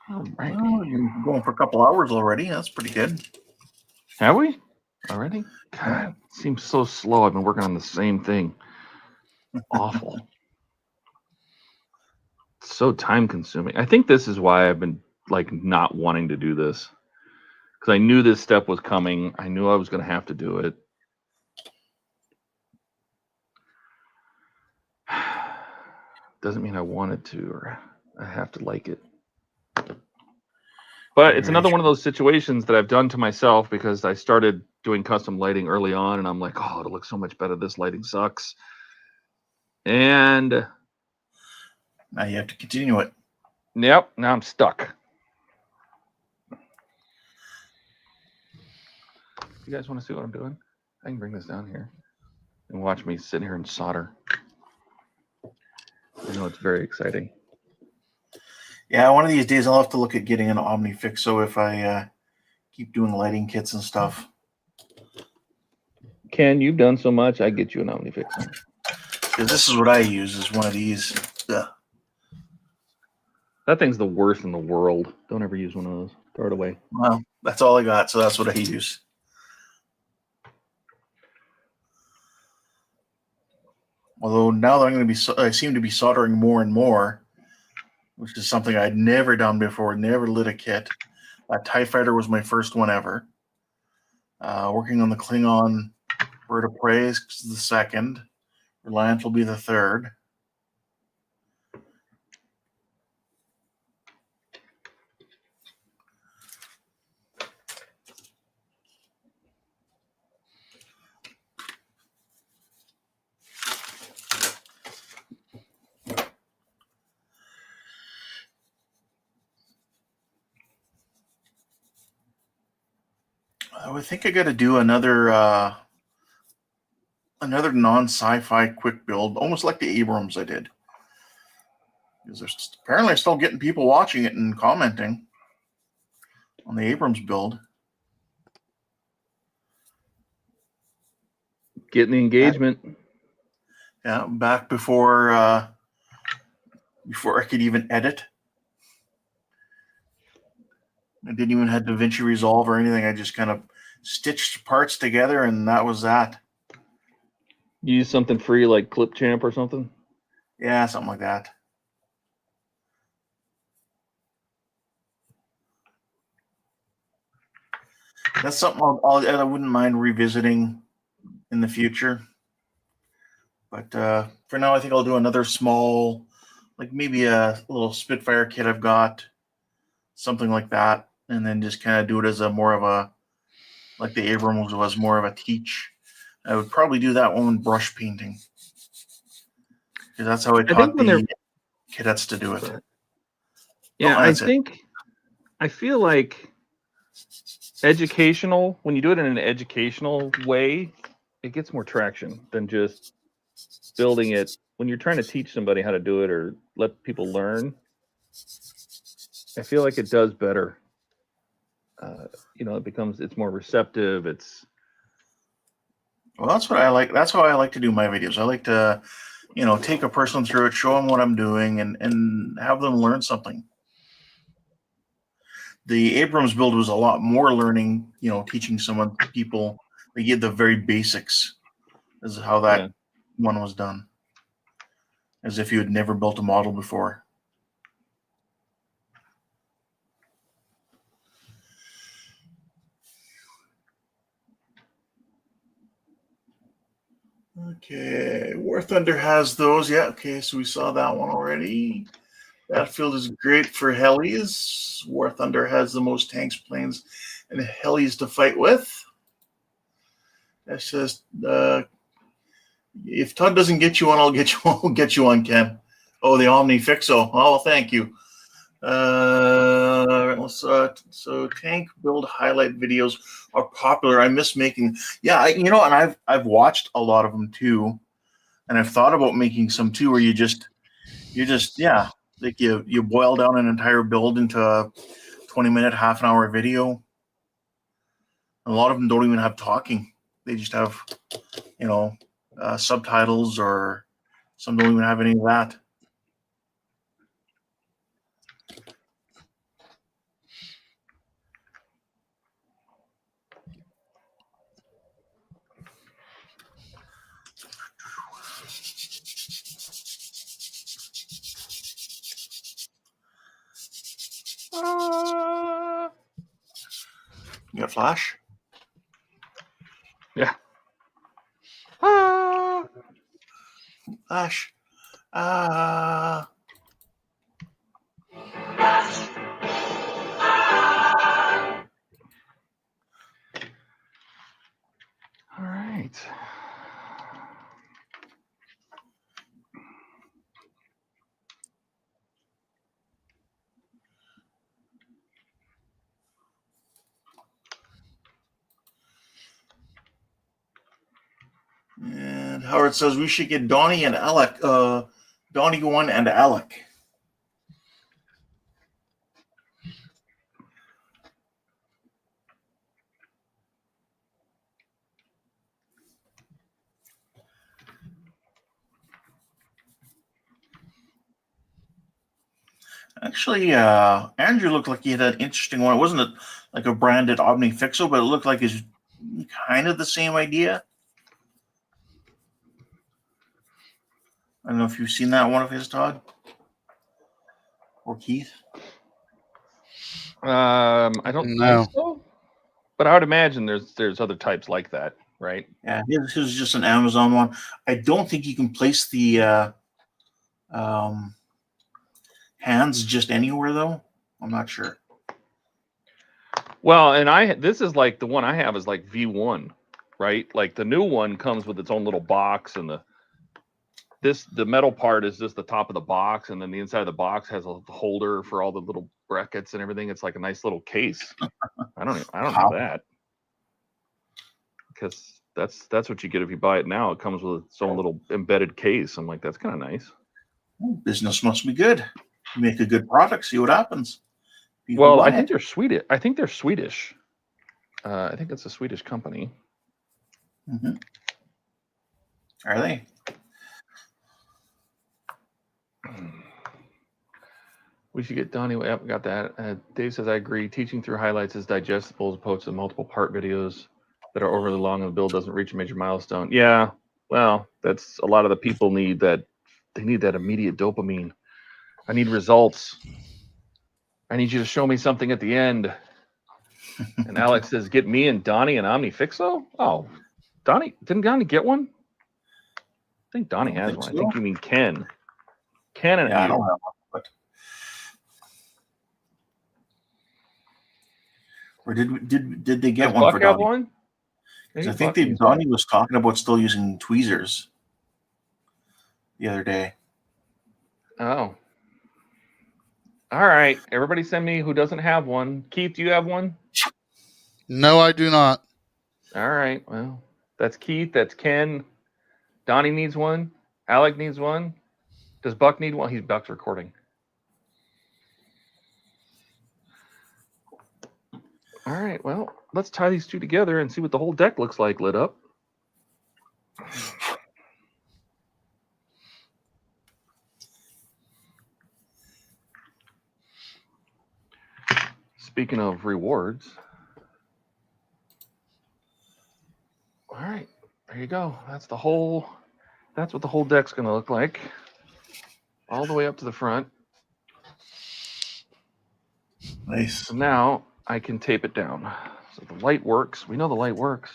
All right. Well, you're going for a couple hours already. That's pretty good. Have we already? God, it seems so slow. I've been working on the same thing. Awful. It's so time consuming. I think this is why I've been like not wanting to do this, because I knew this step was coming. I knew I was going to have to do it. Doesn't mean I wanted to, or I have to like it. But it's another one of those situations that I've done to myself, because I started doing custom lighting early on, and I'm like, oh, it'll look so much better. This lighting sucks. And now you have to continue it. Yep, now I'm stuck. You guys want to see what I'm doing? I can bring this down here and watch me sit here and solder. I know it's very exciting. Yeah, one of these days I'll have to look at getting an OmniFix. So if I keep doing lighting kits and stuff. Ken, you've done so much. I get you an OmniFix. Because this is what I use, is one of these. Ugh. That thing's the worst in the world. Don't ever use one of those. Throw it away. Well, that's all I got, so that's what I use. Although now that I'm going to be, I seem to be soldering more and more, which is something I'd never done before. Never lit a kit. TIE Fighter was my first one ever. Working on the Klingon Bird of Prey is the second. Reliant will be the third. I think I got to do another non-sci-fi quick build, almost like the Abrams I did. Because there's apparently still getting people watching it and commenting on the Abrams build. Getting the engagement. Yeah, back before I could even edit. I didn't even have DaVinci Resolve or anything. I just kind of stitched parts together, and that was that. Use something free like Clipchamp or something? Yeah, something like that. That's something I wouldn't mind revisiting in the future. But for now, I think I'll do another small, like maybe a little Spitfire kit I've got, something like that, and then just kind of do it as a more of a, like the Abrams was more of a teach. I would probably do that one with brush painting, because that's how I taught the cadets to do it. Yeah, I feel like educational, when you do it in an educational way, it gets more traction than just building it. When you're trying to teach somebody how to do it or let people learn, I feel like it does better. It's more receptive. Well, that's what I like. That's how I like to do my videos. I like to, take a person through it, show them what I'm doing, and have them learn something. The Abrams build was a lot more learning, teaching people. They get the very basics as how that one was done, as if you had never built a model before. Okay, War Thunder has those. Yeah, okay, so we saw that one already. Battlefield is great for helis. War Thunder has the most tanks, planes, and helis to fight with. That's just if Todd doesn't get you on, I'll get you on, Ken. Oh, the OmniFixo. Oh, thank you. So tank build highlight videos are popular. I miss making. Yeah, and I've watched a lot of them too, and I've thought about making some too, where you just like you boil down an entire build into a 20-minute, half an hour video. A lot of them don't even have talking; they just have subtitles, or some don't even have any of that. You got flash? Yeah. Flash. All right. And Howard says we should get Donnie and Alec. Donnie 1 and Alec. Actually, Andrew looked like he had an interesting one. It wasn't like a branded OmniFixo, but it looked like it's kind of the same idea. I don't know if you've seen that one of his, Todd or Keith. I don't think so, but I would imagine there's other types like that, right? Yeah, this is just an Amazon one. I don't think you can place the hands just anywhere though. I'm not sure. Well, and this is like the one I have is like V1, right? Like the new one comes with its own little box, and the metal part is just the top of the box, and then the inside of the box has a holder for all the little brackets and everything. It's like a nice little case. I don't know that, because that's what you get if you buy it now. It comes with its own little embedded case. I'm like, that's kind of nice. Business must be good. You make a good product, see what happens. People Well, buy I think it. they're Swedish. I think they're Swedish. I think it's a Swedish company. Mm-hmm. Are they? We should get Donnie. Yep, got that. Dave says, I agree. Teaching through highlights is digestible as opposed to multiple part videos that are overly long and the build doesn't reach a major milestone. Yeah, well, that's a lot of the people need that. They need that immediate dopamine. I need results. I need you to show me something at the end. And Alex says, get me and Donnie an OmniFixo? Oh, didn't Donnie get one? I think Donnie has one. So. I think you mean Ken. Ken and I don't have one, but or did they get one for Donnie? One? I think Donnie was talking about still using tweezers the other day. Oh. All right. Everybody send me who doesn't have one. Keith, do you have one? No, I do not. All right. Well, that's Keith. That's Ken. Donnie needs one. Alec needs one. Does Buck need one? Buck's recording. All right. Well, let's tie these two together and see what the whole deck looks like lit up. Speaking of rewards. All right. There you go. That's what the whole deck's going to look like. All the way up to the front. Nice. So now I can tape it down. So the light works. We know the light works.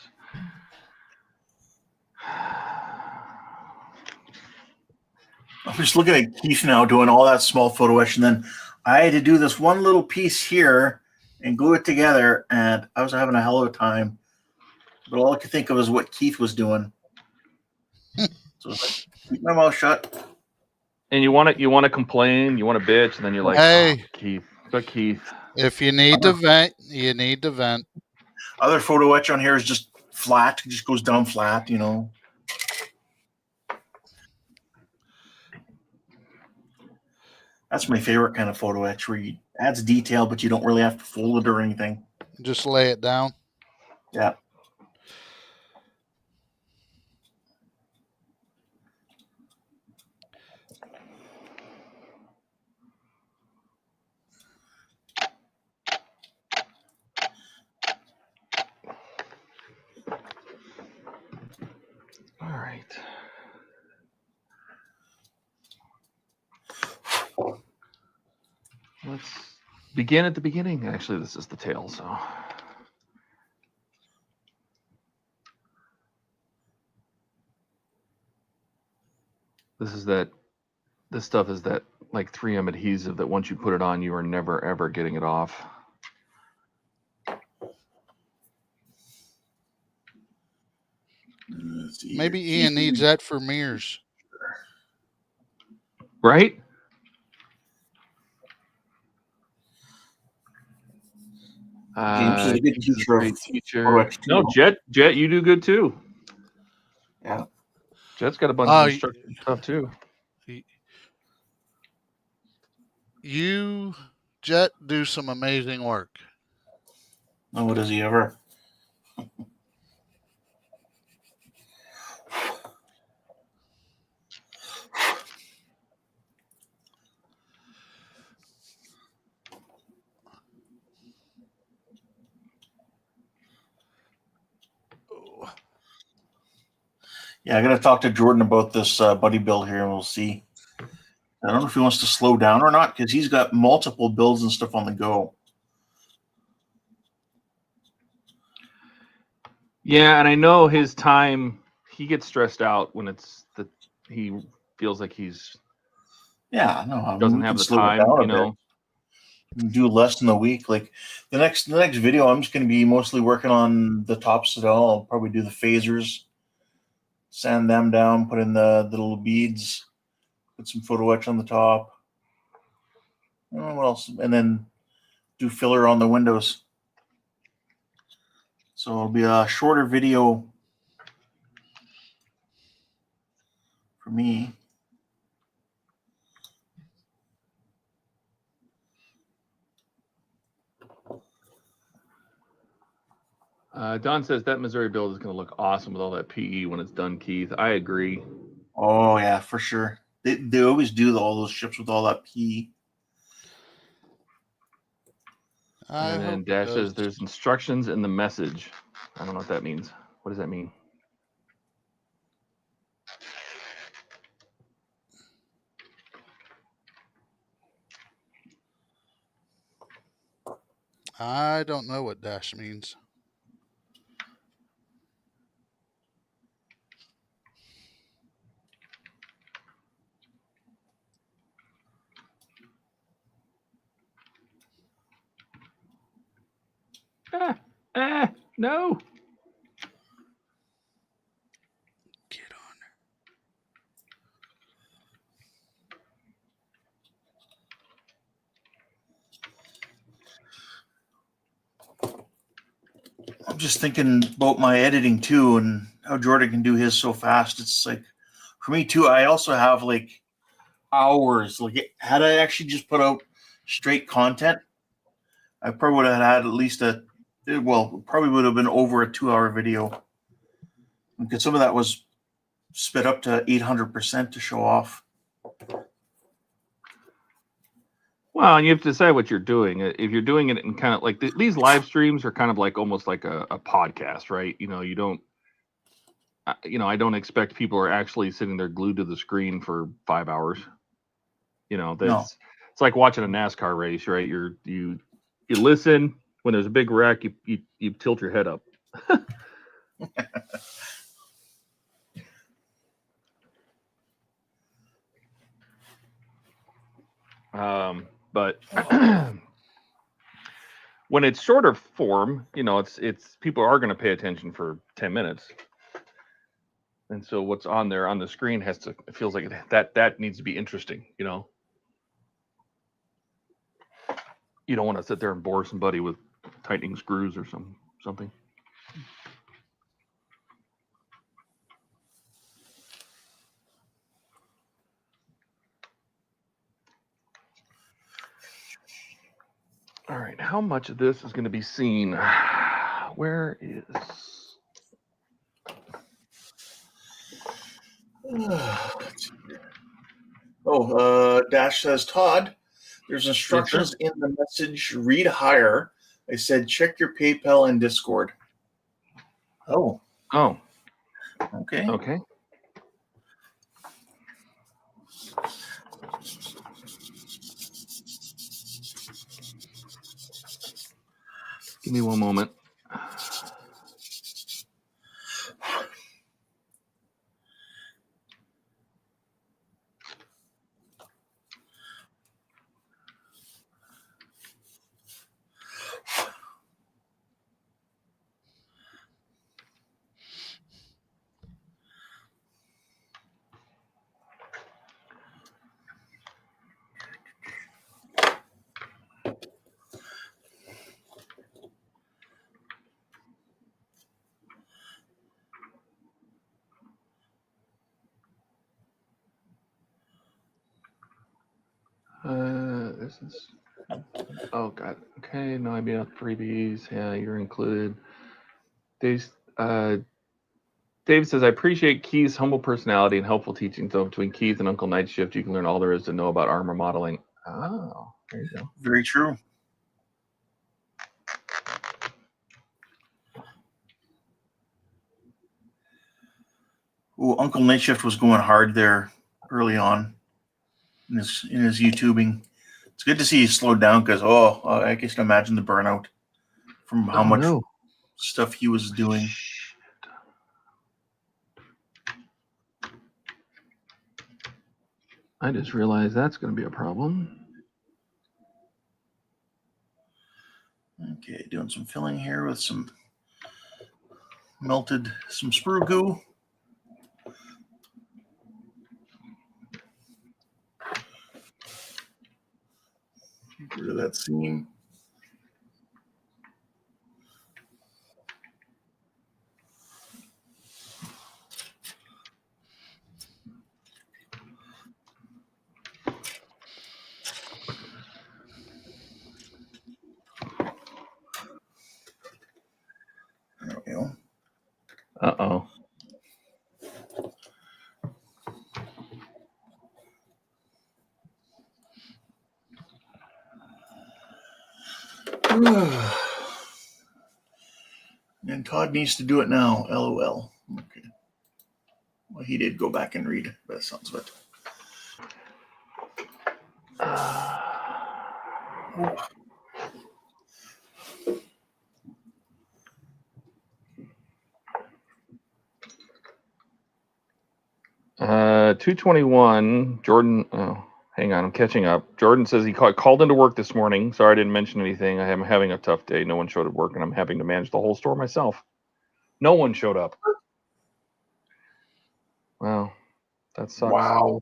I'm just looking at Keith now doing all that small photo etch, and then I had to do this one little piece here and glue it together, and I was having a hell of a time. But all I could think of is what Keith was doing. So I was like, keep my mouth shut. And you want to complain, you want to bitch, and then you're like, Hey. oh, Keith, but Keith. If you need to vent, you need to vent. Other photo etch on here is just flat. It just goes down flat, you know. That's my favorite kind of photo etch, where you adds detail, but you don't really have to fold it or anything. Just lay it down. Yeah. All right. Let's begin at the beginning. Actually, this is the tail, so. This stuff is that like 3M adhesive that once you put it on, you are never ever getting it off. Maybe Ian needs that for mirrors. Right? James is a good teacher of photo etch too. No, Jet, you do good too. Yeah. Jet's got a bunch of instructive stuff too. You, Jet, do some amazing work. Oh, does he ever? Yeah, I got to talk to Jordan about this buddy build here, and we'll see. I don't know if he wants to slow down or not, because he's got multiple builds and stuff on the go. Yeah, and I know his time. He gets stressed out when he feels like he's doesn't have the time. You know, do less in the week. Like the next video, I'm just going to be mostly working on the tops of it all. I'll probably do the phasers, sand them down, put in the little beads, put some photo etch on the top. I don't know what else, and then do filler on the windows. So it'll be a shorter video for me. Don says that Missouri build is going to look awesome with all that PE when it's done, Keith. I agree. Oh yeah, for sure. They always do all those ships with all that PE. And then Dash says there's instructions in the message. I don't know what that means. What does that mean? I don't know what dash means. No. Get on. I'm just thinking about my editing too, and how Jordan can do his so fast. It's like, for me too, I also have like hours. Like, had I actually just put out straight content, I probably would have had at least probably would have been over a 2-hour video. Because some of that was sped up to 800% to show off. Well, and you have to decide what you're doing. If you're doing it in kind of like these live streams are kind of like almost like a podcast, right? You know, you don't, I don't expect people are actually sitting there glued to the screen for 5 hours. You know, it's like watching a NASCAR race, right? You listen when there's a big wreck, you tilt your head up. But when it's shorter form, it's people are going to pay attention for 10 minutes. And so what's on there on the screen has to, it feels like that needs to be interesting, you know. You don't want to sit there and bore somebody with tightening screws or something. All right, how much of this is going to be seen? Where is... Dash says, Todd, there's instructions in the message, read higher. I said, check your PayPal and Discord. Oh, okay. Okay. Give me one moment. This is, oh god. Okay, no idea. Freebies. Yeah, you're included. Dave says, I appreciate Keith's humble personality and helpful teaching. So between Keith and Uncle Night Shift, you can learn all there is to know about armor modeling. Oh, there you go. Very true. Ooh, Uncle Night Shift was going hard there early on in his YouTubing. It's good to see he slowed down because, I can imagine the burnout from how much stuff he was doing. I just realized that's going to be a problem. Okay, doing some filling here with some some sprue goo. Get rid of that seam. There we go. Uh-oh. And Todd needs to do it now. LOL. Okay. Well, he did go back and read by the sounds of it. 221. Jordan. Oh, hang on. I'm catching up. Jordan says he called into work this morning. Sorry I didn't mention anything. I am having a tough day. No one showed up at work, and I'm having to manage the whole store myself. No one showed up. Wow. That sucks. Wow.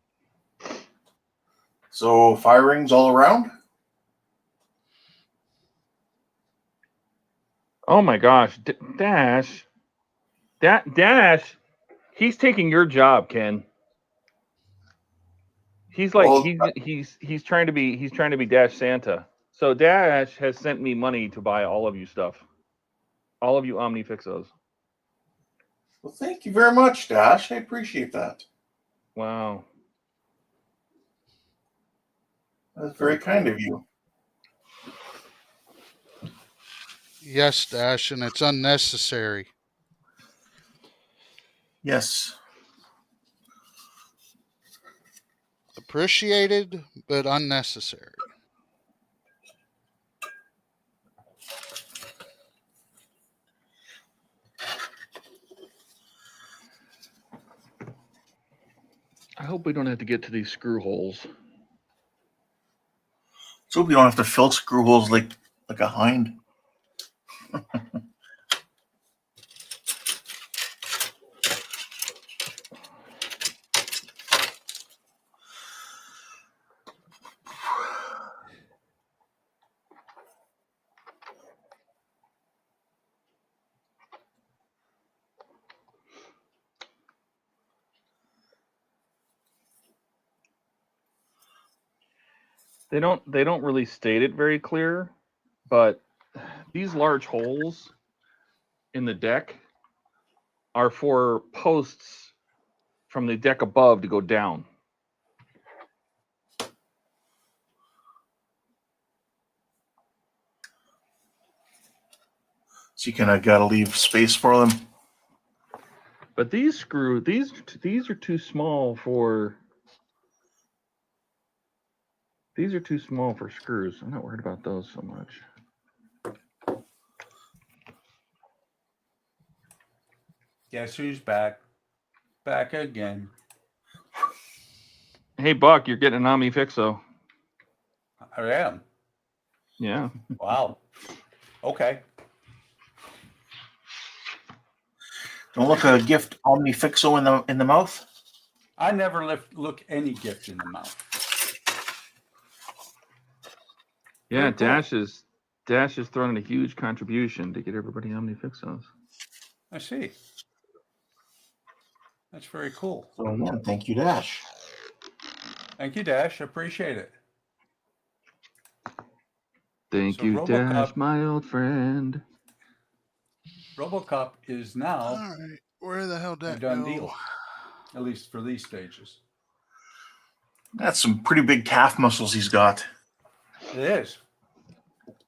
So firings all around? Oh my gosh. Dash. Dash. He's taking your job, Ken. He's like he's trying to be Dash Santa. So Dash has sent me money to buy all of you stuff. All of you OmniFixos. Well, thank you very much, Dash. I appreciate that. Wow. That's very kind of you. Yes, Dash, and it's unnecessary. Yes. Appreciated, but unnecessary. I hope we don't have to get to these screw holes. Let's hope you don't have to fill screw holes like a hind. They don't really state it very clear, but these large holes in the deck are for posts from the deck above to go down. So you kind of got to leave space for them. But these are too small for. These are too small for screws. I'm not worried about those so much. Guess who's back? Back again. Hey, Buck, you're getting an Omni Fixo. I am. Yeah. Wow. Okay. Don't look a gift Omni Fixo in the mouth. I never look any gift in the mouth. Yeah, Very cool. Dash is throwing in a huge contribution to get everybody Omni Fixos. I see. That's very cool. So again, thank you, Dash. Thank you, Dash. I appreciate it. Thank So you, RoboCop- Dash, my old friend. RoboCop is All now right, where the hell a did that done go? deal, at least for these stages. That's some pretty big calf muscles he's got. It is.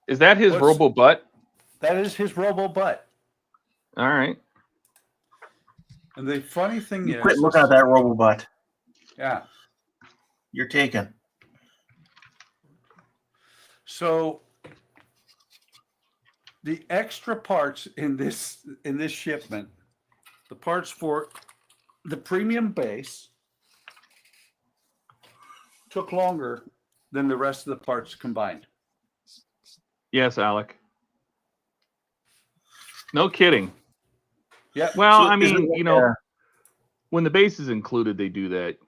Is that his What's- Robo Butt? That is his Robo Butt. All right. And the funny thing You is, quit looking at that robo butt. yeah. You're taken. So the extra parts in this shipment, the parts for the premium base, took longer than the rest of the parts combined. Yes, Alec. No kidding. Yeah. Well, So I is it mean, like you know, a- when the base is included, they do that.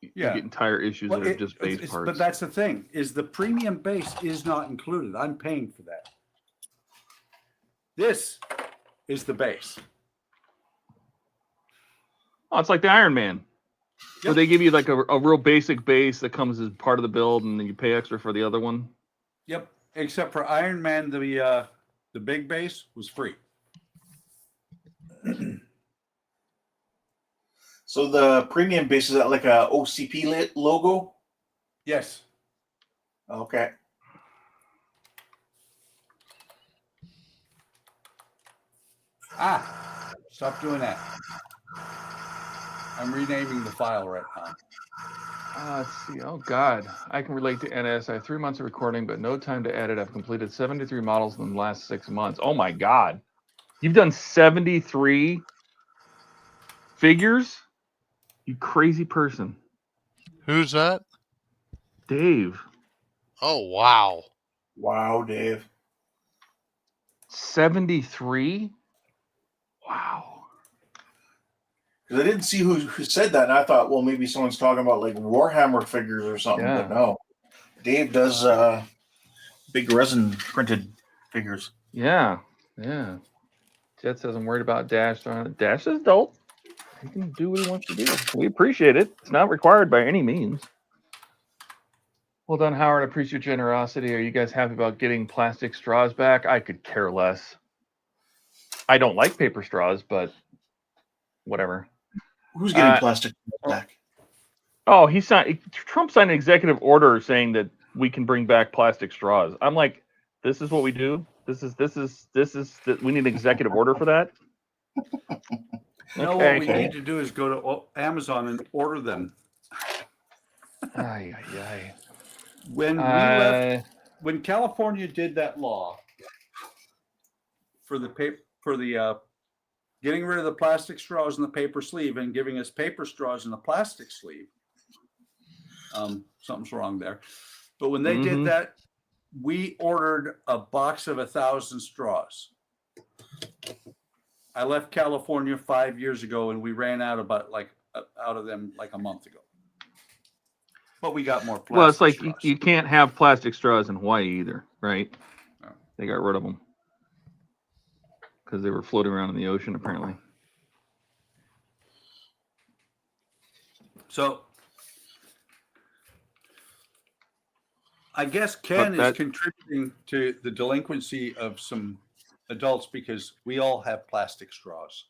You Yeah. get entire issues Well, that are just base but parts. that's the thing, is the premium base is not included. I'm paying for that. This is the base. Oh, it's like the Iron Man. Where Yep. they give you like a real basic base that comes as part of the build, and then you pay extra for the other one. Yep. Except for Iron Man, the big base was free. So the premium base, is that like a OCP logo? Yes. Okay. Stop doing that. I'm renaming the file right now. Let's see. Oh, God. I can relate to NS. I have 3 months of recording, but no time to edit. I've completed 73 models in the last 6 months. Oh, my God. You've done 73 figures? You crazy person. Who's that? Dave. Oh, wow. Wow, Dave. 73? Wow. Because I didn't see who said that, and I thought, well, maybe someone's talking about like Warhammer figures or something, Yeah. but no. Dave does big resin printed figures. Yeah. Yeah. Jet says I'm worried about Dash. Dash is dope. He can do what he wants to do. We appreciate it. It's not required by any means. Well done, Howard. I appreciate your generosity. Are you guys happy about getting plastic straws back? I could care less. I don't like paper straws, but whatever. Who's getting plastic back? Oh, Trump signed an executive order saying that we can bring back plastic straws. I'm like, this is what we do. We need an executive order for that. No, what we need to do is go to Amazon and order them. Ay, ay, ay. When California did that law for the getting rid of the plastic straws in the paper sleeve and giving us paper straws in the plastic sleeve, something's wrong there. But when they did that, we ordered a box of 1,000 straws. I left California 5 years ago, and we ran out of them like a month ago. But we got more plastic. Well, it's like straws. you can't have plastic straws in Hawaii either, right? No. They got rid of them because they were floating around in the ocean, apparently. So I guess Ken is that- contributing to the delinquency of some adults because we all have plastic straws.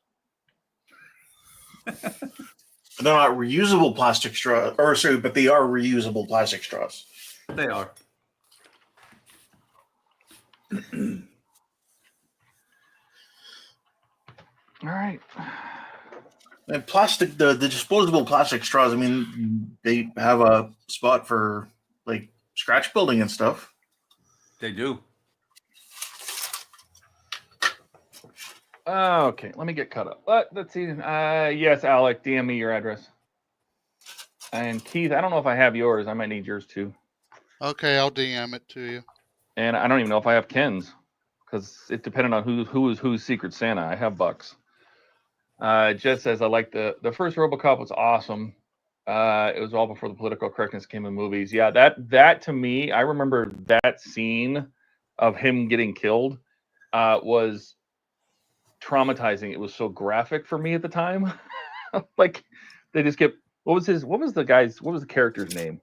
They're not reusable plastic straws, or sorry, but they are reusable plastic straws. They are. All right. And plastic, the disposable plastic straws, I mean, they have a spot for like scratch building and stuff. They do. Okay, let me get caught up. Let's see. Yes, Alec, DM me your address. And Keith, I don't know if I have yours. I might need yours too. Okay, I'll DM it to you. And I don't even know if I have Ken's, because it depended on who is who's Secret Santa. I have Bucks. Jed says I like the first RoboCop was awesome. It was all before the political correctness came in movies. Yeah, that to me, I remember that scene of him getting killed was traumatizing. It was so graphic for me at the time. Like they just kept. What was the character's name?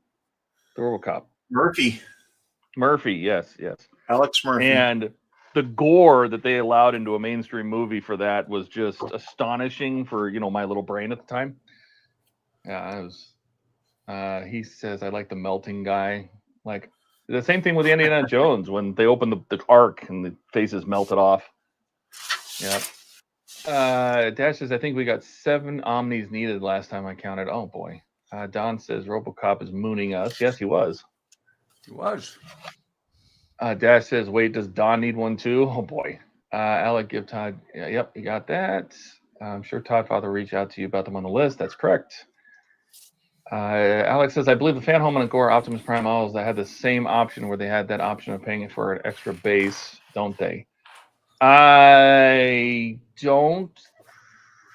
The RoboCop. Murphy. Yes. Alex Murphy. And the gore that they allowed into a mainstream movie for that was just astonishing for, my little brain at the time. Yeah, it was. He says, I like the melting guy. Like the same thing with Indiana Jones when they opened the ark and the faces melted off. Yeah. Dash says, I think we got 7 Omnis needed last time I counted. Oh, boy. Don says, RoboCop is mooning us. Yes, he was. He was. Dash says, wait, does Don need one too? Oh boy. Alec, give Todd. Yeah, yep, you got that. I'm sure Todd Father reached out to you about them on the list. That's correct. Alex says, I believe the Fan Home and Gore Optimus Prime models that had the same option where they had that option of paying for an extra base, don't they? I don't.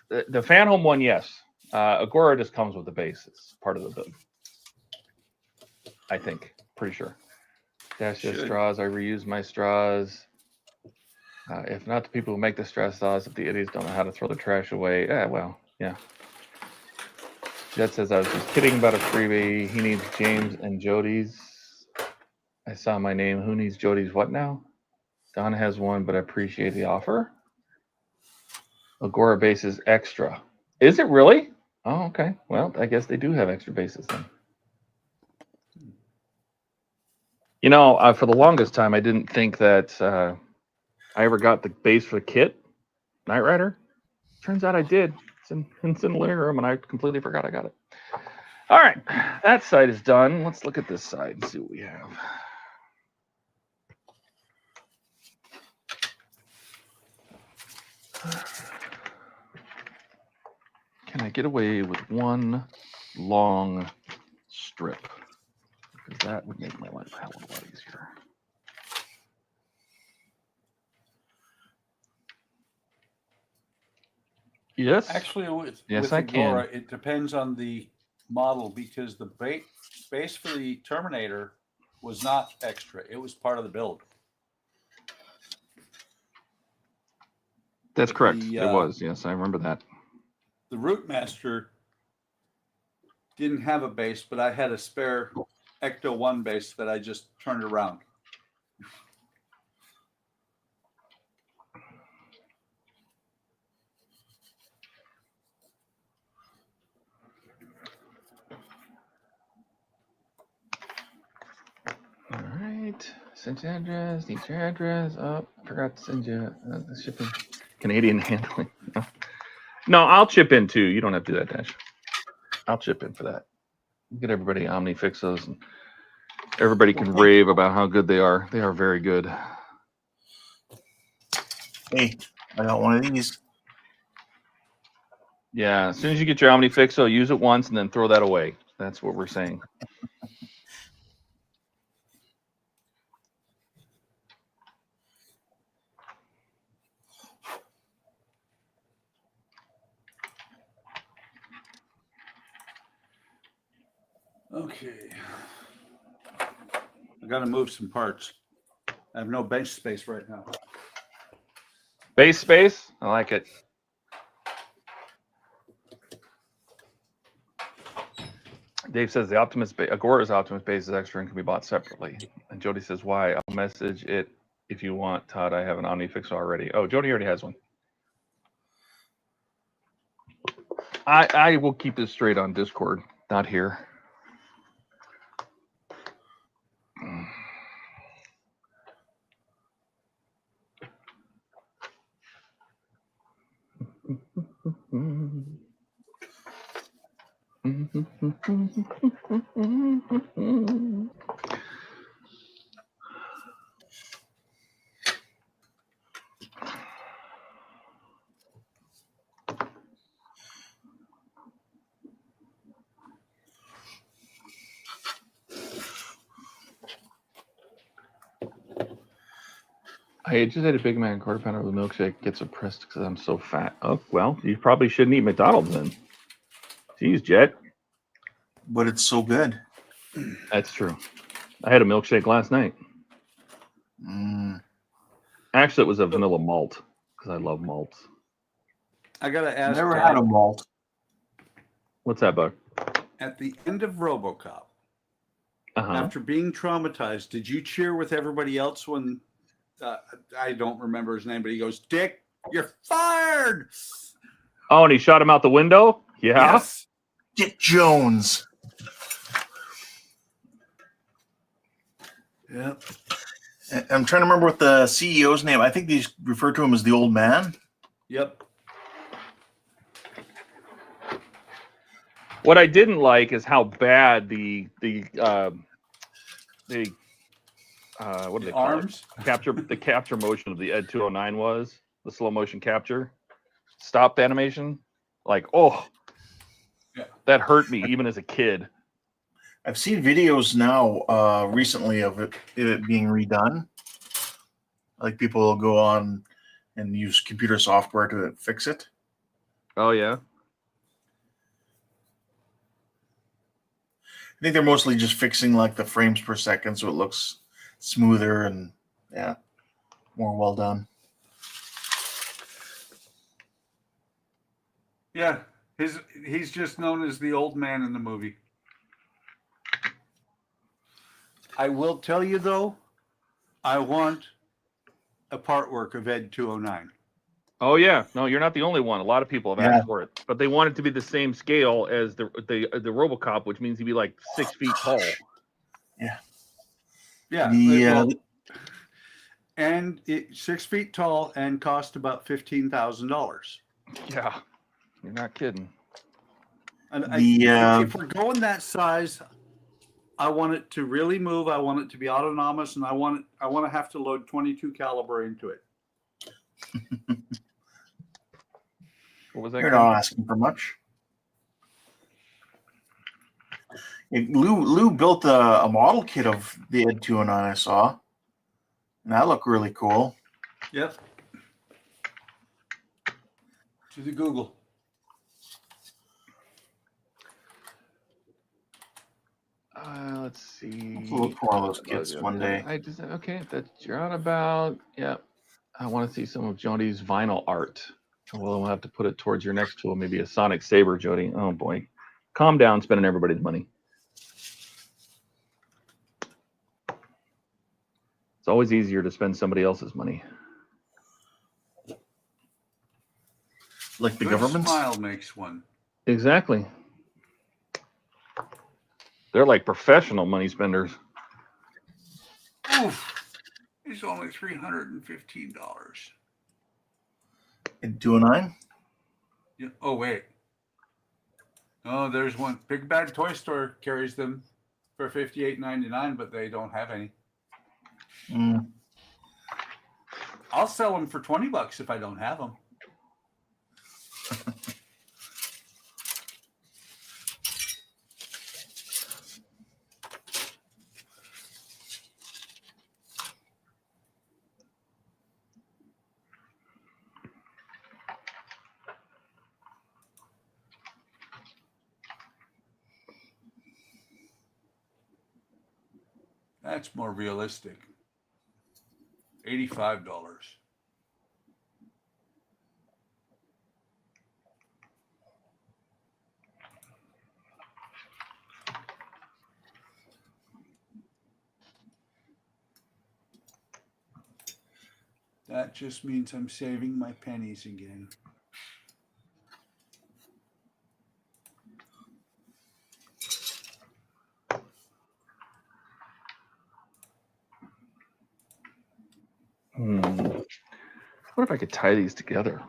The Fan Home one, yes. Agora just comes with the base. It's part of the build. I think. Pretty sure. Dash says straws. I reuse my straws. If not the people who make the straws, if the idiots don't know how to throw the trash away. Yeah. Jet says, I was just kidding about a freebie. He needs James and Jody's. I saw my name. Who needs Jody's what now? Don has one, but I appreciate the offer. Agora base is extra. Is it really? Oh, okay. Well, I guess they do have extra bases then. For the longest time, I didn't think that I ever got the base for the kit, Knight Rider. Turns out I did. It's in the living room, and I completely forgot I got it. All right, that side is done. Let's look at this side and see what we have. Can I get away with one long strip? Because that would make my life a hell of a lot easier. Yes. Actually, with I Agora, can. it depends on the model because the base for the Terminator was not extra. It was part of the build. That's correct. The, It was. Yes, I remember that. The Rootmaster didn't have a base, but I had a spare Ecto 1 base that I just turned around. All right. Send your address. Need your address. Oh, I forgot to send you the shipping. Canadian handling. No, I'll chip in too. You don't have to do that, Dash. I'll chip in for that. Get everybody OmniFixos, and everybody can rave about how good they are. They are very good. Hey, I got one of these. Yeah, as soon as you get your OmniFixo, use it once and then throw that away. That's what we're saying. Okay. I got to move some parts. I have no bench space right now. Base space? I like it. Dave says the Agora's Optimus base is extra and can be bought separately. And Jody says, why? I'll message it if you want, Todd. I have an OmniFix already. Oh, Jody already has one. I will keep this straight on Discord, not here. I just had a Big Mac and quarter pounder with a milkshake. Get suppressed because I'm so fat. Oh, well, you probably shouldn't eat McDonald's then. Jeez, Jet. But it's so good. That's true. I had a milkshake last night. Actually, it was a vanilla malt because I love malts. I gotta ask. Never had a malt. What's that, Buck? At the end of RoboCop, Uh-huh. after being traumatized, did you cheer with everybody else when I don't remember his name, but he goes, "Dick, you're fired." Oh, and he shot him out the window? Yeah. Yes. Dick Jones. Yeah. I'm trying to remember what the CEO's name. I think they refer to him as the old man. Yep. What I didn't like is how bad the what do they call Arms? it? The capture motion of the Ed 209 was the slow motion capture. Stopped animation. Like, oh, yeah, that hurt me even as a kid. I've seen videos now recently of it being redone. Like people will go on and use computer software to fix it. Oh yeah. I think they're mostly just fixing like the frames per second so it looks smoother and more well done. Yeah. He's just known as the old man in the movie. I will tell you though, I want a part work of Ed 209. Oh yeah. No, you're not the only one. A lot of people have asked for it, but they want it to be the same scale as the RoboCop, which means he'd be like 6 feet tall. Yeah. Yeah. And it's 6 feet tall and cost about $15,000. Yeah. You're not kidding. And if we're going that size, I want it to really move. I want it to be autonomous, and I want to have to load 22 caliber into it. What was that? You're not asking for much. Lou built a model kit of the Ed 209 I saw. And that looked really cool. Yep. To the Google. Let's see. Let's look for one of those kits one day. Okay, that's you're on about. Yeah, I want to see some of Jody's vinyl art. Well, we'll have to put it towards your next tool, maybe a Sonic Saber, Jody. Oh boy, calm down, spending everybody's money. It's always easier to spend somebody else's money. Like the government. Smile makes one. Exactly. They're like professional money spenders. Oof. It's only $315. Ed 209? Yeah. Oh, wait. Oh, there's one. Big Bad Toy Store carries them for $58.99, but they don't have any. I'll sell them for $20 if I don't have them. That's more realistic. $85. That just means I'm saving my pennies again. What if I could tie these together?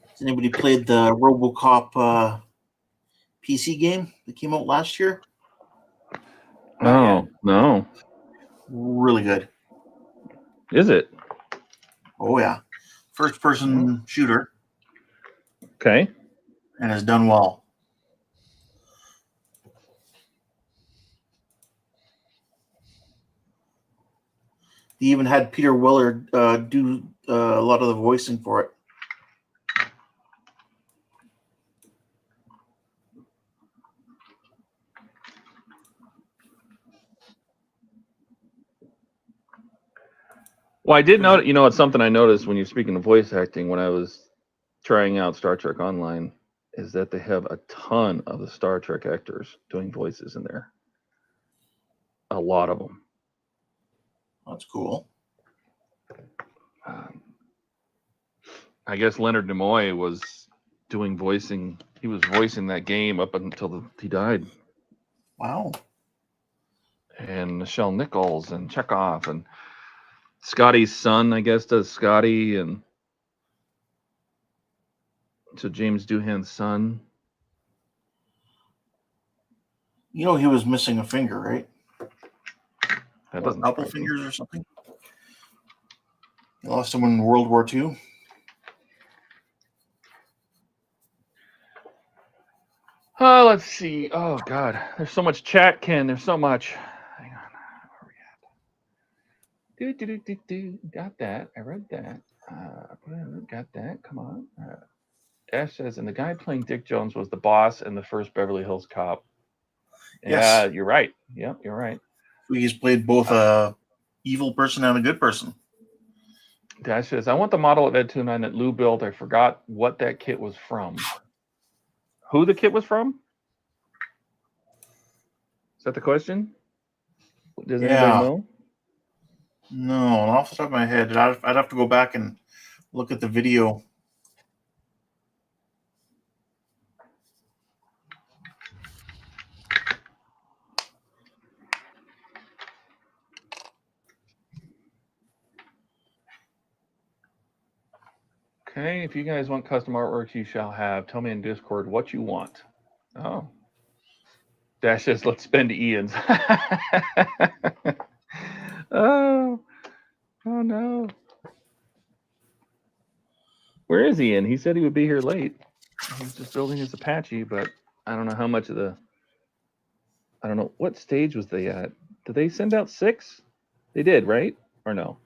Has anybody played the RoboCop PC game that came out last year? Oh, no. Really good. Is it? Oh, yeah. First-person shooter, Okay. and has done well. They even had Peter Weller do a lot of the voicing for it. Well, I did notice, you know, it's something I noticed when you're speaking of voice acting when I was trying out Star Trek Online, is that they have a ton of the Star Trek actors doing voices in there. A lot of them. That's cool. I guess Leonard Nimoy was doing voicing. He was voicing that game up until he died. Wow. And Nichelle Nichols and Chekhov and Scotty's son, I guess, does Scotty, and so James Doohan's son. You know he was missing a finger, right? That A doesn't couple surprise me. fingers or something. He lost him in World War II. Oh, let's see. Oh God, there's so much chat, Ken. There's so much. Hang on. Where we at? Do. Got that. I read that. Got that. Come on. Dash says, and the guy playing Dick Jones was the boss in the first Beverly Hills Cop. Yeah, Yes. you're right. Yep, you're right. He's played both a evil person and a good person. Dash says, I want the model of Ed 29 that Lou built. I forgot what that kit was from. Who the kit was from? Is that the question? Does anybody know? No, off the top of my head, I'd have to go back and look at the video. Okay, if you guys want custom artworks, you shall have. Tell me in Discord what you want. Oh. Dash says, let's spend Ian's. Oh no. Where is Ian? He said he would be here late. He's just building his Apache, but I don't know how much of the. I don't know what stage was they at. Did they send out 6? They did, right? Or no?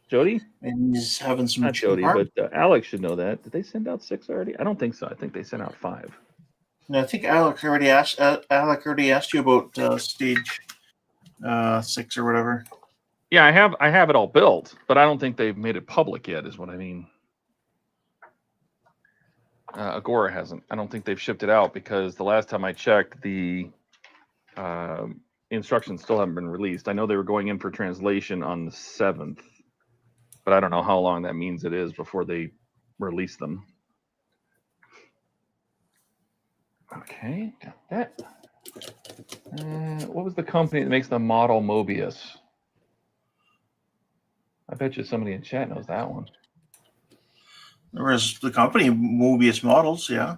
Jody? And he's having some Not chicken Jody, parm. but Alex should know that. Did they send out 6 already? I don't think so. I think they sent out 5. No, I think Alec already asked you about stage 6 or whatever. Yeah, I have it all built, but I don't think they've made it public yet, is what I mean. Agora hasn't. I don't think they've shipped it out because the last time I checked, the instructions still haven't been released. I know they were going in for translation on the 7th, but I don't know how long that means it is before they release them. Okay, got that. What was the company that makes the model Mobius? I bet you somebody in chat knows that one. There was the company Mobius Models, yeah.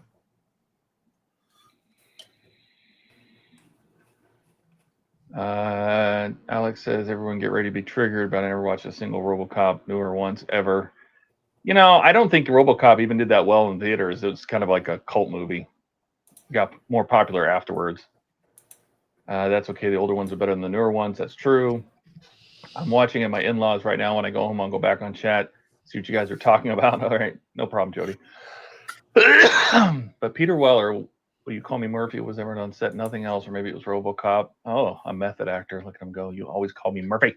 Alex says, everyone get ready to be triggered, but I never watched a single RoboCop newer ones ever. You know, I don't think RoboCop even did that well in theaters. It was kind of like a cult movie. Got more popular afterwards. That's okay. The older ones are better than the newer ones. That's true. I'm watching at my in-laws right now. When I go home, I'll go back on chat. See what you guys are talking about. All right, no problem, Jody. But Peter Weller, will you call me Murphy? Was ever on set? Nothing else, or maybe it was RoboCop. Oh, a method actor. Look at him go. You always call me Murphy.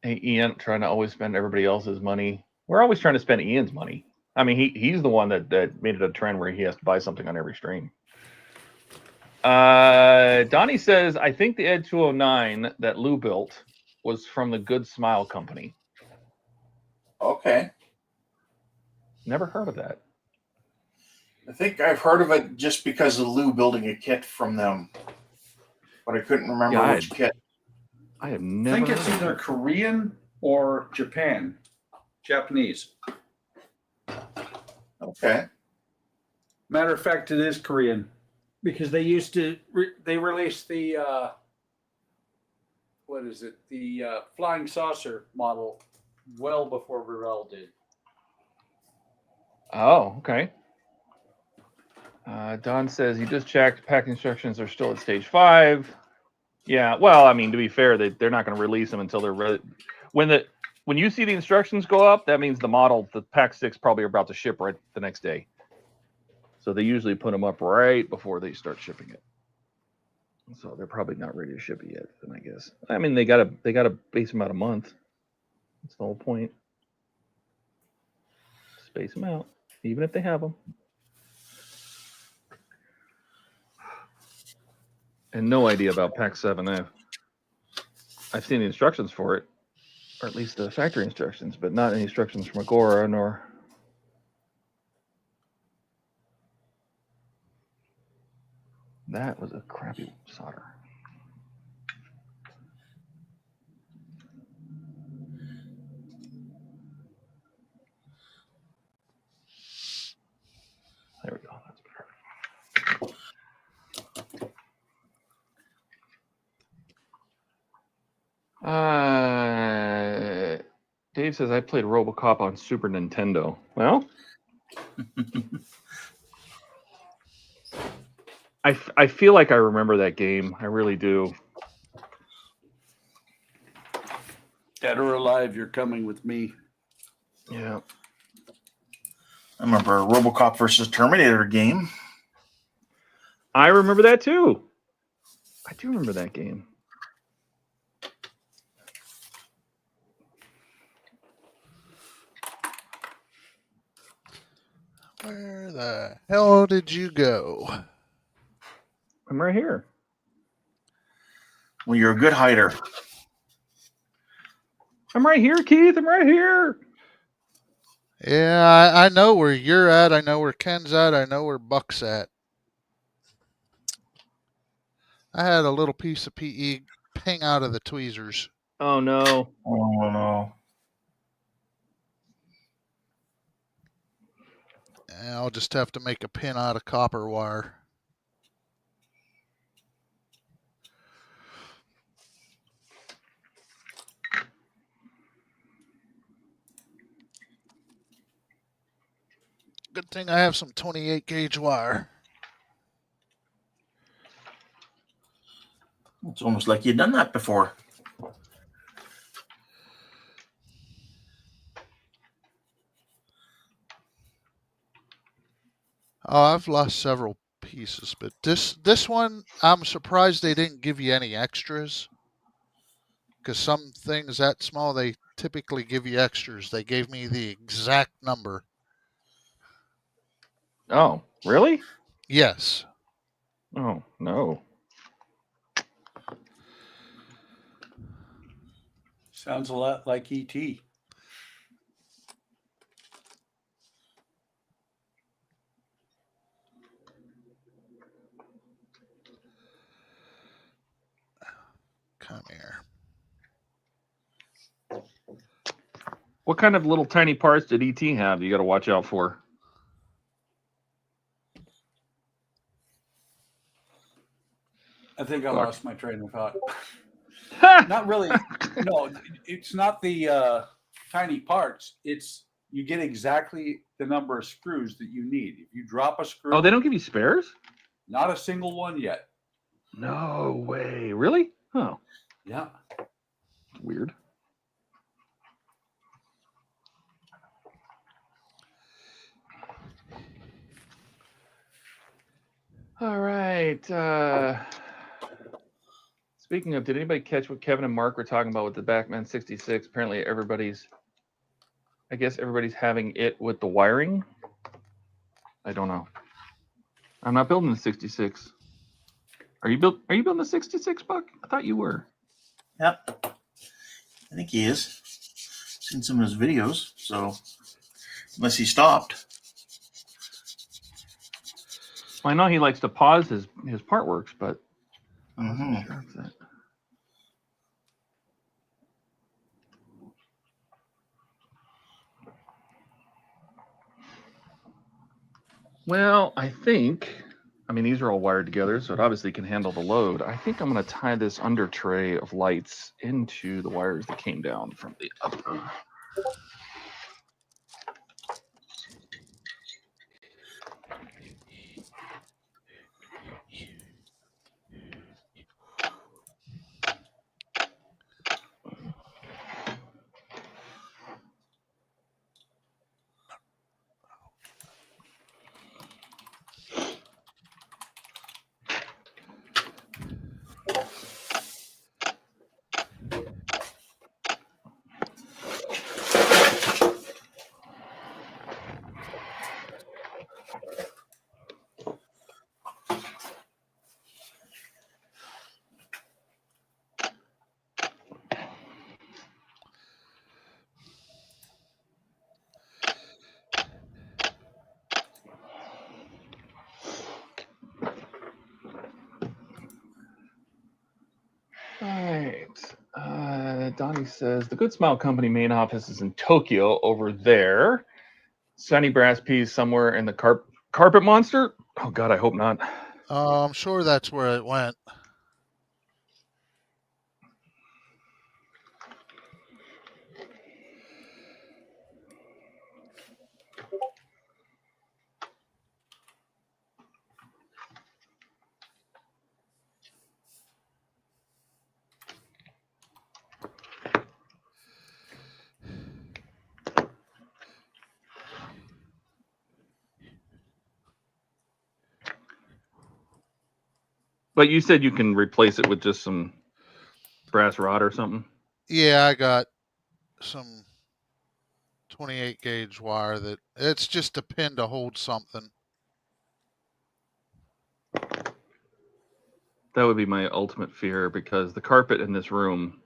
Hey, Ian, trying to always spend everybody else's money. We're always trying to spend Ian's money. I mean, he's the one that made it a trend where he has to buy something on every stream. Donnie says, I think the Ed 209 that Lou built was from the Good Smile Company. Okay. Never heard of that. I think I've heard of it just because of Lou building a kit from them, but I couldn't remember which kit. I have I never. think it's either Korean or Japanese. Okay. Matter of fact, it is Korean because they used to they released the what is it? The flying saucer model well before Revell did. Oh, okay. Don says he just checked. Pack instructions are still at stage 5. Yeah, well, I mean, to be fair, they're not going to release them until they're ready. When you see the instructions go up, that means the Pack 6 probably are about to ship right the next day. So they usually put them up right before they start shipping it. So they're probably not ready to ship it yet, then I guess. I mean, they gotta base them out a month. That's the whole point. Space them out, even if they have them. And no idea about Pack 7. I've seen the instructions for it, or at least the factory instructions, but not any instructions from Agora nor. That was a crappy solder. There we go. That's better. Dave says I played RoboCop on Super Nintendo. Well, I feel like I remember that game. I really do. Dead or alive, you're coming with me. Yeah. I remember a RoboCop versus Terminator game. I remember that too. I do remember that game. Where the hell did you go? I'm right here. Well, you're a good hider. I'm right here, Keith. I'm right here. Yeah, I know where you're at. I know where Ken's at. I know where Buck's at. I had a little piece of PE ping out of the tweezers. Oh, no. Oh, no. And I'll just have to make a pin out of copper wire. Good thing I have some 28 gauge wire. It's almost like you've done that before. Oh, I've lost several pieces, but this one, I'm surprised they didn't give you any extras. Because some things that small, they typically give you extras. They gave me the exact number. Oh, really? Yes. Oh, no. Sounds a lot like E.T. Come here. What kind of little tiny parts did ET have you got to watch out for? I think I lost my train of thought. Ha! Not really. No, it's not the tiny parts. It's you get exactly the number of screws that you need. If you drop a screw, Oh, they don't give you spares? not a single one yet. No way. Really? Oh, Yeah. weird. right. Speaking of, did anybody catch what Kevin and Mark were talking about with the BUCKMAN 66? Apparently I guess everybody's having it with the wiring. I don't know. I'm not building the 66. Are you building the 66, Buck? I thought you were. Yep. I think he is. Seen some of his videos, so unless he stopped. Well, I know he likes to pause his part works, but I Mm-hmm. wasn't sure if that. Well, I mean, these are all wired together, so it obviously can handle the load. I think I'm going to tie this under tray of lights into the wires that came down from the upper. All right. Donnie says the Good Smile Company main office is in Tokyo over there. Sunny Brass Peas somewhere in the Carpet Monster? Oh, God, I hope not. I'm sure that's where it went. But you said you can replace it with just some brass rod or something? Yeah, I got some 28 gauge wire that it's just a pin to hold something. That would be my ultimate fear because the carpet in this room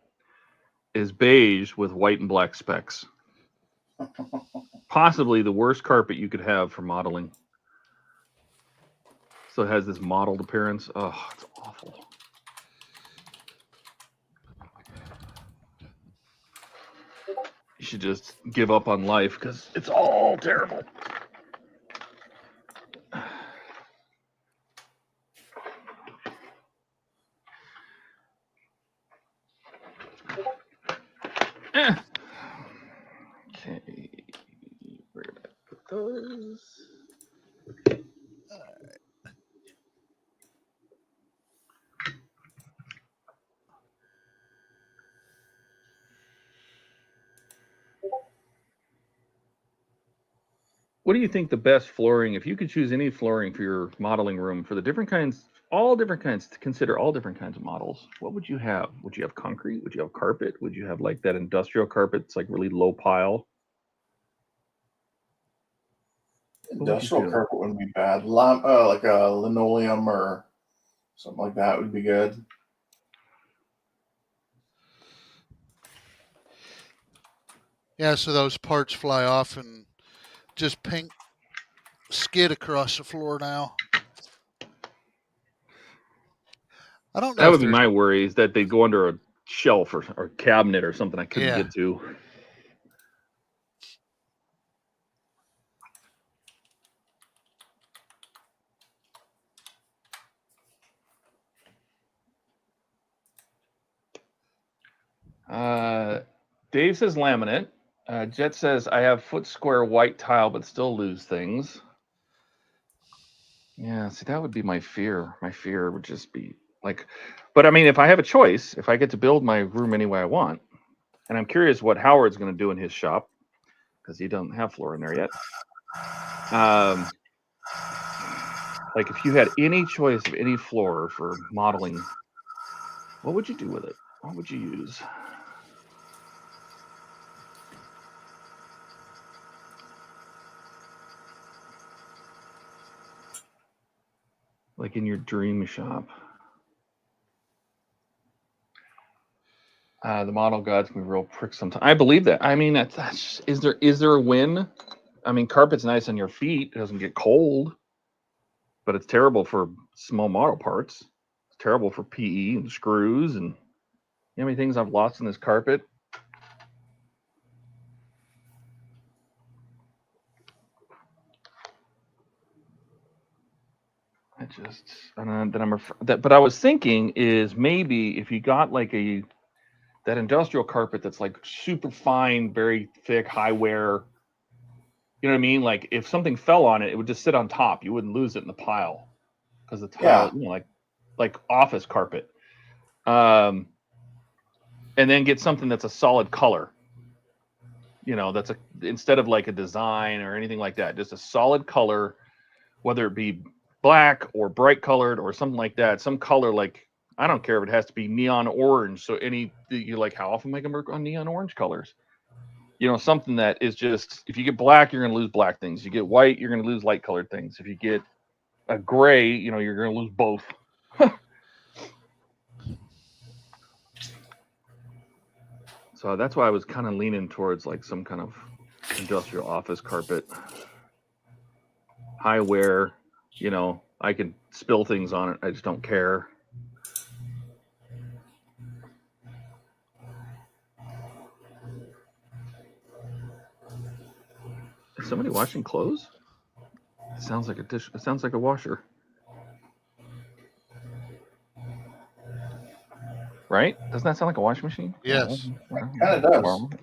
is beige with white and black specks. Possibly the worst carpet you could have for modeling. So it has this mottled appearance. Oh, it's awful. You should just give up on life because it's all terrible. Okay. Where did I put those? What do you think the best flooring, if you could choose any flooring for your modeling room for the different kinds, all different kinds, to consider all different kinds of models, what would you have? Would you have concrete? Would you have carpet? Would you have like that industrial carpet? It's like really low pile. Industrial carpet wouldn't be bad. Like a linoleum or something like that would be good. Yeah, so those parts fly off and just pink skid across the floor now. I don't know. That would be my worry, is that they go under a shelf or cabinet or something I couldn't get to. Dave says laminate. Jet says I have foot square white tile but still lose things. Yeah, see, that would be my fear. My fear would just be like, but I mean, if I have a choice, if I get to build my room any way I want, and I'm curious what Howard's going to do in his shop because he doesn't have floor in there yet. Like if you had any choice of any floor for modeling, what would you do with it? What would you use? Like in your dream shop. The model gods can be real pricks sometimes. I believe that. I mean, that's is there a win? I mean, carpet's nice on your feet. It doesn't get cold, but it's terrible for small model parts. It's terrible for PE and screws. And you know how many things I've lost in this carpet? I just, and then but I was thinking is maybe if you got like that industrial carpet that's like super fine, very thick, high wear. You know what I mean? Like if something fell on it, it would just sit on top. You wouldn't lose it in the pile because the tile, you know, like office carpet. And then get something that's a solid color. You know, that's instead of like a design or anything like that, just a solid color, whether it be black or bright colored or something like that. Some color, like I don't care if it has to be neon orange. So you're like, how often make them work on neon orange colors? You know, something that is just, if you get black, you're going to lose black things. You get white, you're going to lose light colored things. If you get a gray, you know, you're going to lose both. So that's why I was kind of leaning towards like some kind of industrial office carpet. High wear, you know, I can spill things on it. I just don't care. Is somebody washing clothes? It sounds like a dish. It sounds like a washer. Right? Doesn't that sound like a washing machine? Yes. Kind of does.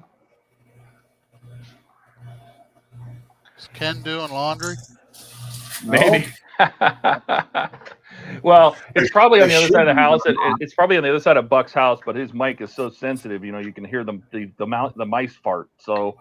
Is Ken doing laundry? Maybe. Well, it's probably on the other side of the house. It's probably on the other side of Buck's house, but his mic is so sensitive, you know, you can hear the mice fart. So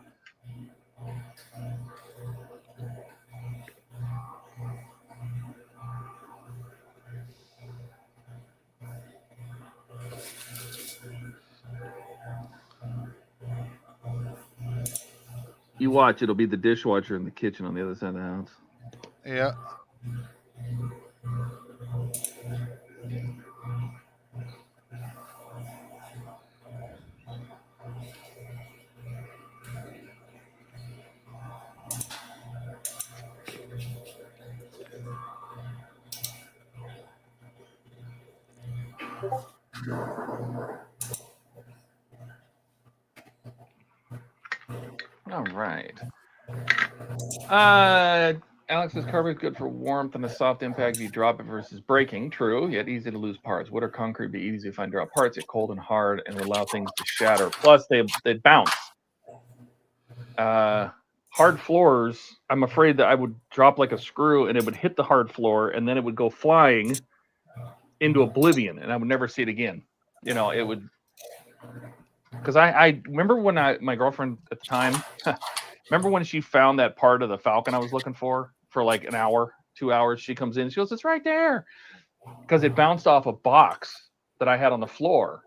you watch, it'll be the dishwasher in the kitchen on the other side of the house. Yeah. All right. Alex's carpet is good for warmth and a soft impact if you drop it versus breaking. True, yet easy to lose parts. Wood or concrete be easy to find drop parts. Get cold and hard and would allow things to shatter. Plus, they bounce. Hard floors, I'm afraid that I would drop like a screw and it would hit the hard floor and then it would go flying into oblivion and I would never see it again. You know, it would. Because I remember when my girlfriend at the time, remember when she found that part of the Falcon I was looking for like an hour, 2 hours. She comes in, she goes, "It's right there," because it bounced off a box that I had on the floor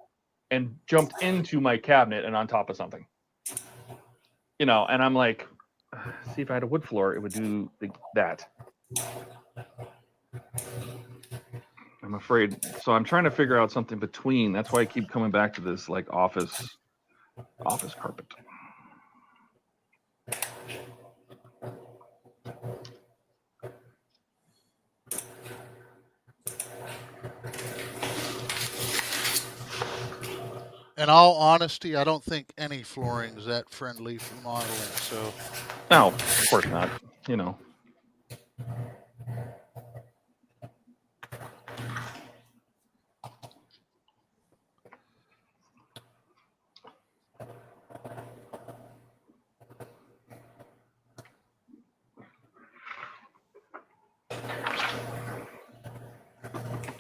and jumped into my cabinet and on top of something. You know, and I'm like, see, if I had a wood floor, it would do that. I'm afraid. So I'm trying to figure out something between. That's why I keep coming back to this like office carpet. In all honesty, I don't think any flooring is that friendly for modeling. So No, of course not. You know.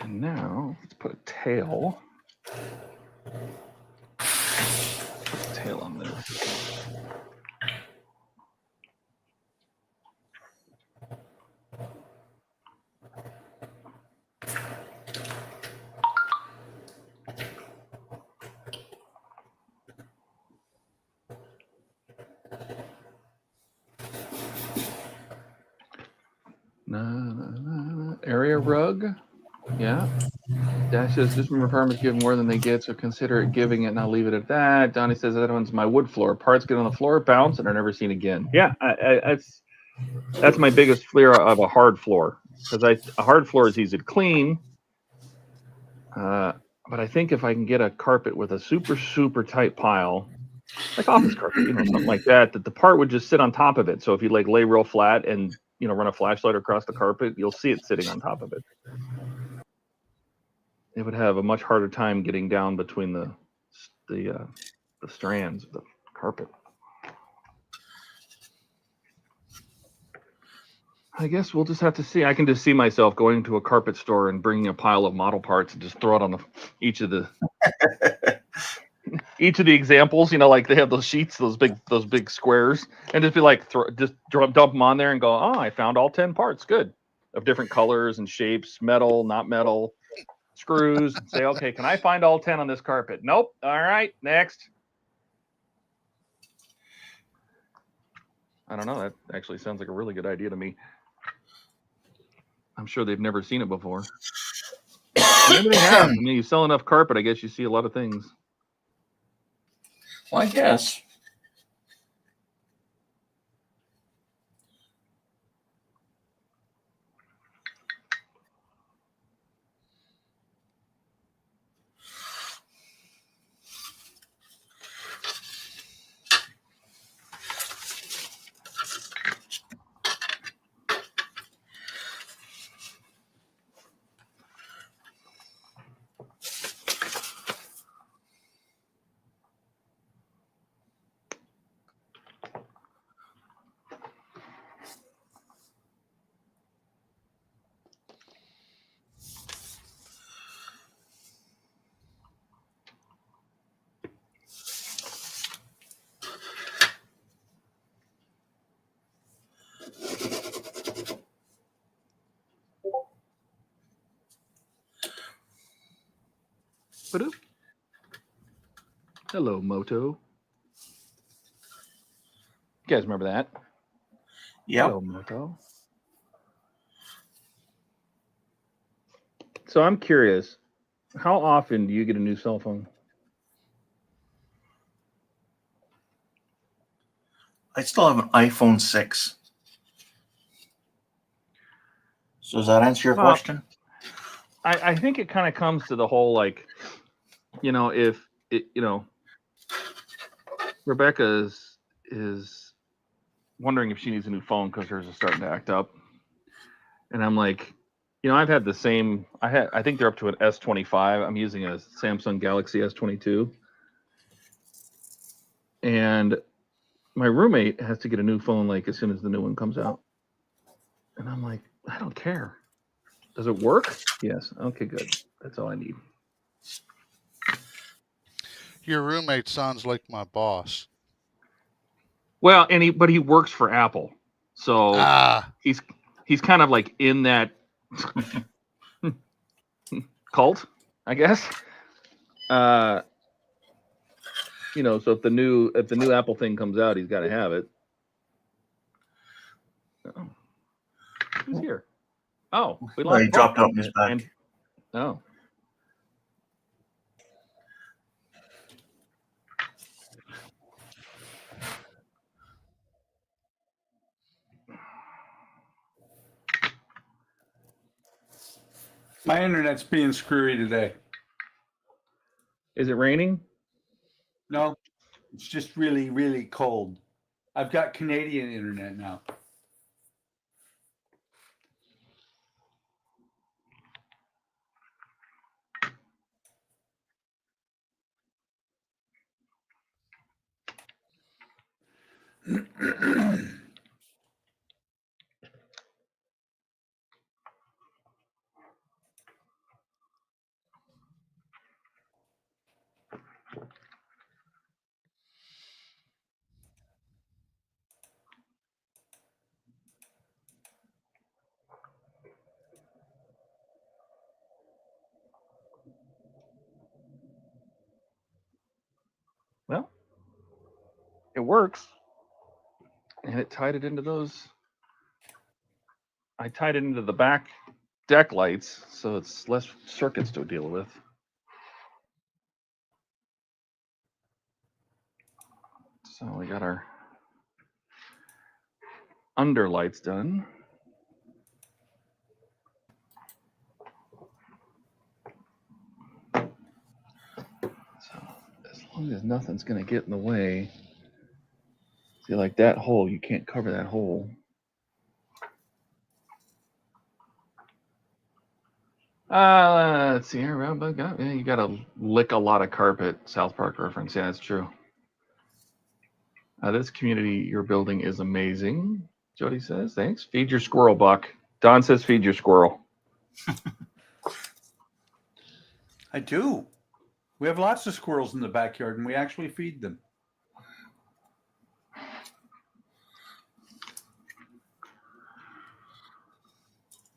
And now let's put a tail. Put a tail on this. Area rug. Yeah. Dash says this requirements give more than they get, so consider it giving it, and I'll leave it at that. Donnie says that one's my wood floor. Parts get on the floor, bounce, and are never seen again. Yeah, that's my biggest fear of a hard floor, because a hard floor is easy to clean. But I think if I can get a carpet with a super tight pile, like office carpet, something like that, that the part would just sit on top of it. So if you like lay real flat and run a flashlight across the carpet, you'll see it sitting on top of it. It would have a much harder time getting down between the strands of the carpet. I guess we'll just have to see. I can just see myself going to a carpet store and bringing a pile of model parts and just throw it on each of the examples. Like they have those sheets, those big squares, and just be like, dump them on there and go, oh, I found all 10 parts, good, of different colors and shapes, metal, not metal. Screws, and say, okay, can I find all 10 on this carpet? Nope. All right, next. I don't know. That actually sounds like a really good idea to me. I'm sure they've never seen it before. Maybe they have. I mean, you sell enough carpet, I guess you see a lot of things. Well, I guess. Hello, Moto. You guys remember that? Yep. Hello, Moto. So I'm curious, how often do you get a new cell phone? I still have an iPhone 6. So does that answer your question? I think it kind of comes to the whole, like, if it, Rebecca is wondering if she needs a new phone because hers is starting to act up. And I'm like, I've had the same, I think they're up to an S25. I'm using a Samsung Galaxy S22. And my roommate has to get a new phone like as soon as the new one comes out. And I'm like, I don't care. Does it work? Yes. Okay, good. That's all I need. Your roommate sounds like my boss. Well, but he works for Apple. So he's kind of like in that cult, I guess. So if the new Apple thing comes out, he's got to have it. Oh. Who's here? Oh, we lost. He dropped out and he's back. Oh. My internet's being screwy today. Is it raining? No, it's just really, really cold. I've got Canadian internet now. Well, it works. And it tied it into those. I tied it into the back deck lights, so it's less circuits to deal with. So we got our under lights done. So as long as nothing's going to get in the way. See, like that hole, you can't cover that hole. Let's see here. Yeah, you got to lick a lot of carpet. South Park reference. Yeah, that's true. This community you're building is amazing. Jody says, thanks. Feed your squirrel, Buck. Don says, feed your squirrel. I do. We have lots of squirrels in the backyard, and we actually feed them.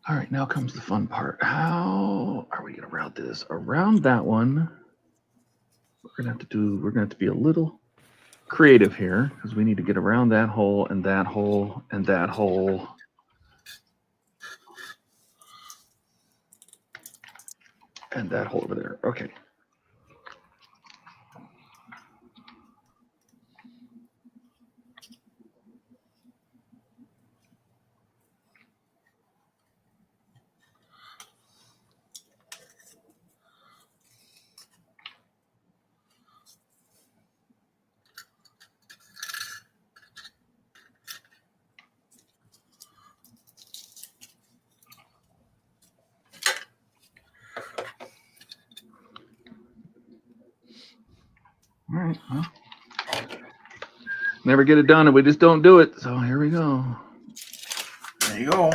All right, now comes the fun part. How are we going to route this? Around that one, we're going to have to be a little creative here because we need to get around that hole and that hole and that hole. And that hole over there. Okay. All right. Well, never get it done if we just don't do it. So here we go. There you go.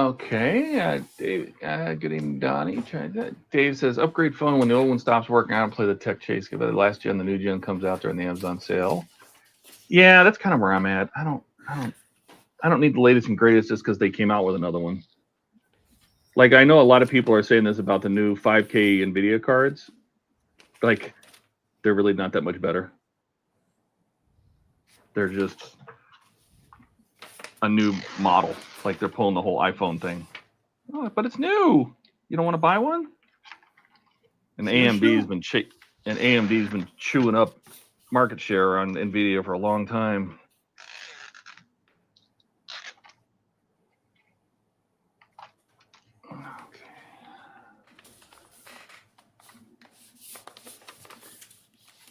Okay. Dave, good evening, Donnie. Tried that. Dave says, upgrade phone when the old one stops working. I don't play the tech chase. Give it the last gen, the new gen comes out during the Amazon sale. Yeah, that's kind of where I'm at. I don't need the latest and greatest just because they came out with another one. Like, I know a lot of people are saying this about the new 5K NVIDIA cards. Like, they're really not that much better. They're just a new model. Like, they're pulling the whole iPhone thing. Oh, but it's new. You don't want to buy one? And AMD's been chewing up market share on NVIDIA for a long time.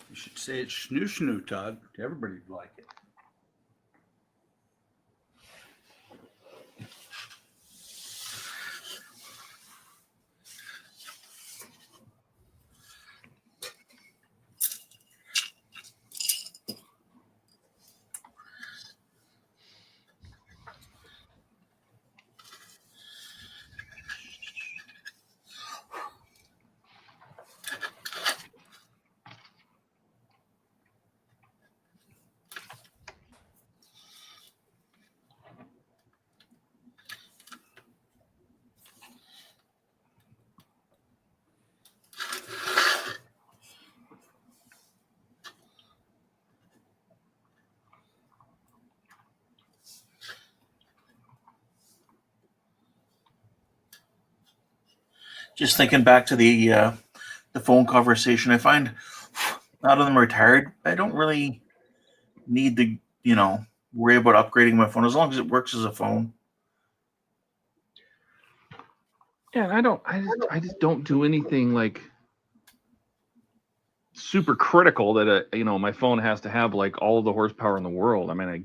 You should say it's snoo, Todd. Everybody would like it. Just thinking back to the phone conversation, I find now that I'm retired, I don't really need to, worry about upgrading my phone as long as it works as a phone. Yeah, and I just don't do anything like super critical that my phone has to have like all of the horsepower in the world. I mean, I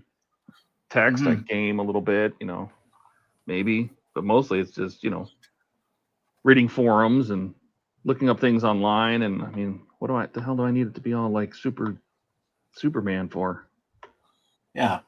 text, I game a little bit, maybe, but mostly it's just reading forums and looking up things online. And I mean, the hell do I need it to be all like Superman for? Yeah.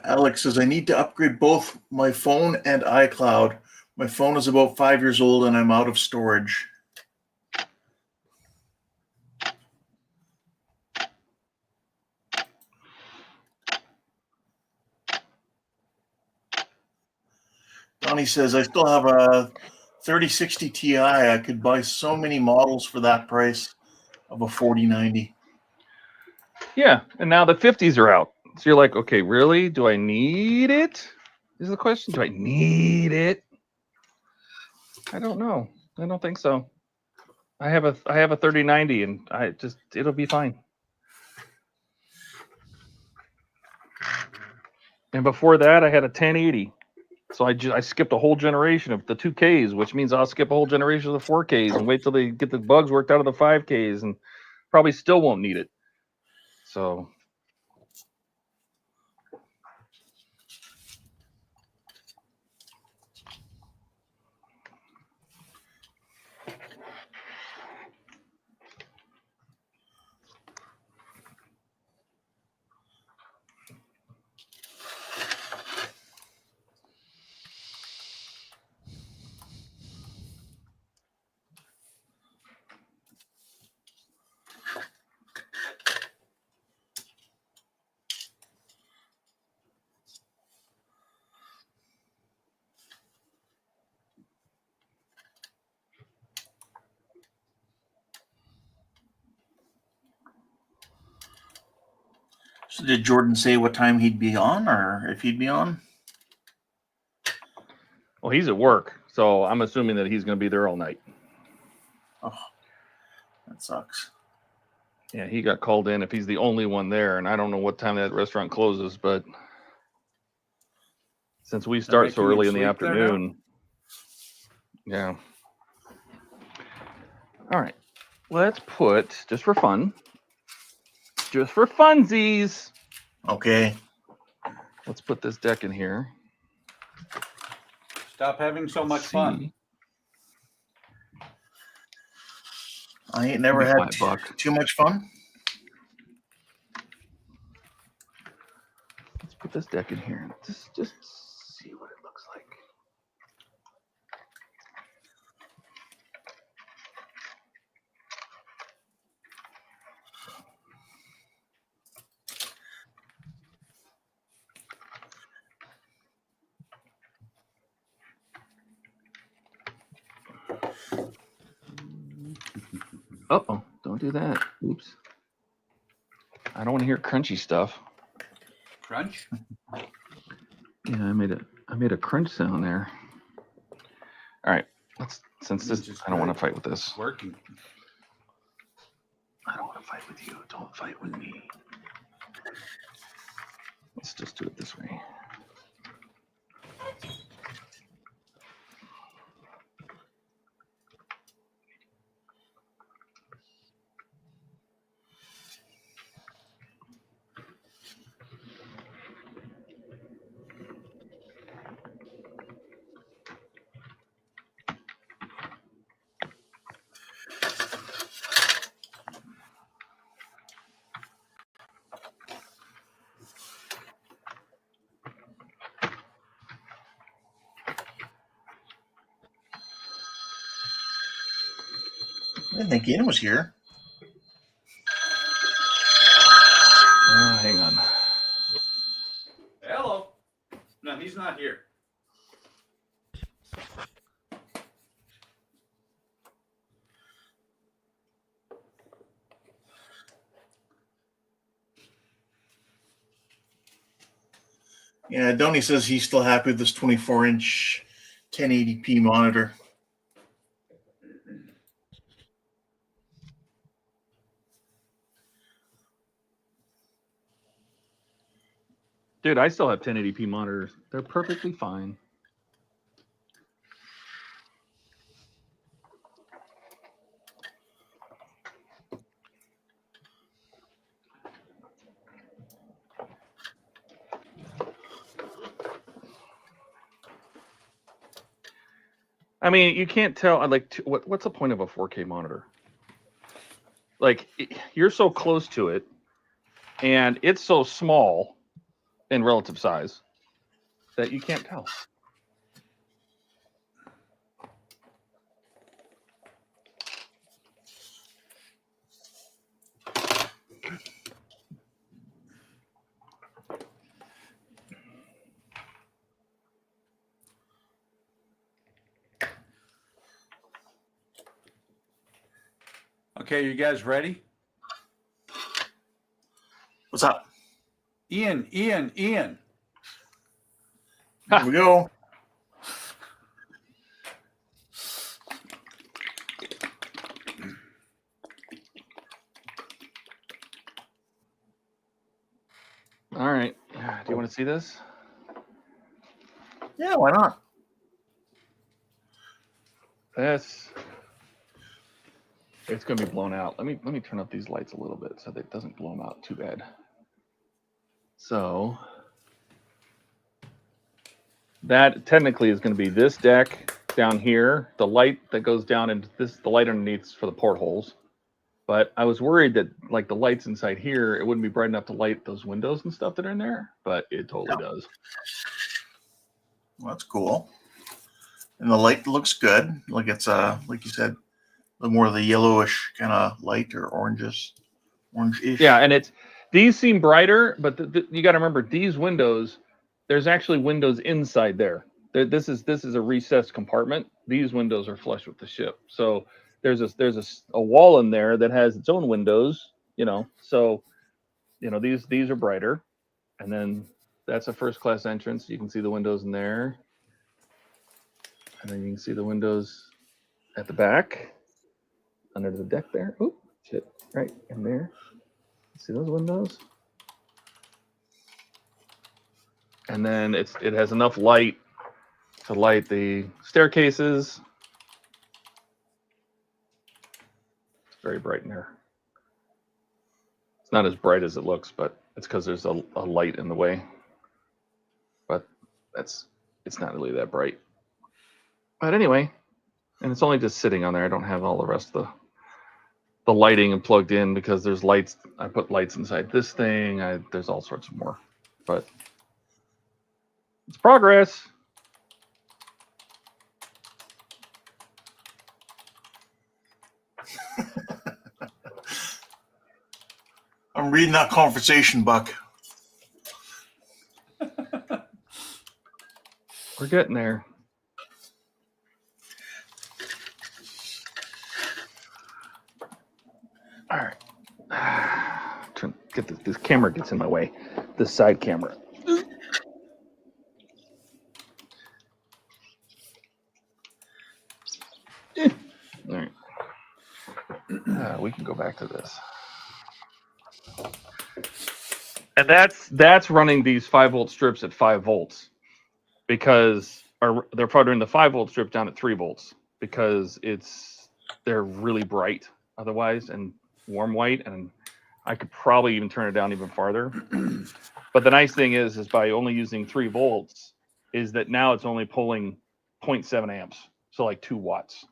Alex says, I need to upgrade both my phone and iCloud. My phone is about 5 years old and I'm out of storage. Donnie says, I still have a 3060 Ti. I could buy so many models for that price of a 4090. Yeah, and now the 50s are out. So you're like, okay, really? Do I need it? Is the question. Do I need it? I don't know. I don't think so. I have a 3090 and it'll be fine. And before that I had a 1080. So I skipped a whole generation of the 2Ks, which means I'll skip a whole generation of the 4Ks and wait till they get the bugs worked out of the 5Ks and probably still won't need it. So So did Jordan say what time he'd be on or if he'd be on? well, he's at work, so I'm assuming that he's going to be there all night. Oh, that sucks. Yeah, he got called in if he's the only one there, and I don't know what time that restaurant closes, but since we start so early in the afternoon. Yeah. All right. Let's put, just for funsies. Okay. Let's put this deck in here. Stop having so much fun. I ain't never had too much fun. Let's put this deck in here. Just see what it looks like. Uh-oh, don't do that. Oops. I don't want to hear crunchy stuff. Crunch? Yeah, I made a crunch sound there. All right. I don't want to fight with this. Working. I don't want to fight with you. Don't fight with me. Let's just do it this way. I didn't think Ian was here. Hang on. Hello. No, he's not here. Yeah, Donnie says he's still happy with this 24-inch 1080p monitor. Dude, I still have 1080p monitors. They're perfectly fine. I mean, you can't tell. Like, what's the point of a 4K monitor? Like, you're so close to it, and it's so small in relative size that you can't tell. Okay, you guys ready? What's up? Ian. Here we go. All right. Do you want to see this? Yeah, why not? It's going to be blown out. Let me turn up these lights a little bit so that it doesn't blow them out too bad. So that technically is going to be this deck down here. The light that goes down into this, the light underneath is for the portholes. But I was worried that like the lights inside here, it wouldn't be bright enough to light those windows and stuff that are in there, but it totally does. Well, that's cool. And the light looks good. Like it's like you said, the more the yellowish kind of light or orangish. Yeah, and these seem brighter, but you got to remember these windows. There's actually windows inside there. This is a recessed compartment. These windows are flush with the ship. So there's a wall in there that has its own windows. So these are brighter, and then that's a first class entrance. You can see the windows in there, and then you can see the windows at the back under the deck there. Oh shit! Right in there. See those windows? And then it has enough light to light the staircases. It's very bright in there. It's not as bright as it looks, but it's because there's a light in the way. But it's not really that bright. But anyway, and it's only just sitting on there. I don't have all the rest of the lighting and plugged in because there's lights. I put lights inside this thing. There's all sorts of more, but it's progress. I'm reading that conversation, Buck. We're getting there. All right. This camera gets in my way. This side camera. All right. We can go back to this. And that's running these 5-volt strips at 5 volts because they're probably running the 5-volt strip down at 3 volts because they're really bright otherwise and warm white, and I could probably even turn it down even farther. But the nice thing is by only using 3 volts is that now it's only pulling 0.7 amps, so like 2 watts.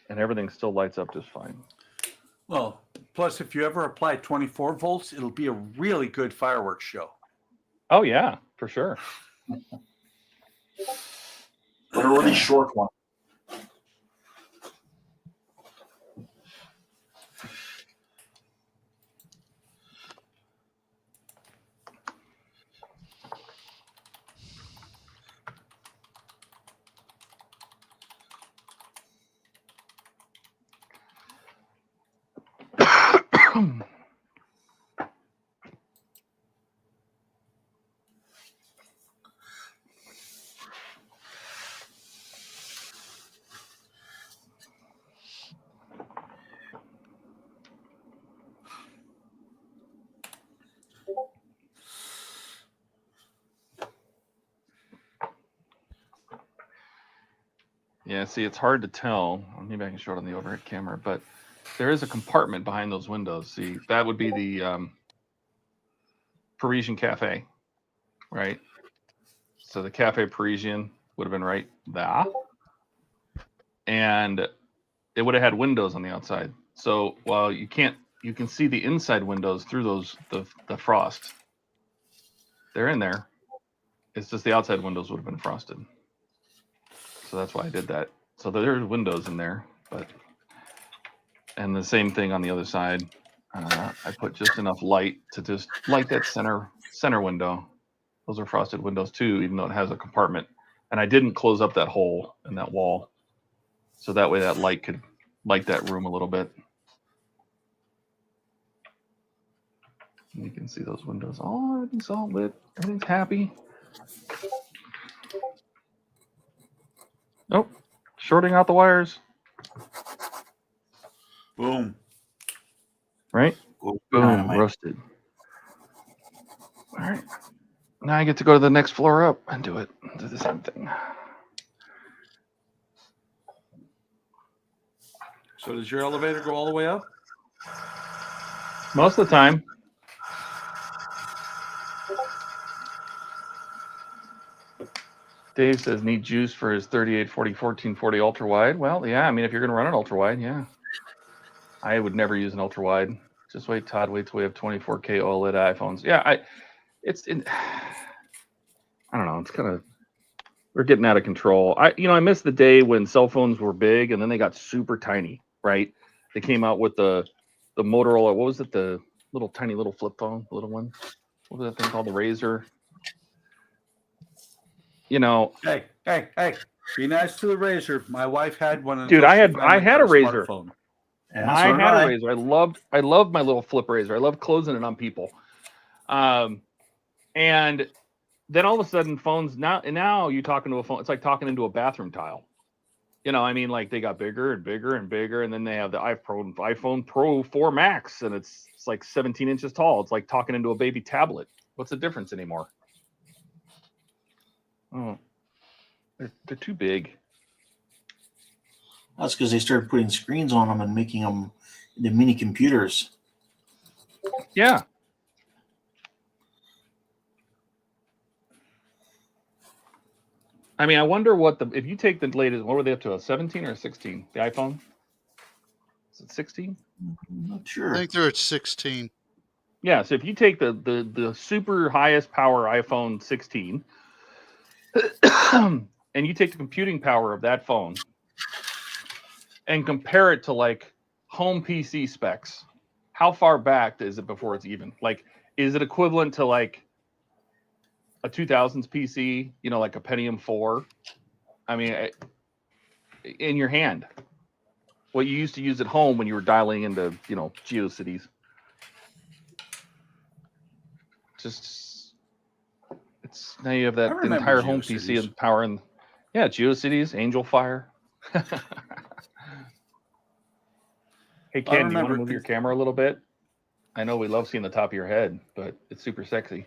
And everything still lights up just fine. Well, plus if you ever apply 24 volts, it'll be a really good fireworks show. Oh yeah, for sure. But a really short one. Yeah, see, it's hard to tell. Maybe I can show it on the overhead camera, but there is a compartment behind those windows. See, that would be the Parisian Cafe, right? So the Cafe Parisian would have been right there. And it would have had windows on the outside. So while you can see the inside windows through those, the frost. They're in there. It's just the outside windows would have been frosted. So that's why I did that. So there's windows in there, and the same thing on the other side. I put just enough light to just light that center window. Those are frosted windows too, even though it has a compartment. And I didn't close up that hole in that wall, so that way that light could light that room a little bit. And you can see those windows. Oh, everything's all lit. Everything's happy. Nope. Shorting out the wires. Boom. Right? Go Boom. dynamite. Roasted. All right. Now I get to go to the next floor up and do it. Do the same thing. So does your elevator go all the way up? Most of the time. Dave says need juice for his 3840 1440 ultra wide. Well, yeah, I mean if you're gonna run an ultra wide, yeah. I would never use an ultra wide. Just wait, Todd. Wait till we have 24K OLED iPhones. Yeah, I don't know. It's kind of, we're getting out of control. I miss the day when cell phones were big and then they got super tiny. Right? They came out with the Motorola. What was it? The tiny little flip phone, the little one. What was that thing called? The Razor. Hey, be nice to the Razor. My wife had one. Dude, I had a Razor. Razor. Yeah, I so had did a Razor. I loved my little flip Razor. I loved closing it on people. And then all of a sudden phones now you're talking to a phone. It's like talking into a bathroom tile. I mean, like they got bigger and bigger and bigger, and then they have the iPhone Pro 4 Max, and it's like 17 inches tall. It's like talking into a baby tablet. What's the difference anymore? Oh, they're too big. That's because they started putting screens on them and making them into mini computers. Yeah. I mean, I wonder if you take the latest, what were they up to, a 17 or a 16? The iPhone? Is it 16? I'm not sure. I think they're at 16. Yeah, so if you take the super highest power iPhone 16 and you take the computing power of that phone and compare it to like home PC specs, how far back is it before it's even? Like, is it equivalent to like a 2000s PC, like a Pentium 4? I mean, in your hand. What you used to use at home when you were dialing into, GeoCities. Just, it's now you have that entire home PC and power and GeoCities, Angel Fire. Hey Ken, do you want to move your camera a little bit? I know we love seeing the top of your head, but it's super sexy.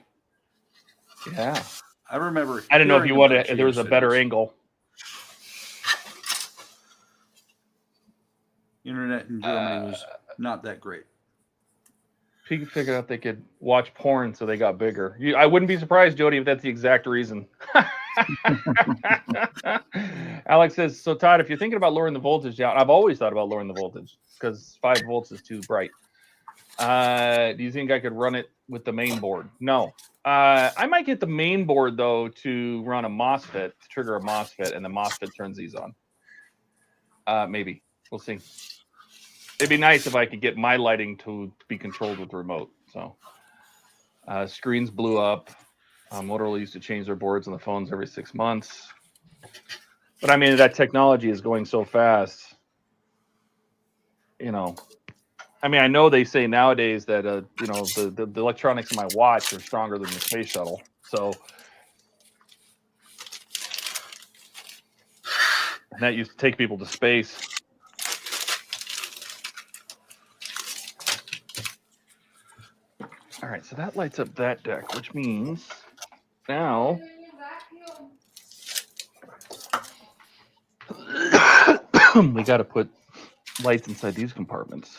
Yeah. I remember. I didn't know if you wanted. There was a better angle. Internet in Germany was not that great. People figured out they could watch porn, so they got bigger. I wouldn't be surprised, Jody, if that's the exact reason. Alex says, so Todd, if you're thinking about lowering the voltage down, I've always thought about lowering the voltage because 5 volts is too bright. Do you think I could run it with the main board? No. I might get the main board, though, to run a MOSFET, to trigger a MOSFET, and the MOSFET turns these on. Maybe. We'll see. It'd be nice if I could get my lighting to be controlled with the remote. So screens blew up. Motorola used to change their boards on the phones every 6 months. But I mean, that technology is going so fast. I mean, I know they say nowadays that the electronics in my watch are stronger than the space shuttle. So and that used to take people to space. All right, so that lights up that deck, which means now We got to put lights inside these compartments.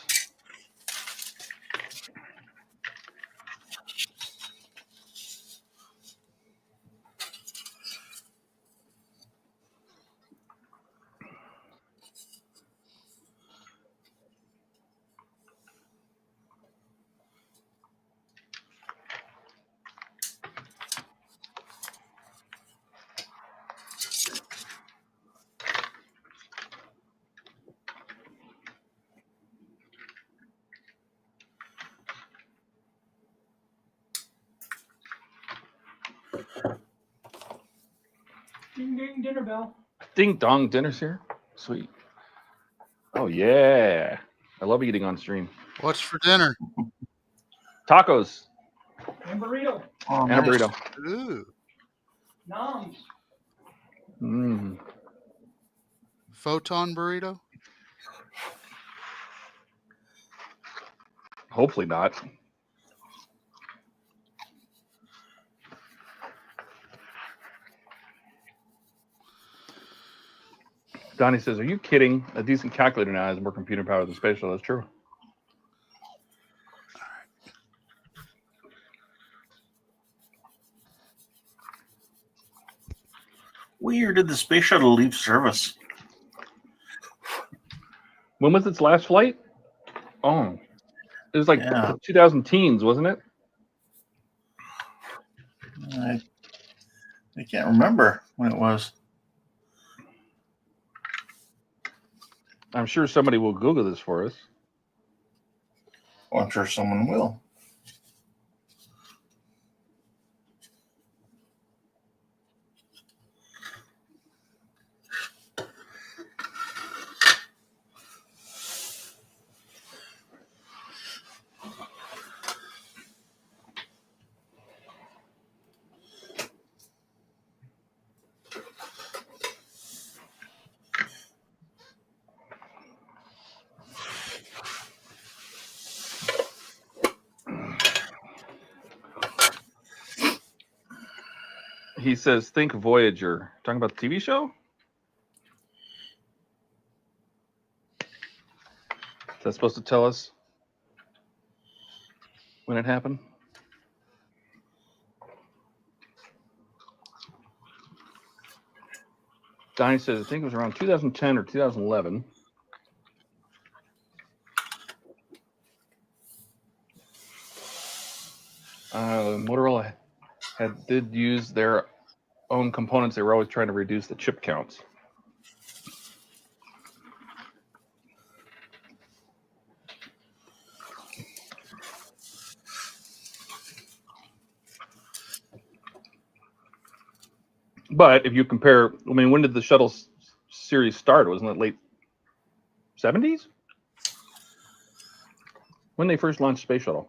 Ding ding dinner bell. Ding dong, dinner's here. Sweet. Oh yeah, I love eating on stream. What's for dinner? Tacos And burrito. Oh, and a nice. burrito. Ooh, Noms. Mm. photon burrito. Hopefully not. Donnie says, "Are you kidding? A decent calculator now has more computer power than space shuttle." That's true. What year did the space shuttle leave service? When was its last flight? Oh, it was like Yeah. 2000 teens, wasn't it? I can't remember when it was. I'm sure somebody will Google this for us. Well, I'm sure someone will. He says, "Think Voyager." Talking about the TV show? Is that supposed to tell us when it happened? Donnie says, "I think it was around 2010 or 2011." Motorola did use their own components. They were always trying to reduce the chip counts. But if you compare, I mean, when did the shuttle series start? Wasn't it late 70s? When they first launched Space Shuttle?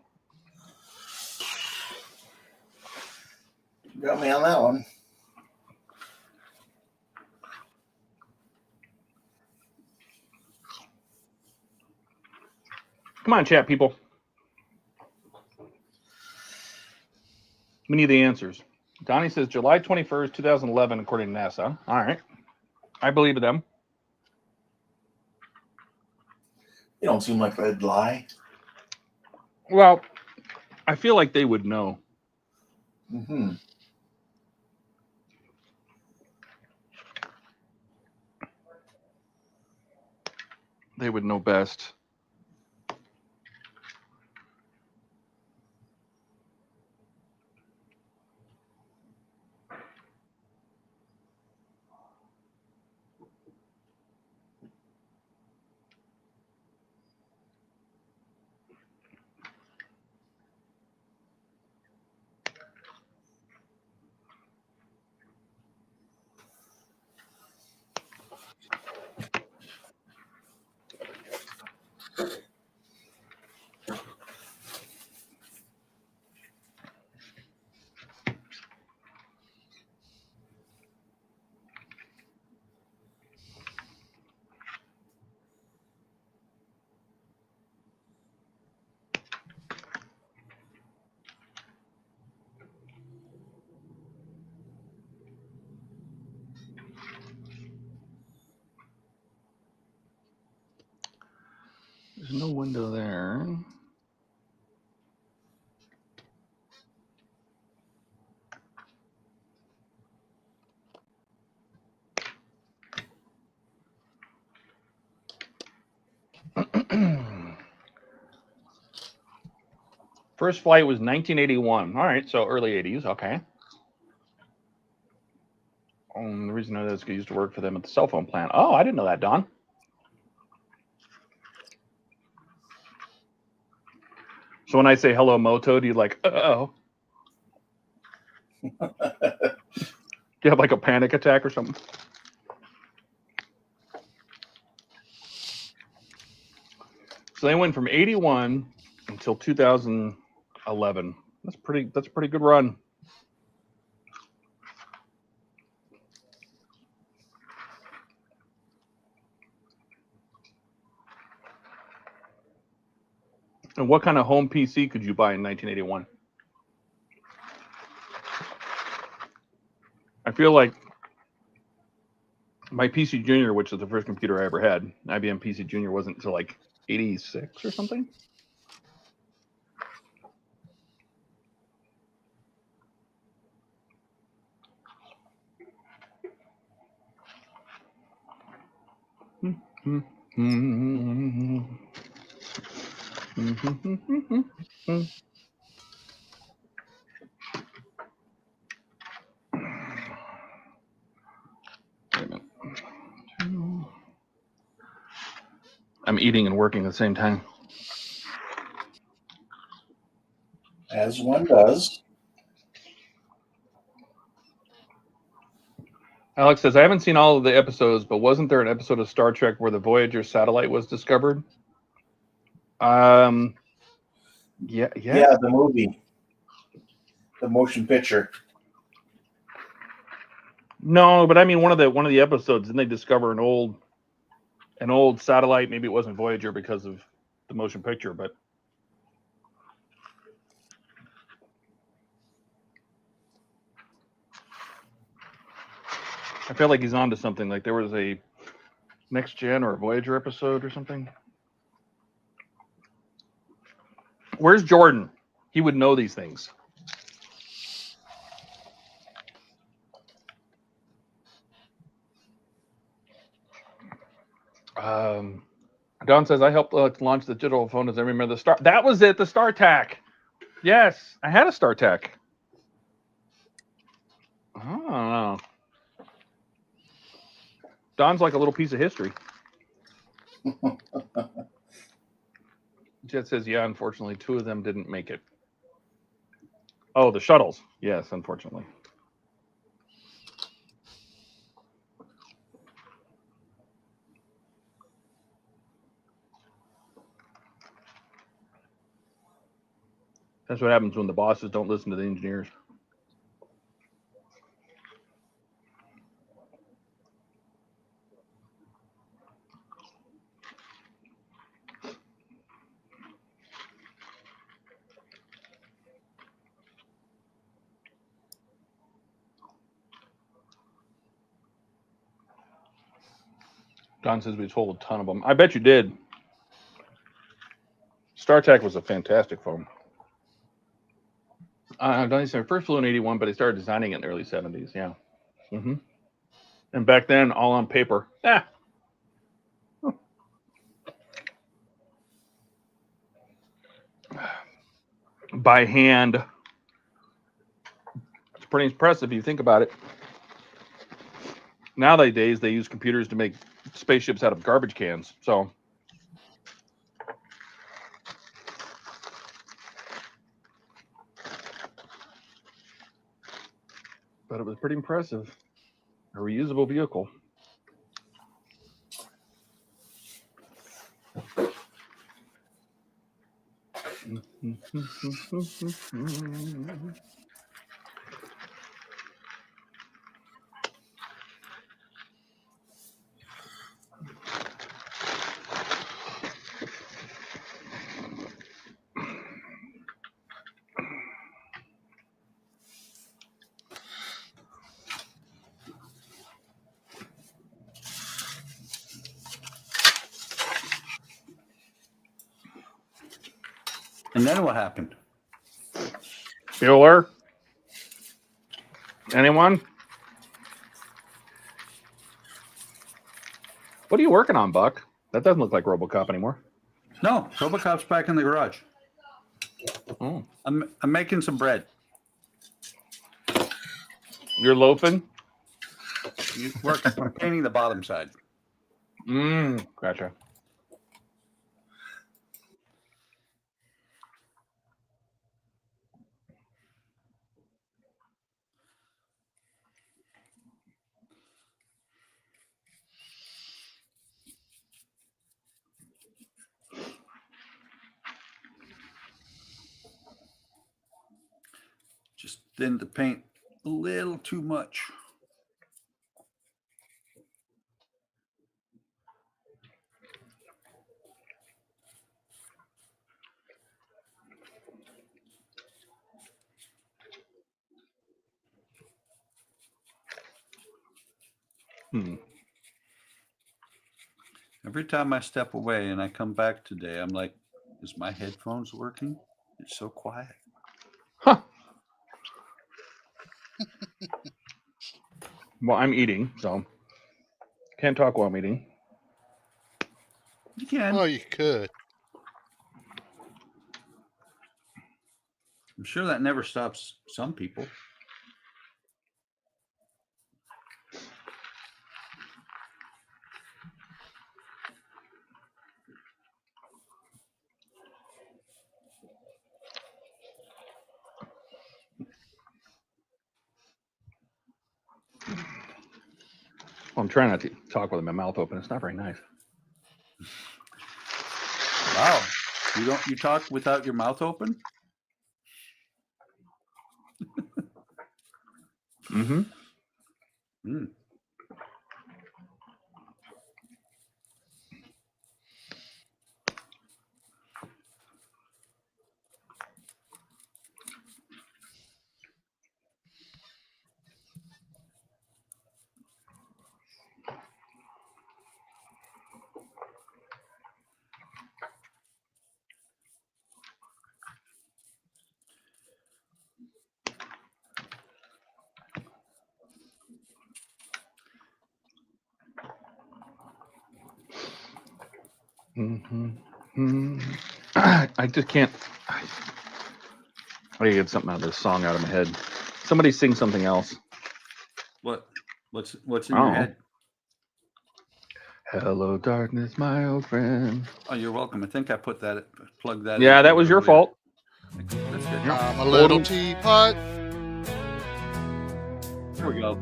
Got me on that one. Come on, chat people. We need the answers. Donnie says July 21st, 2011, according to NASA. All right. I believe them. You don't seem like they'd lie. Well, I feel like they would know. Mm-hmm. They would know best. There's no window there. First flight was 1981. All right, so early 80s. Okay. The reason I know that is because I used to work for them at the cell phone plant. Oh, I didn't know that, Don. So when I say hello, Moto, do you like, uh-oh? Do you have like a panic attack or something? So they went from 81 until 2011. That's a pretty good run. And what kind of home PC could you buy in 1981? I feel like my PC Junior, which is the first computer I ever had, IBM PC Junior, wasn't until like 86 or something. I'm eating and working at the same time. As one does. Alex says, I haven't seen all of the episodes, but wasn't there an episode of Star Trek where the Voyager satellite was discovered? Yeah. Yeah, the movie. The motion picture. No, but I mean one of the episodes, didn't they discover an old satellite? Maybe it wasn't Voyager because of the motion picture, but I feel like he's onto something. Like there was a Next Gen or a Voyager episode or something. Where's Jordan? He would know these things. Don says, I helped launch the digital phone. As I remember the Star. That was it, the StarTAC. Yes, I had a StarTAC. Oh. Don's like a little piece of history. Jet says, yeah, unfortunately, 2 of them didn't make it. Oh, the shuttles. Yes, unfortunately. That's what happens when the bosses don't listen to the engineers. Don says we sold a ton of them. I bet you did. StarTAC was a fantastic phone. Donnie said first flew in 81, but he started designing it in the early 70s. Yeah. Mm-hmm. And back then, all on paper. Ah. By hand. It's pretty impressive if you think about it. Nowadays, they use computers to make spaceships out of garbage cans. So, but it was pretty impressive. A reusable vehicle. And then what happened? Bueller? Anyone? What are you working on, Buck? That doesn't look like RoboCop anymore. No, RoboCop's back in the garage. Oh. I'm making some bread. You're loafing? We're painting the bottom side. Gotcha. Just thinned the paint a little too much. Every time I step away and I come back today, I'm like, is my headphones working? It's so quiet. Huh. Well, I'm eating, so can't talk while I'm eating. You can. Oh, you could. I'm sure that never stops some people. Well, I'm trying not to talk with my mouth open. It's not very nice. Wow. You talk without your mouth open? Mm-hmm. Mm. I just can't. I gotta get something out of this song out of my head. Somebody sing something else. What's in your head? Hello, darkness, my old friend. Oh, you're welcome. I think I plugged that. Yeah, in that was your earlier. fault. That's good. I'm a little Hold teapot. Here we go.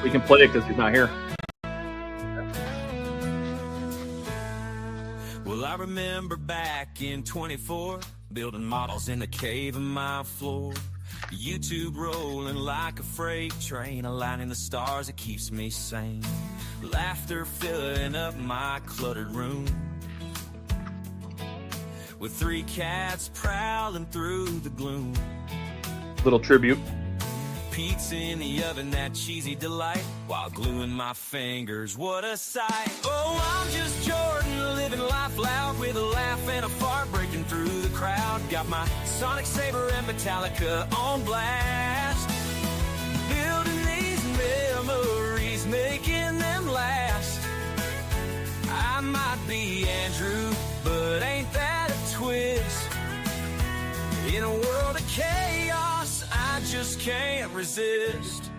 We can play it because he's not here. Well, I remember back in 24, building models in the cave of my floor. YouTube rolling like a freight train, aligning the stars that keeps me sane. Laughter filling up my cluttered room, with 3 cats prowling through the gloom. Little tribute. Pizza in the oven, that cheesy delight, while gluing my fingers, what a sight. Oh, I'm just Jordan, living life loud, with a laugh and a fart breaking through the crowd. Got my Sonic Saber and Metallica on blast, building these memories, making them last. I might be Andrew, but ain't that a twist? In a world of chaos, I just can't resist.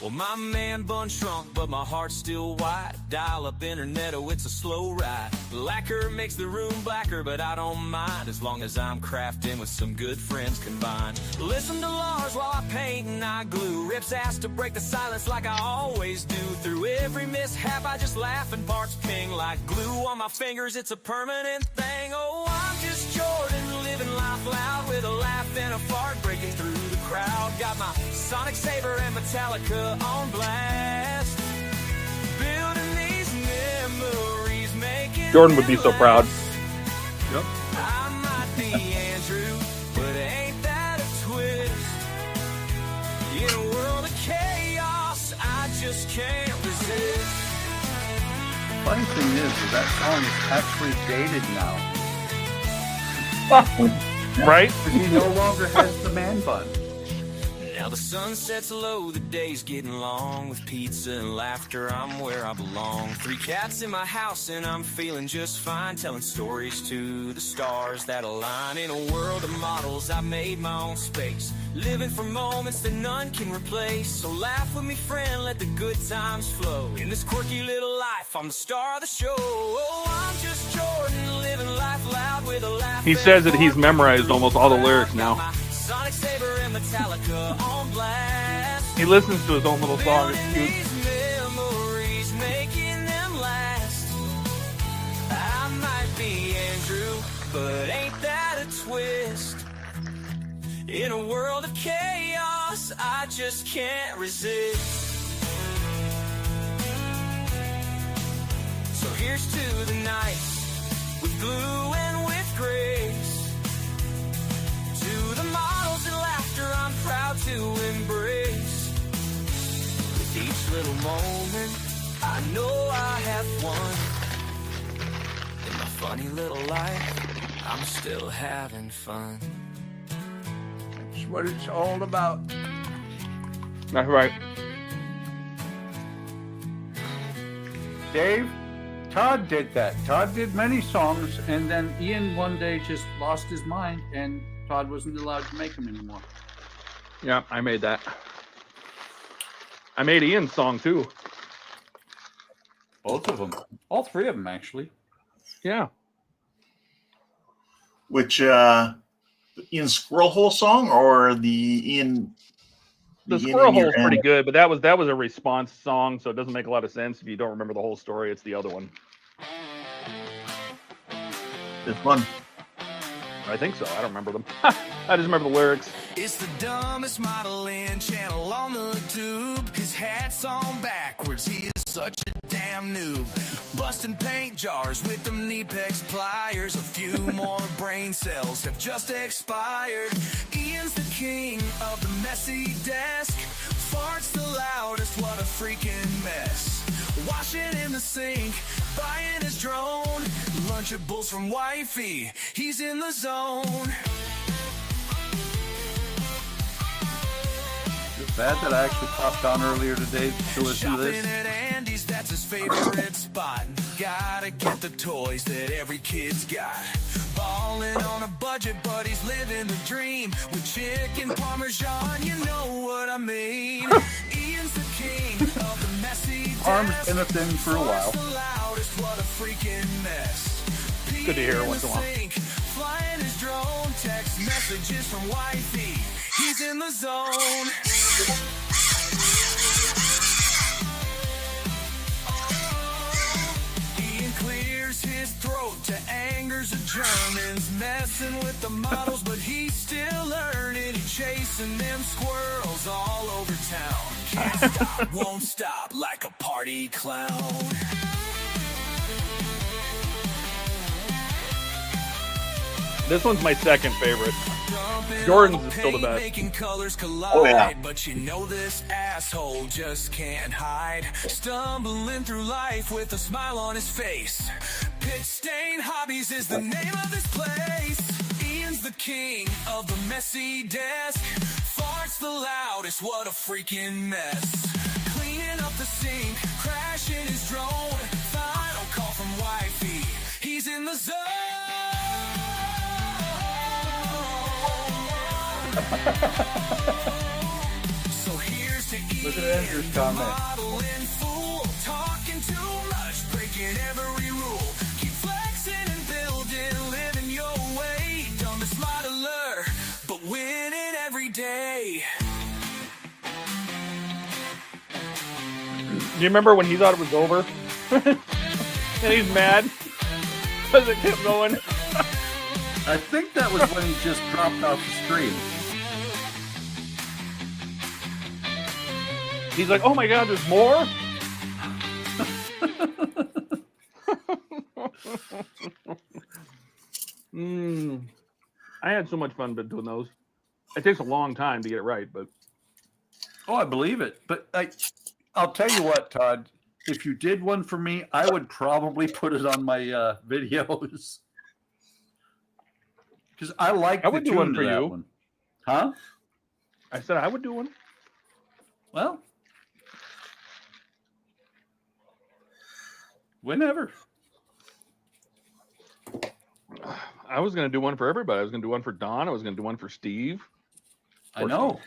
Well, my man bun shrunk, but my heart's still wide. Dial up internet, oh, it's a slow ride. Lacquer makes the room blacker, but I don't mind, as long as I'm crafting with some good friends combined. Listen to Lars while I paint and I glue. Rips ass to break the silence like I always do. Through every mishap, I just laugh and parts ping like glue on my fingers. It's a permanent thing. Oh, I'm just Jordan, living life loud, with a laugh and a fart breaking through the crowd. Got my Sonic Saber and Metallica on blast, building these memories, making Jordan would be so proud. Yep. I might be Andrew, but ain't that a twist? In a world of chaos, I just can't resist. Funny thing is that song is actually dated now. Right? But he no longer has the man bun. Now the sun sets low, the day's getting long. With pizza and laughter, I'm where I belong. 3 cats in my house and I'm feeling just fine. Telling stories to the stars that align. In a world of models, I made my own space. Living for moments that none can replace. So laugh with me, friend, let the good times flow. In this quirky little life, I'm the star of the show. Oh, I'm just Jordan, living life loud with a laugh. He says that he's memorized almost all the lyrics now. Sonic Saber and Metallica on blast. He listens to his own little song. It's cute. These memories, making them last. I might be Andrew, but ain't that a twist? In a world of chaos, I just can't resist. So here's to the nights with glue and with grace. To the models and laughter I'm proud to embrace. With each little moment, I know I have won. In my funny little life, I'm still having fun. That's what it's all about. That's right. Dave, Todd did that. Todd did many songs, and then Ian one day just lost his mind, and Todd wasn't allowed to make them anymore. Yeah, I made that. I made Ian's song too. Both of them. All 3 of them, actually. Yeah. Which Ian Squirrel Hole song or the Ian? The Ian Squirrel in your Hole's pretty hand? good, but that was a response song, so it doesn't make a lot of sense if you don't remember the whole story. It's the other one. It's fun. I think so. I don't remember them. I just remember the lyrics. It's the dumbest modeling channel on the tube. His hat's on backwards, he is such a damn noob. Busting paint jars with them Kneepex pliers. A few more brain cells have just expired. Ian's the king of the messy desk. Farts the loudest, what a freaking mess. Washing in the sink, buying his drone. Lunchables from wifey, he's in the zone. It's bad that I actually popped on earlier today to listen to Shopping this. at Andy's, that's his favorite spot. Gotta get the toys that every kid's got. Balling on a budget, but he's living the dream. With chicken parmesan, you know what I mean. Ian's the king of the messy Arm's desk. been a thing for a while. Farts the loudest, what a freaking mess. Good to hear once in a while. Sink, flying his drone, text messages from wifey. He's in the zone. Ian clears his throat to angers of Germans, messing with the models, but he's still learning. He's chasing them squirrels all over town. Can't stop, won't stop, like a party clown. This one's my second favorite. Jordan's is still the best. Making colors collide, Oh, yeah. but you know this asshole just can't hide. Stumbling through life with a smile on his face. PITSTAIN Hobbies is the name of this place. Ian's the king of the messy desk. Farts the loudest, what a freaking mess. Cleaning up the sink, crashing his drone. Final call from wifey, he's in the zone. So here's to Look at Andrew's comment. modeling fool, talking too much, breaking every rule. Keep flexing and building, living your way. Dumbest modeler, but winning every day. Do you remember when he thought it was over? And he's mad because it kept going. I think that was when he just dropped off the stream. He's like, oh my God, there's more? I had so much fun doing those. It takes a long time to get it right, but Oh, I believe it. But I'll tell you what, Todd. If you did one for me, I would probably put it on my videos. Because I like I the would do tune one to for that you. one. Huh? I said I would do one. Well, whenever. I was going to do one for everybody. I was going to do one for Don. I was going to do one for Steve. I know.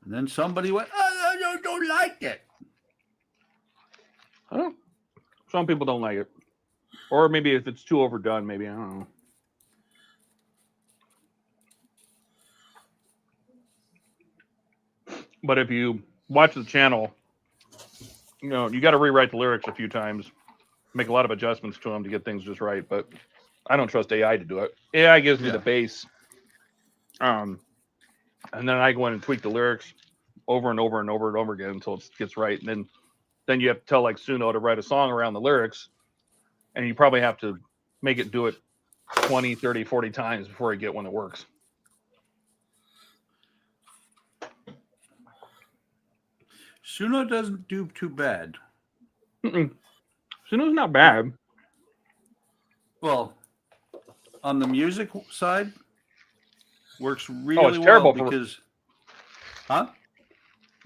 And then somebody went, oh, I don't like it. I don't. Some people don't like it, or maybe if it's too overdone, maybe I don't know. But if you watch the channel, you know you got to rewrite the lyrics a few times, make a lot of adjustments to them to get things just right. But I don't trust AI to do it. AI gives me the bass, and then I go in and tweak the lyrics over and over and over and over again until it gets right, and then you have to tell like Suno to write a song around the lyrics, and you probably have to make it do it 20, 30, 40 times before you get one that works. Suno doesn't do too bad. Suno's not bad. Well, on the music side, works really terrible well because... Huh?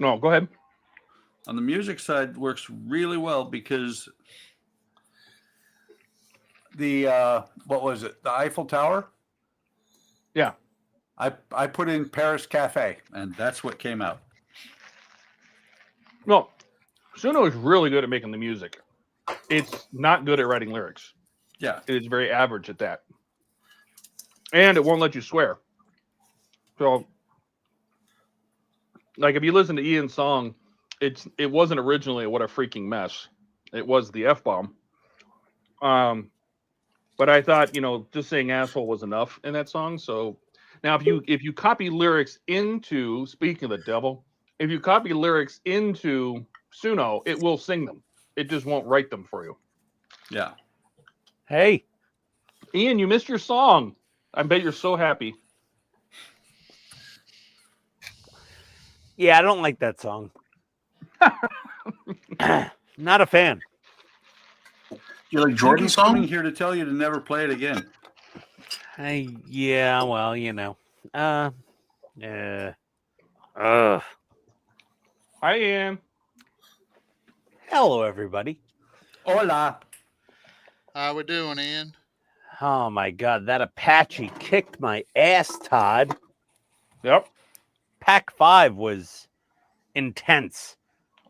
No, go ahead. On the music side, works really well because the what was it? The Eiffel Tower? Yeah. I put in Paris Cafe, and that's what came out. No, Suno is really good at making the music. It's not good at writing lyrics. Yeah. It is very average at that. And it won't let you swear. So, like if you listen to Ian's song, it wasn't originally What a Freaking Mess. It was the F-bomb. But I thought, just saying asshole was enough in that song. So now if you copy lyrics into, speaking of the devil, if you copy lyrics into Suno, it will sing them. It just won't write them for you. Yeah. Hey. Ian, you missed your song. I bet you're so happy. Yeah, I don't like that song. Not a fan. You like Jordan's song? Coming here to tell you to never play it again. Yeah, well, Hi, Ian. Hello, everybody. Hola. How we doing, Ian? Oh, my God. That Apache kicked my ass, Todd. Yep. Pack 5 was intense.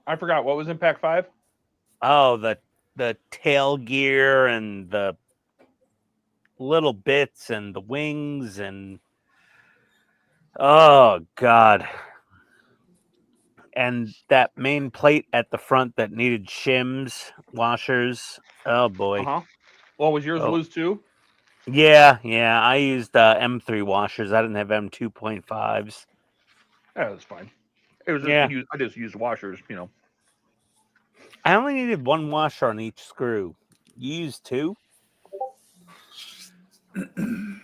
I forgot. What was in Pack 5? Oh, the tail gear and the little bits and the wings and... Oh, God. And that main plate at the front that needed shims, washers. Oh, boy. Uh-huh. Well, was yours loose too? Yeah. I used M3 washers. I didn't have M2.5s. Yeah, that's fine. It was Yeah. I just used washers, I only needed one washer on each screw. You used 2? You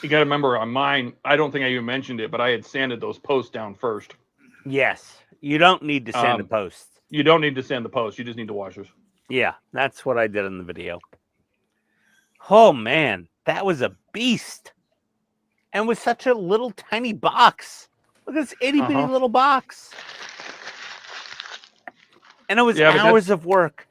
got to remember on mine, I don't think I even mentioned it, but I had sanded those posts down first. Yes. You don't need to sand the posts. You don't need to sand the posts. You just need the washers. Yeah, that's what I did in the video. Oh, man. That was a beast. And with such a little tiny box. Look at this itty-bitty little box. And it was hours of work.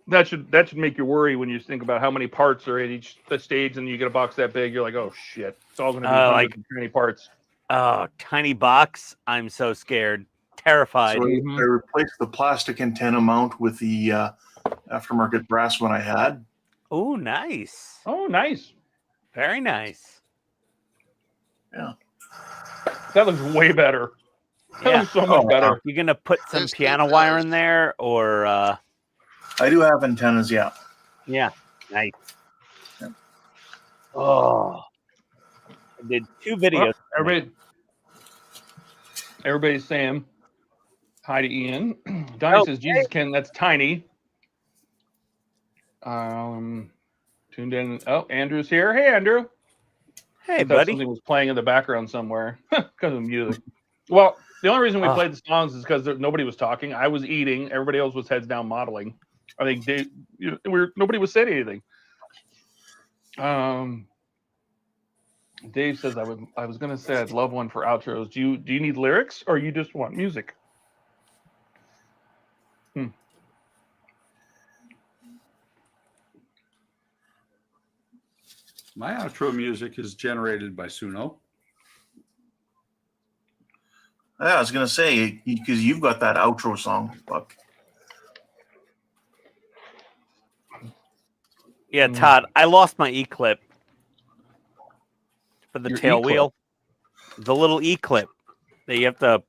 That should make you worry when you think about how many parts are at each stage, and you get a box that big. You're like, oh shit, it's all going to be hundreds of tiny parts. Oh, tiny box! I'm so scared, terrified. So I replaced the plastic antenna mount with the aftermarket brass one I had. Oh, nice! Oh, nice! Very nice. Yeah, that looks way better. That looks so much better. You gonna put some piano wire in there, or? I do have antennas, yeah. Yeah, nice. Yeah. Oh, I did 2 videos. Well, everybody's saying hi to Ian. Donnie says, Jesus, Ken, that's tiny. Tuned in. Oh, Andrew's here. Hey, Andrew. Hey, buddy. Something was playing in the background somewhere because of music. Well, the only reason we played the songs is because nobody was talking. I was eating. Everybody else was heads down modeling. I think nobody was saying anything. Dave says I was gonna say I'd love one for outros. Do you need lyrics or you just want music? My outro music is generated by Suno. Yeah, I was gonna say because you've got that outro song, Buck. Yeah, Todd, I lost my E-clip for the Your tail E-clip? wheel. The little E-clip that you have to,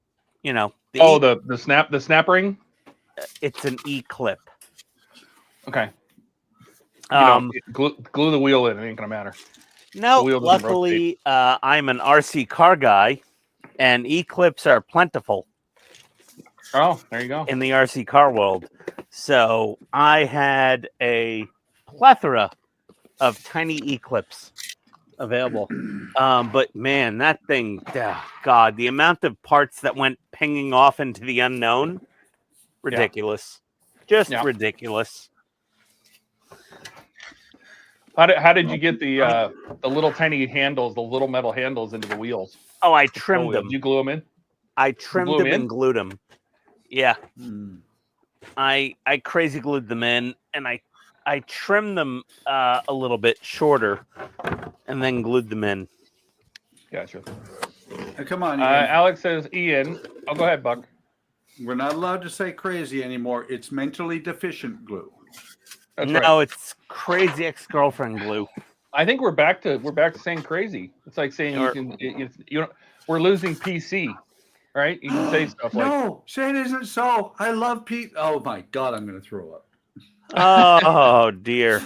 the snap ring. It's an E-clip. Okay. Glue the wheel in. It ain't gonna matter. No, wheel doesn't luckily, I'm an RC car guy, and E-clips are plentiful. Oh, there you go. In the RC car world. So I had a plethora of tiny E-clips available. But man, that thing, God, the amount of parts that went pinging off into the unknown, ridiculous. Just ridiculous. How did you get the little tiny handles, the little metal handles into the wheels? Oh, I trimmed them. Did you glue them in? I trimmed them and glued them. Yeah. I crazy glued them in, and I trimmed them a little bit shorter and then glued them in. Gotcha. Come on, Ian. Alex says, Ian. Oh, go ahead, Buck. We're not allowed to say crazy anymore. It's mentally deficient glue. That's no, right. It's crazy ex-girlfriend glue. I think we're back to saying crazy. It's like saying we're losing PC, right? You can say stuff like, no, say it isn't so. I love Pete. Oh my God, I'm going to throw up. Oh dear.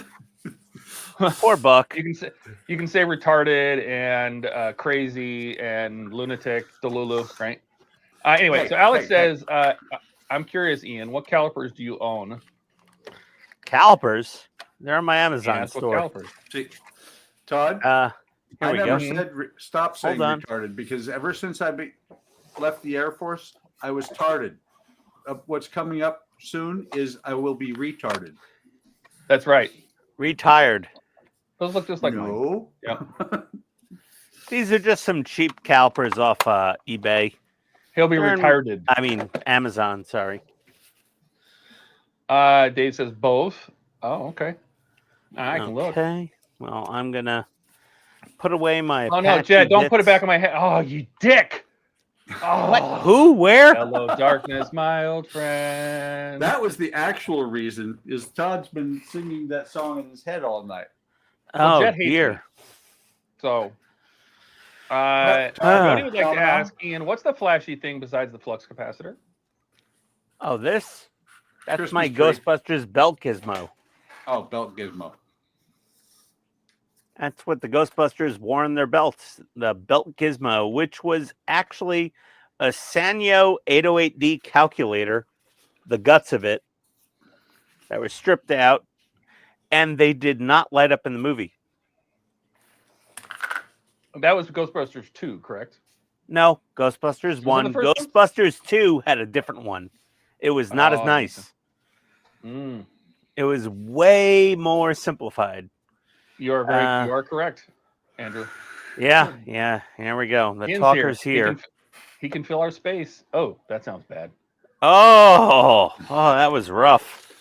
Poor Buck. You can say retarded and crazy and lunatic, delulu, right? Anyway, so Alex says, I'm curious, Ian, what calipers do you own? Calipers? They're in my Amazon store. Calipers. See, Todd, here I we never go. said stop saying retarded because ever since I left the Air Force, I was tarded. What's coming up soon is I will be retarded. That's right. Retired. Those look just like mine. Yeah. These are just some cheap calipers off eBay. He'll be retired. I mean, Amazon, sorry. Dave says both. Oh, okay. I can look. Okay. Well, I'm going to put away my Oh, no, Jed, don't put it back on my head. Oh, you dick. Oh. What? Who? Where? Hello, darkness, my old friend. That was the actual reason, is Todd's been singing that song in his head all night. Oh, dear. So, Jody would like to ask, Ian, what's the flashy thing besides the flux capacitor? Oh, this? That's Christmas my tree. Ghostbusters belt gizmo. Oh, belt gizmo. That's what the Ghostbusters wore in their belts. The belt gizmo, which was actually a Sanyo 808D calculator, the guts of it, that was stripped out, and they did not light up in the movie. That was Ghostbusters 2, correct? No, Ghostbusters 1. Ghostbusters 2 had a different one. It was not as nice. It was way more simplified. You are correct, Andrew. Yeah. Here we go. The Ian's talker's here. He can fill our space. Oh, that sounds bad. Oh, that was rough.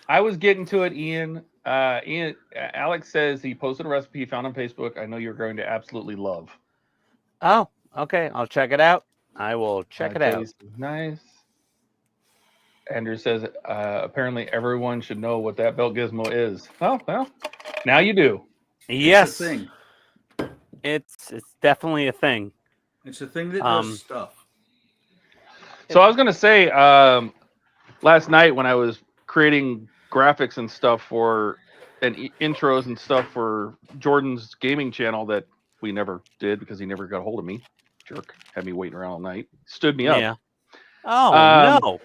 I was getting to it, Ian. Alex says he posted a recipe he found on Facebook. I know you're going to absolutely love. Oh, okay. I'll check it out. I will check it out. Nice. Andrew says apparently everyone should know what that belt gizmo is. Oh, well, now you do. Yes. It's a thing. It's definitely a thing. It's a thing that does stuff. So I was going to say last night when I was creating graphics and stuff for intros and stuff for Jordan's gaming channel that we never did because he never got a hold of me. Jerk. Had me waiting around all night. Stood me up. Yeah. Oh, no.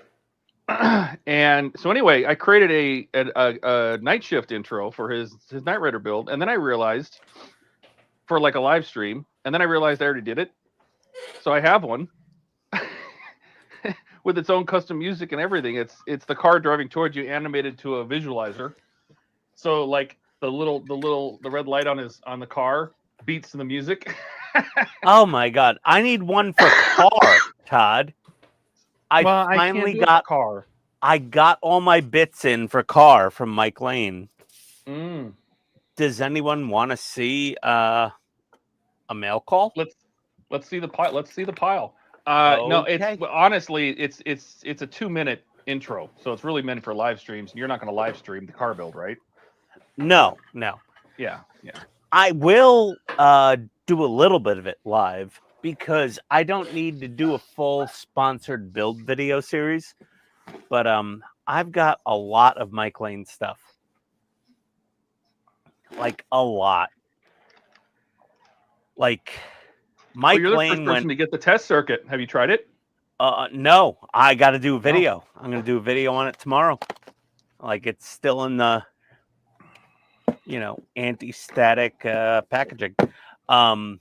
And so anyway, I created a night shift intro for his Knight Rider build, and then I realized for like a live stream, and then I realized I already did it. So I have one with its own custom music and everything. It's the car driving towards you animated to a visualizer. So like the red light on the car beats to the music. Oh my god, I need one for car, Todd. I finally got car. I got all my bits in for car from Mike Lane. Mm. Does anyone want to see a mail call? Let's see the pile. Let's see the pile. No, it's Okay. honestly it's a 2-minute intro, so it's really meant for live streams. You're not going to live stream the car build, right? No. Yeah. I will do a little bit of it live because I don't need to do a full sponsored build video series, but I've got a lot of Mike Lane stuff, like a lot. Like Mike you're the Lane first person to get the test circuit. Have you tried it? No, I got to do a video. I'm going to do a video on it tomorrow. Like it's still in the, anti-static packaging. But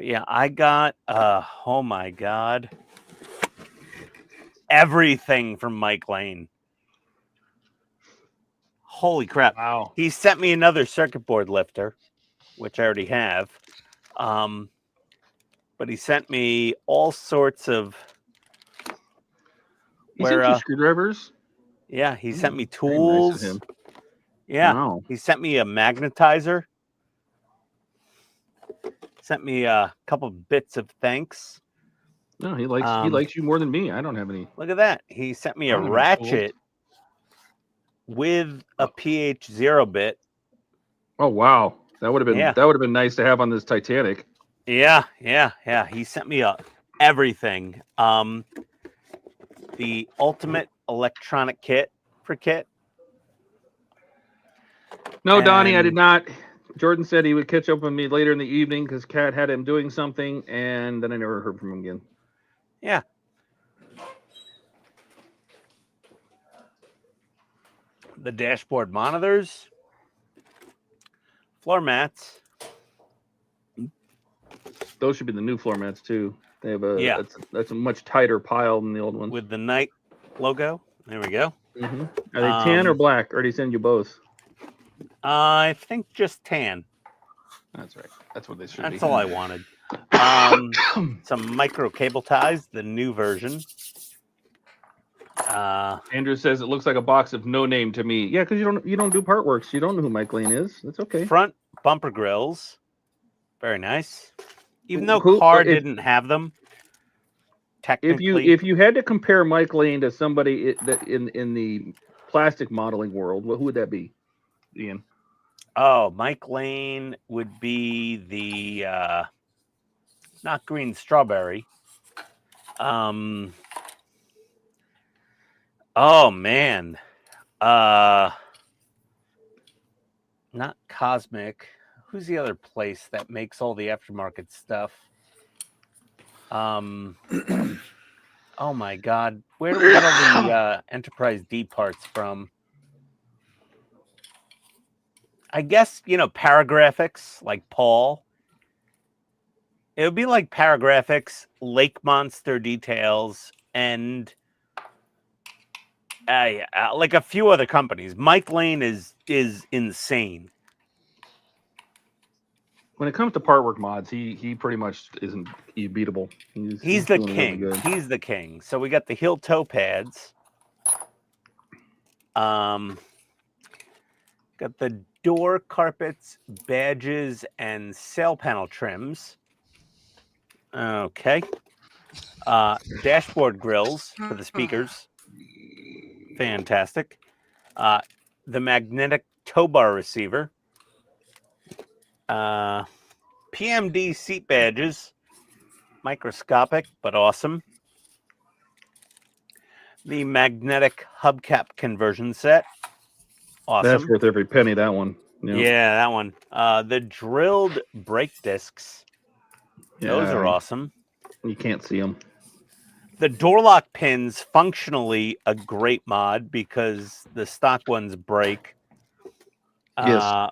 yeah, I got, oh my God, everything from Mike Lane. Holy crap. Wow. He sent me another circuit board lifter, which I already have. But he sent me all sorts of. He sent you screwdrivers? Yeah, he sent me Very tools. nice of him. Yeah, Wow. he sent me a magnetizer. Sent me a couple bits of thanks. No, he likes you more than me. I don't have any. Look at that. He sent me I a don't have any ratchet with a PH0 bit. Oh wow, that would have been nice to have on this Titanic. Yeah. He sent me everything. The ultimate electronic kit for Kit. No, Donnie, I did not. Jordan said he would catch up with me later in the evening because Kat had him doing something, and then I never heard from him again. Yeah. The dashboard monitors, floor mats. Those should be the new floor mats too. They have that's a much tighter pile than the old ones. With the Knight logo. There we go. Mm-hmm. Are they tan or black, or did he send you both? I think just tan. That's right. That's what they should be. That's all I wanted. Some micro cable ties, the new version. Andrew says it looks like a box of no name to me. Yeah, because you don't do part works. You don't know who Mike Lane is. That's okay. Front bumper grills. Very nice. Even though Car didn't have them. Technically, if you had to compare Mike Lane to somebody that in the plastic modeling world, who would that be, Ian? Oh, Mike Lane would be the not green strawberry. Oh man. Not Cosmic. Who's the other place that makes all the aftermarket stuff? Oh my God. Where do we get all the Enterprise D parts from? I guess, Paragraphics, like Paul. It would be like Paragraphics, Lake Monster Details, and like a few other companies. Mike Lane is insane. When it comes to part work mods, he pretty much isn't beatable. He's the king. Really he's the king. So we got the heel toe pads. Got the door carpets, badges, and sail panel trims. Okay. Dashboard grills for the speakers. Fantastic. The magnetic tow bar receiver. PMD seat badges. Microscopic, but awesome. The magnetic hubcap conversion set. Awesome. That's worth every penny, that one. Yeah, that one. The drilled brake discs. Yeah. Those are awesome. You can't see them. The door lock pins, functionally a great mod because the stock ones break. Yes.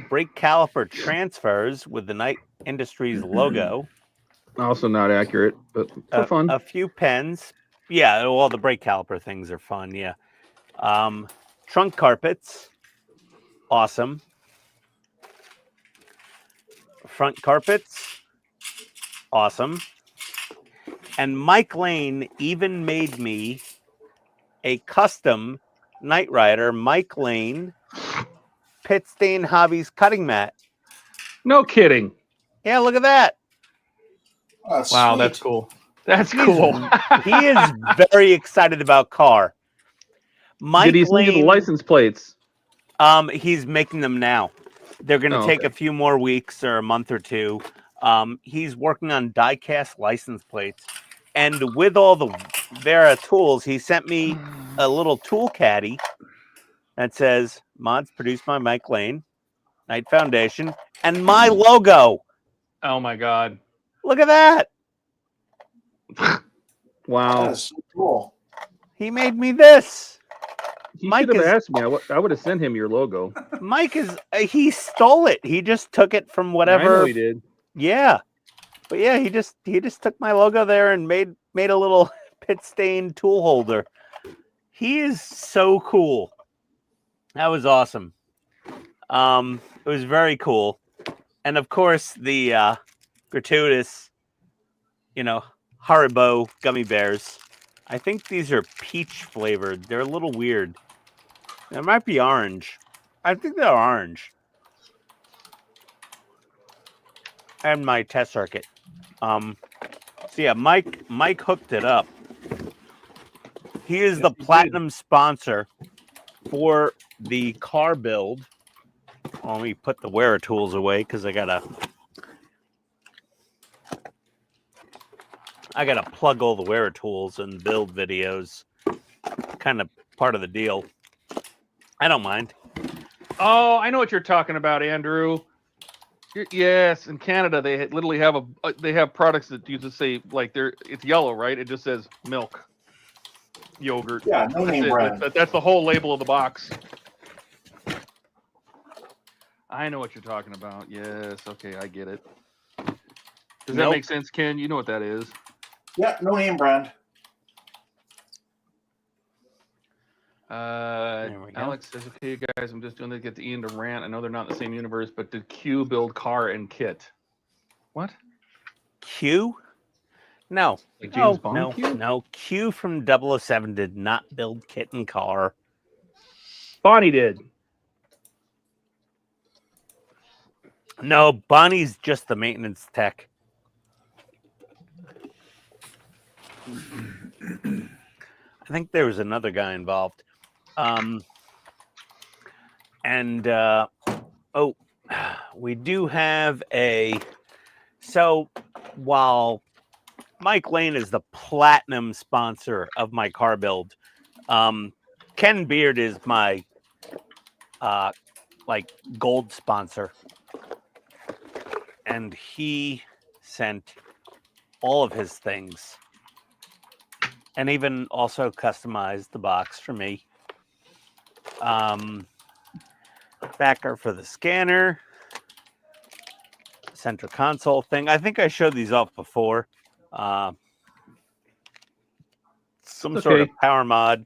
Brake caliper transfers with the Knight Industries logo. Also not accurate, but for fun. A few pens. Yeah, all the brake caliper things are fun, yeah. Trunk carpets. awesome. Front carpets, awesome. And Mike Lane even made me a custom Knight Rider Mike Lane PITSTAIN Hobbies cutting mat. No kidding. Yeah, look at that. Oh, Wow, sweet. that's cool. That's He's- cool. He is very excited about car. Mike Did he send you the Lane, license plates? he's making them now. They're going to Oh, take okay. a few more weeks or a month or two. He's working on die-cast license plates. And with all the Vera tools, he sent me a little tool caddy that says, mods produced by Mike Lane, Knight Foundation, and my logo. Oh my God. Look at that. Wow. That is so cool. He made me this. He Mike should have is- asked me. I would have sent him your logo. Mike is, he stole it. He just took it from I whatever. know he did. Yeah. But yeah, he just took my logo there and made a little PITSTAIN tool holder. He is so cool. That was awesome. It was very cool. And of course the gratuitous, Haribo gummy bears. I think these are peach flavored. They're a little weird. They might be orange. I think they're orange. And my test circuit. So yeah, Mike hooked it up. He is the platinum sponsor for the car build. Let me put the wearer tools away because I gotta plug all the wearer tools and build videos. Kind of part of the deal. I don't mind. Oh, I know what you're talking about, Andrew. Yes, in Canada they literally have they have products that you just say like it's yellow, right? It just says milk, yogurt. Yeah, no name brand. That's the whole label of the box. I know what you're talking about. Yes, okay, I get it. Does that make sense, Ken? You know what that is. Yeah, no name brand. There we go. Alex says, okay, guys, I'm just doing to get the Ian to rant. I know they're not in the same universe, but did Q build car and kit? What? Q? No. Like James Bond no, Q? no. Q from 007 did not build kit and car. Bonnie did. No, Bonnie's just the maintenance tech. I think there was another guy involved. We do have so while Mike Lane is the platinum sponsor of my car build, Ken Beard is my gold sponsor. And he sent all of his things and even also customized the box for me. Backer for the scanner, center console thing. I think I showed these off before. Some sort of power mod,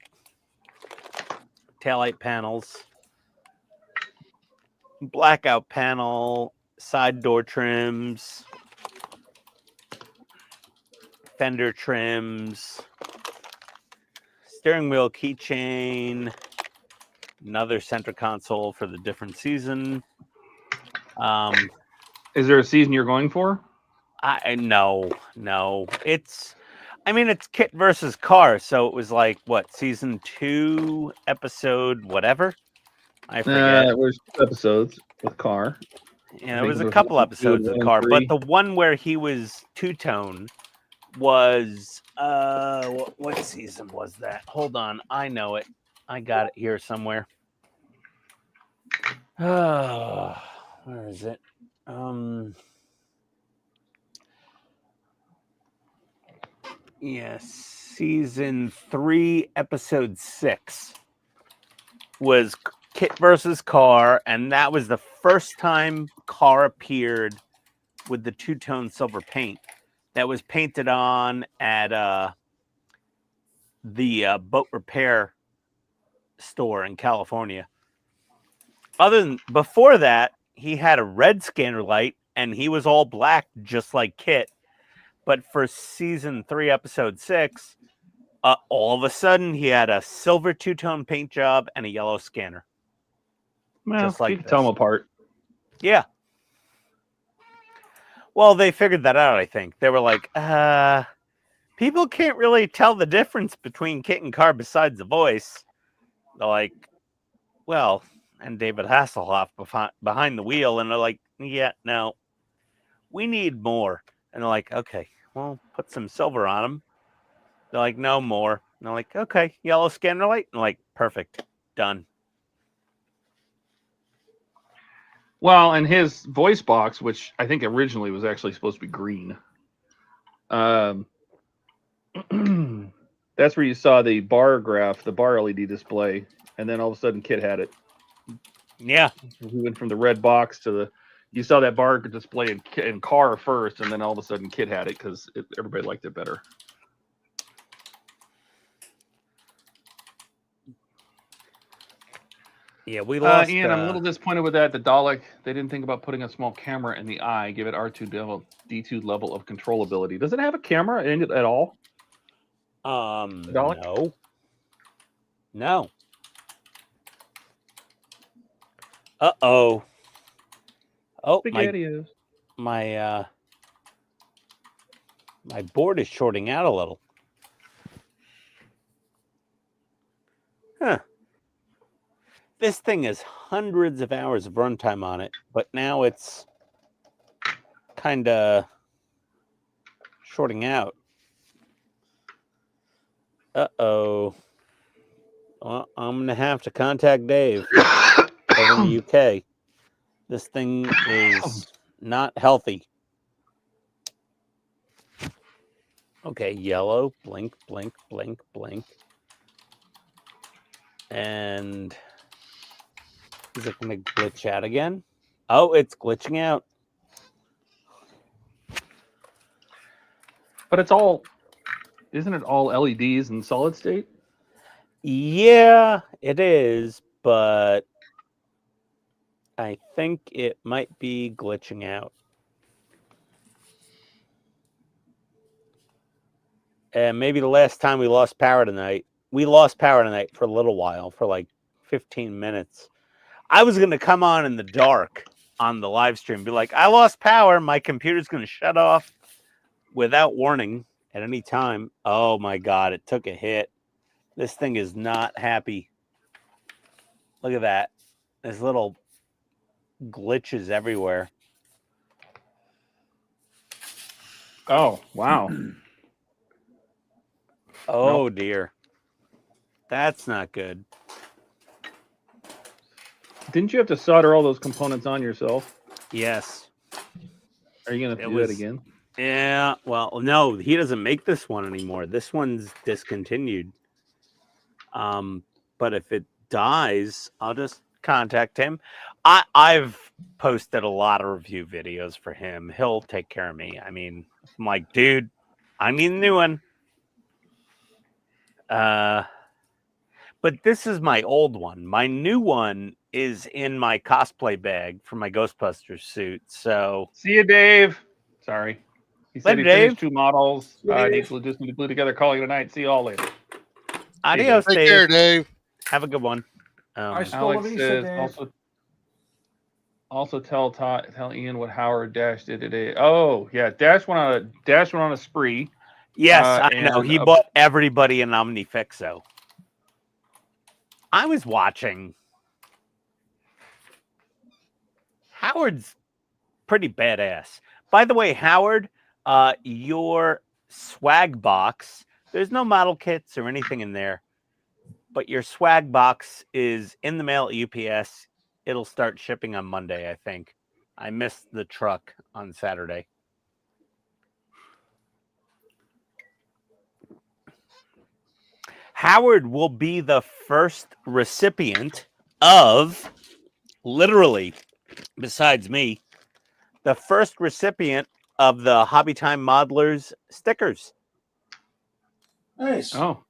taillight panels, blackout panel, side door trims, fender trims, steering wheel keychain, another center console for the different season. Is there a season you're going for? No. It's kit versus car, so it was like what, season 2, episode whatever. I forget. It was 2 episodes with car. Yeah, it was a couple episodes of car, but the one where he was two-tone was what season was that? Hold on, I know it. I got it here somewhere. Where is it? Yes, season 3, episode 6 was kit versus car, and that was the first time car appeared with the two-tone silver paint that was painted on at the boat repair store in California. other than before that, he had a red scanner light and he was all black, just like Kit. But for season 3, episode 6, all of a sudden he had a silver two-tone paint job and a yellow scanner. Well, Just like you can tell them apart. Yeah. Well, they figured that out, I think. They were like, people can't really tell the difference between Kit and Car besides the voice. They're like, well, and David Hasselhoff behind the wheel, and they're like, yeah, no, we need more. And they're like, okay, well, put some silver on them. They're like, no more. And they're like, okay, yellow scanner light. And like, perfect, done. Well, and his voice box, which I think originally was actually supposed to be green. That's where you saw the bar graph, the bar LED display, and then all of a sudden Kit had it. Yeah. We went from the red box to the. You saw that bar display in Car first, and then all of a sudden Kit had it because everybody liked it better. Yeah, we lost. Ian, I'm a little disappointed with that. The Dalek, they didn't think about putting a small camera in the eye, give it R2 D2 level of controllability. Does it have a camera in it at all? No. No. Uh-oh. Oh, SpaghettiOs. my board is shorting out a little. Huh. This thing has hundreds of hours of runtime on it, but now it's kind of shorting out. Uh-oh. Well, I'm going to have to contact Dave over in the UK. This thing is not healthy. Okay, yellow, blink, blink, blink, blink. And is it going to glitch out again? Oh, it's glitching out. But it's all, isn't it all LEDs and solid state? Yeah, it is, but I think it might be glitching out. And maybe the last time we lost power tonight, we lost power tonight for a little while, for like 15 minutes. I was going to come on in the dark on the live stream, be like, I lost power. My computer's going to shut off without warning at any time. Oh my God, it took a hit. This thing is not happy. Look at that. There's little glitches everywhere. Oh, wow. Oh, Nope. dear. That's not good. Didn't you have to solder all those components on yourself? Yes. Are you going to do that again? Yeah. Well, no, he doesn't make this one anymore. This one's discontinued. But if it dies, I'll just contact him. I've posted a lot of review videos for him. He'll take care of me. I mean, I'm like, dude, I need a new one. But this is my old one. My new one is in my cosplay bag for my Ghostbusters suit. So see you, Dave. Sorry. He said he finished 2 models. Needs to just glue together. Calling it a night. See you all later. Adios, Take Dave. care, Dave. Have a good one. Alex says also tell Ian what Howard Dash did today. Oh yeah, Dash went on a spree. Yes, I know. He bought everybody an Omnifixo. I was watching. Howard's pretty badass. By the way, Howard, your swag box, there's no model kits or anything in there, but your swag box is in the mail at UPS. It'll start shipping on Monday, I think. I missed the truck on Saturday. Howard will be the first recipient of, literally, besides me, the first recipient of the Hobby Time Modelers stickers. Nice. Oh,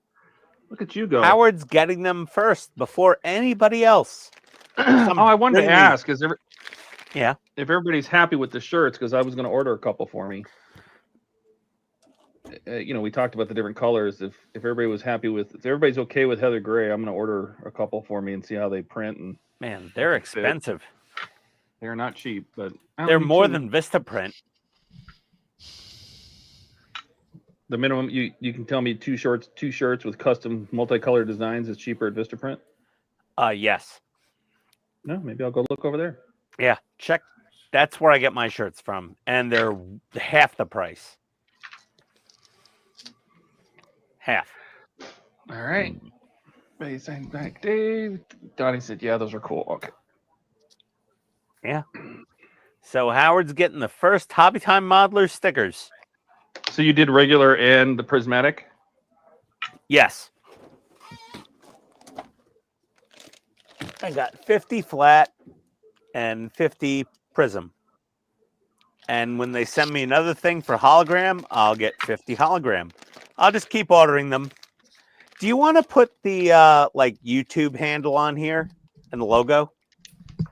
look at you go. Howard's getting them first before anybody else. I wanted to really- ask, Yeah. if everybody's happy with the shirts, because I was going to order a couple for me. We talked about the different colors. If everybody's okay with Heather Gray, I'm going to order a couple for me and see how they print. And Man, they're expensive. they're not cheap, but I don't They're need more two. than Vistaprint. The minimum you can tell me two shirts with custom multicolored designs is cheaper at Vistaprint. Yes. No, maybe I'll go look over there. Yeah, check. That's where I get my shirts from, and they're half the price. Half. All right. Back Dave. Donnie said, "Yeah, those are cool." Okay. Yeah. So Howard's getting the first Hobby Time Modeler stickers. So you did regular and the prismatic? Yes. I got 50 flat and 50 prism. And when they send me another thing for hologram, I'll get 50 hologram. I'll just keep ordering them. Do you want to put the YouTube handle on here and the logo?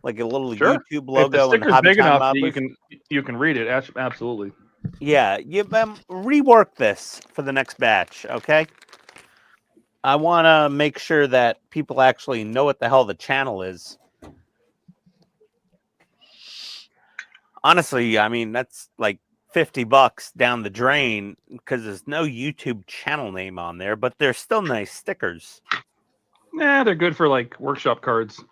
Like a little Sure. YouTube logo if the and sticker's Hobby big Time enough that Modelers? you can read it. Absolutely. Yeah, you rework this for the next batch, okay? I want to make sure that people actually know what the hell the channel is. Honestly, I mean, that's like $50 down the drain because there's no YouTube channel name on there, but they're still nice stickers. Nah, they're good for like workshop cards.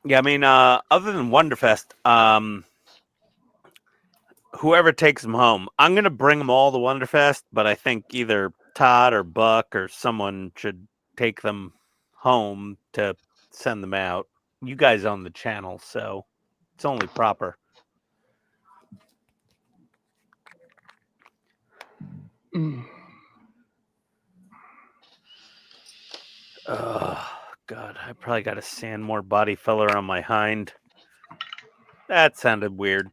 Yeah, I mean, other than Wonderfest, whoever takes them home, I'm going to bring them all to Wonderfest, but I think either Todd or Buck or someone should take them home to send them out. You guys own the channel, so it's only proper. Oh, God, I probably got to sand more body filler on my hind. That sounded weird.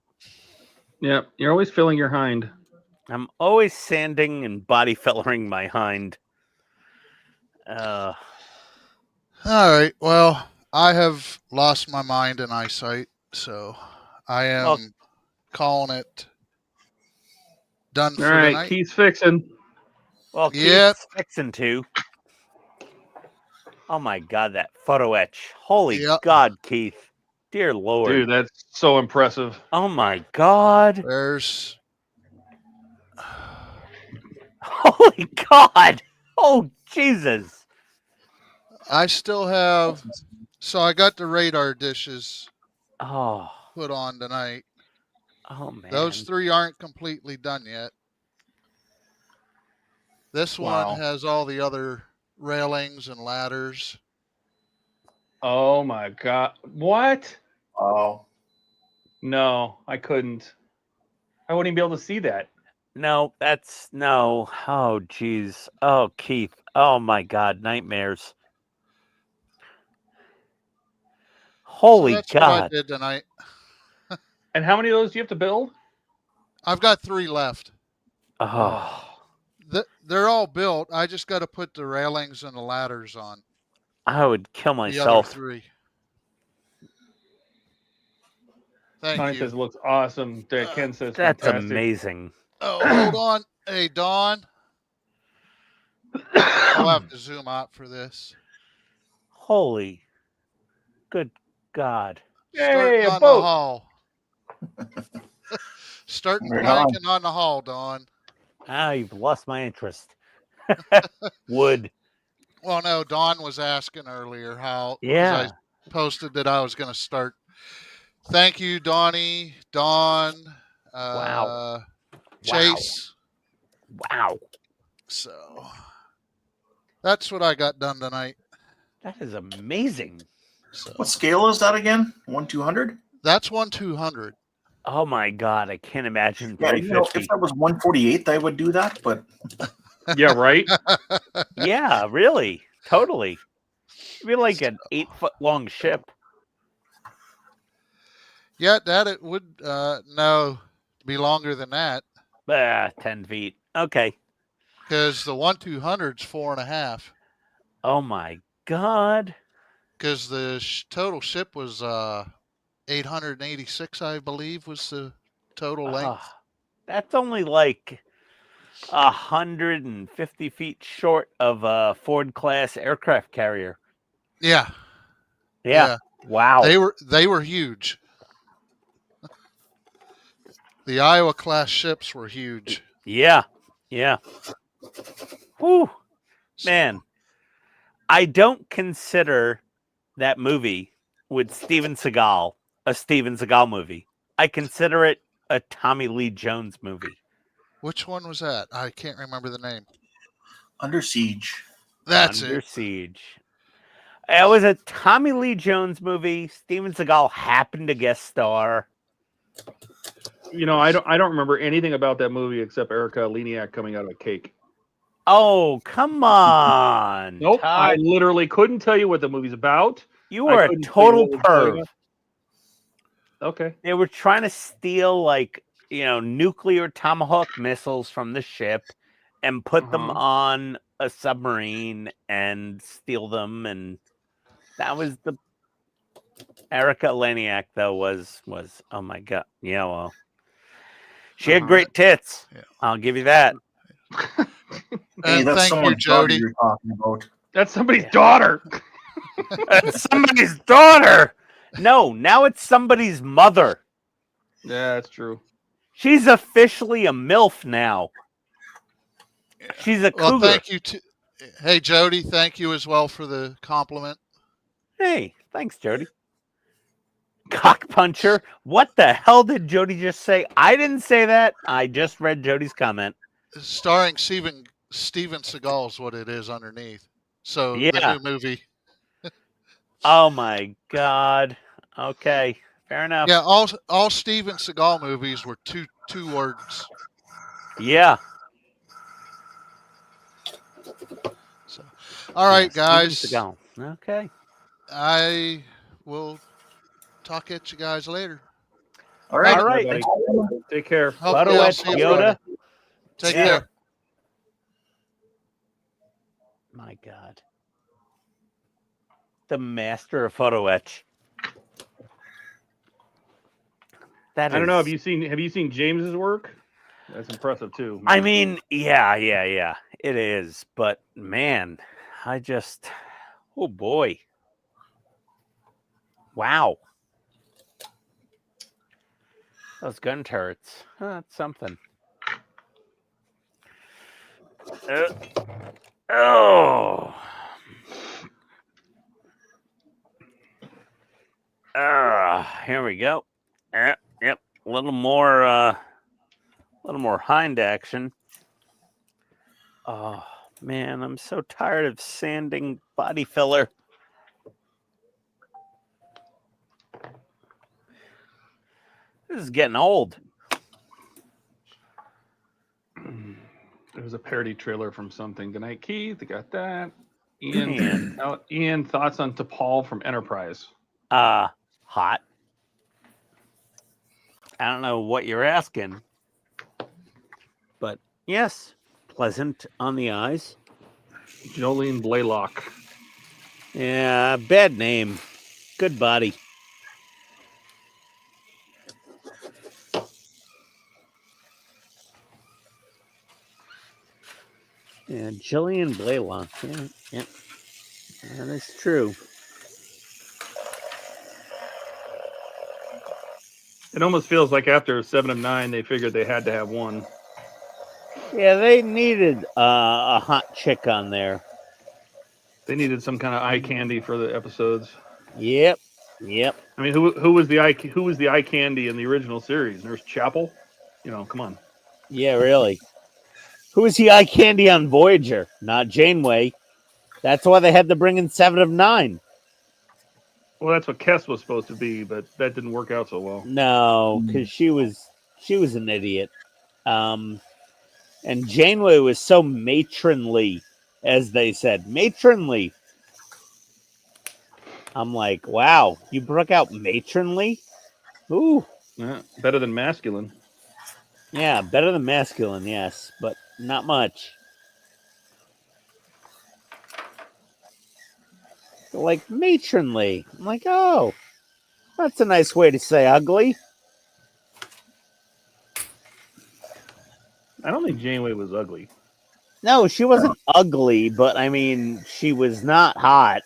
Yeah, you're always filling your hind. I'm always sanding and body fillering my hind. All right. Well, I have lost my mind and eyesight, so I am calling it done All for right, tonight. Keith's fixing. Well, Yep. Keith's fixing to. Oh my God, that photo etch. Holy Yep. God, Keith. Dear Lord. Dude, that's so impressive. Oh my God. There's Holy God. Oh, Jesus. I still have, so I got the radar dishes Oh. put on tonight. Oh, man. Those 3 aren't completely done yet. This Wow. one has all the other railings and ladders. Oh my God. What? Wow. No, I couldn't. I wouldn't even be able to see that. No, that's no. Oh, geez. Oh, Keith. Oh my God. Nightmares. Holy So that's what I God. did tonight. And how many of those do you have to build? I've got 3 left. Oh. They're all built. I just got to put the railings and the ladders on. I would kill The other myself. 3. Thank Connie you. says it looks awesome. Ken says That's fantastic. amazing. Oh, hold on. Hey, Dawn. I'll have to zoom out for this. Holy. Good God. Starting Yay, a on the boat. hull. Starting Right on. planking on the hull, Dawn. Ah, you've lost my interest. Wood. Well, no, Dawn was asking earlier how 'cause Yeah. I posted that I was going to start. Thank you, Donnie, Dawn, Wow. Chase. Wow. So that's what I got done tonight. That is amazing. So What scale is that again? 1/200? that's 1/200. Oh my God. I can't imagine Yeah, 350. if that was 1/48, I would do that, but Yeah, right? Yeah, really. Totally. It'd be like an 8-foot long ship. Yeah, that it would no be longer than that. 10 feet. Okay. Because the 1-200's 4.5. Oh my God. Because the total ship was 886, I believe, was the total length. Ah, that's only like 150 feet short of a Ford class aircraft carrier. Yeah. Yeah. Wow. They were huge. The Iowa class ships were huge. Yeah. Yeah. Whew. Man, I don't consider that movie with Steven Seagal a Steven Seagal movie. I consider it a Tommy Lee Jones movie. Which one was that? I can't remember the name. Under Siege. That's Under it. Siege. It was a Tommy Lee Jones movie. Steven Seagal happened to guest star. You know, I don't remember anything about that movie except Erica Leniak coming out of a cake. Oh, come on. Nope, I Todd. literally couldn't tell you what the movie's about. You were I a couldn't tell you total what was going perv. on. Okay. They were trying to steal, like, nuclear tomahawk missiles from the ship and put them on a submarine and steal them. And that was the Erica Leniak, though, was oh my God. Yeah, well, she had great tits. Yeah. I'll give you that. Hey, And that's thank you, someone's daughter Jody. you're talking about. That's somebody's daughter. That's somebody's daughter. No, now it's somebody's mother. Yeah, that's true. She's officially a MILF now. Yeah. She's a Well, cougar. thank you. Hey, Jody, thank you as well for the compliment. Hey, thanks, Jody. Cock puncher. What the hell did Jody just say? I didn't say that. I just read Jody's comment. Starring Steven Seagal is what it is underneath. So Yeah. the new movie. Oh my God. Okay, fair enough. Yeah, all Steven Seagal movies were two words. Yeah. So, all right, Steven guys. Seagal. Okay. I will talk at you guys later. All right. All right. Buddy. Take care. Hopefully I'll Photo see you Yoda. Friday. Take Yeah. care. My God. The master of photo etch. I don't know. Have you seen James's work? That's impressive too. I mean, yeah. It is. But man, oh boy. Wow. Those gun turrets. That's something. Oh. Here we go. Yep. A little more hind action. Oh man, I'm so tired of sanding body filler. This is getting old. There was a parody trailer from something. Good night, Keith. I got that. Ian, thoughts on T'Pol from Enterprise? Hot. I don't know what you're asking, but yes, pleasant on the eyes. Jolene Blaylock. Yeah, bad name. Good body. Yeah, Jillian Blaylock. Yeah. That is true. It almost feels like after 7 of 9, they figured they had to have one. Yeah, they needed a hot chick on there. They needed some kind of eye candy for the episodes. Yep. I mean, who was the eye candy in the original series? Nurse Chapel? Come on. Yeah, really. Who was the eye candy on Voyager? Not Janeway. That's why they had to bring in 7 of 9. Well, that's what Kess was supposed to be, but that didn't work out so well. No, because she was an idiot. And Janeway was so matronly, as they said. Matronly. I'm like, wow, you broke out matronly? Ooh. Yeah, better than masculine. Yeah, better than masculine, yes, but not much. like matronly. I'm like, oh, that's a nice way to say ugly. I don't think Janeway was ugly. No, she wasn't ugly, but I mean, she was not hot.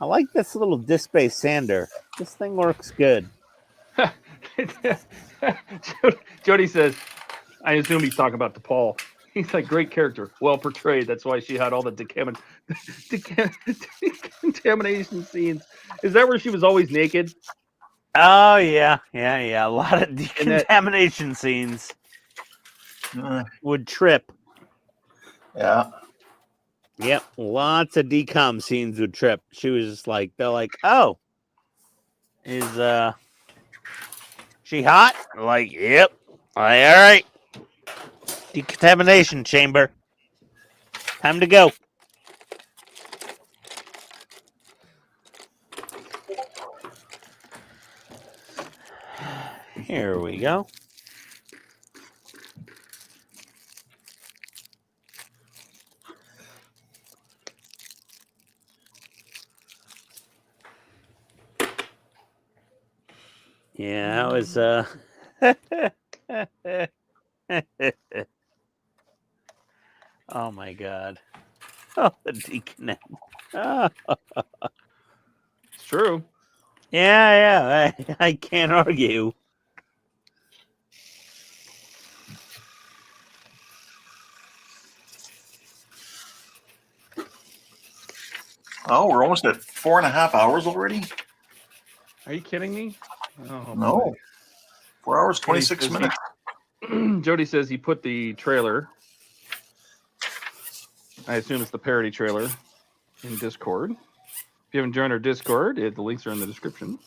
I like this little disc-based sander. This thing works good. Jody says, I assume he's talking about DePaul. He's like, great character, well portrayed. That's why she had all the decontamination scenes. Is that where she was always naked? Oh, yeah. A lot of decontamination scenes would trip. Yeah. Yep, lots of decom scenes would trip. She was just like, they're like, oh, is she hot? Like, yep. All right. Decontamination chamber. Time to go. Here we go. Yeah, that was oh my god. Oh, the deconnect. Oh. It's true. Yeah, I can't argue. Oh, we're almost at 4.5 hours already? Are you kidding me? Oh, No. boy. 4 hours, 26 minutes. Jody says he put the trailer, I assume it's the parody trailer, in Discord. If you haven't joined our Discord, the links are in the description.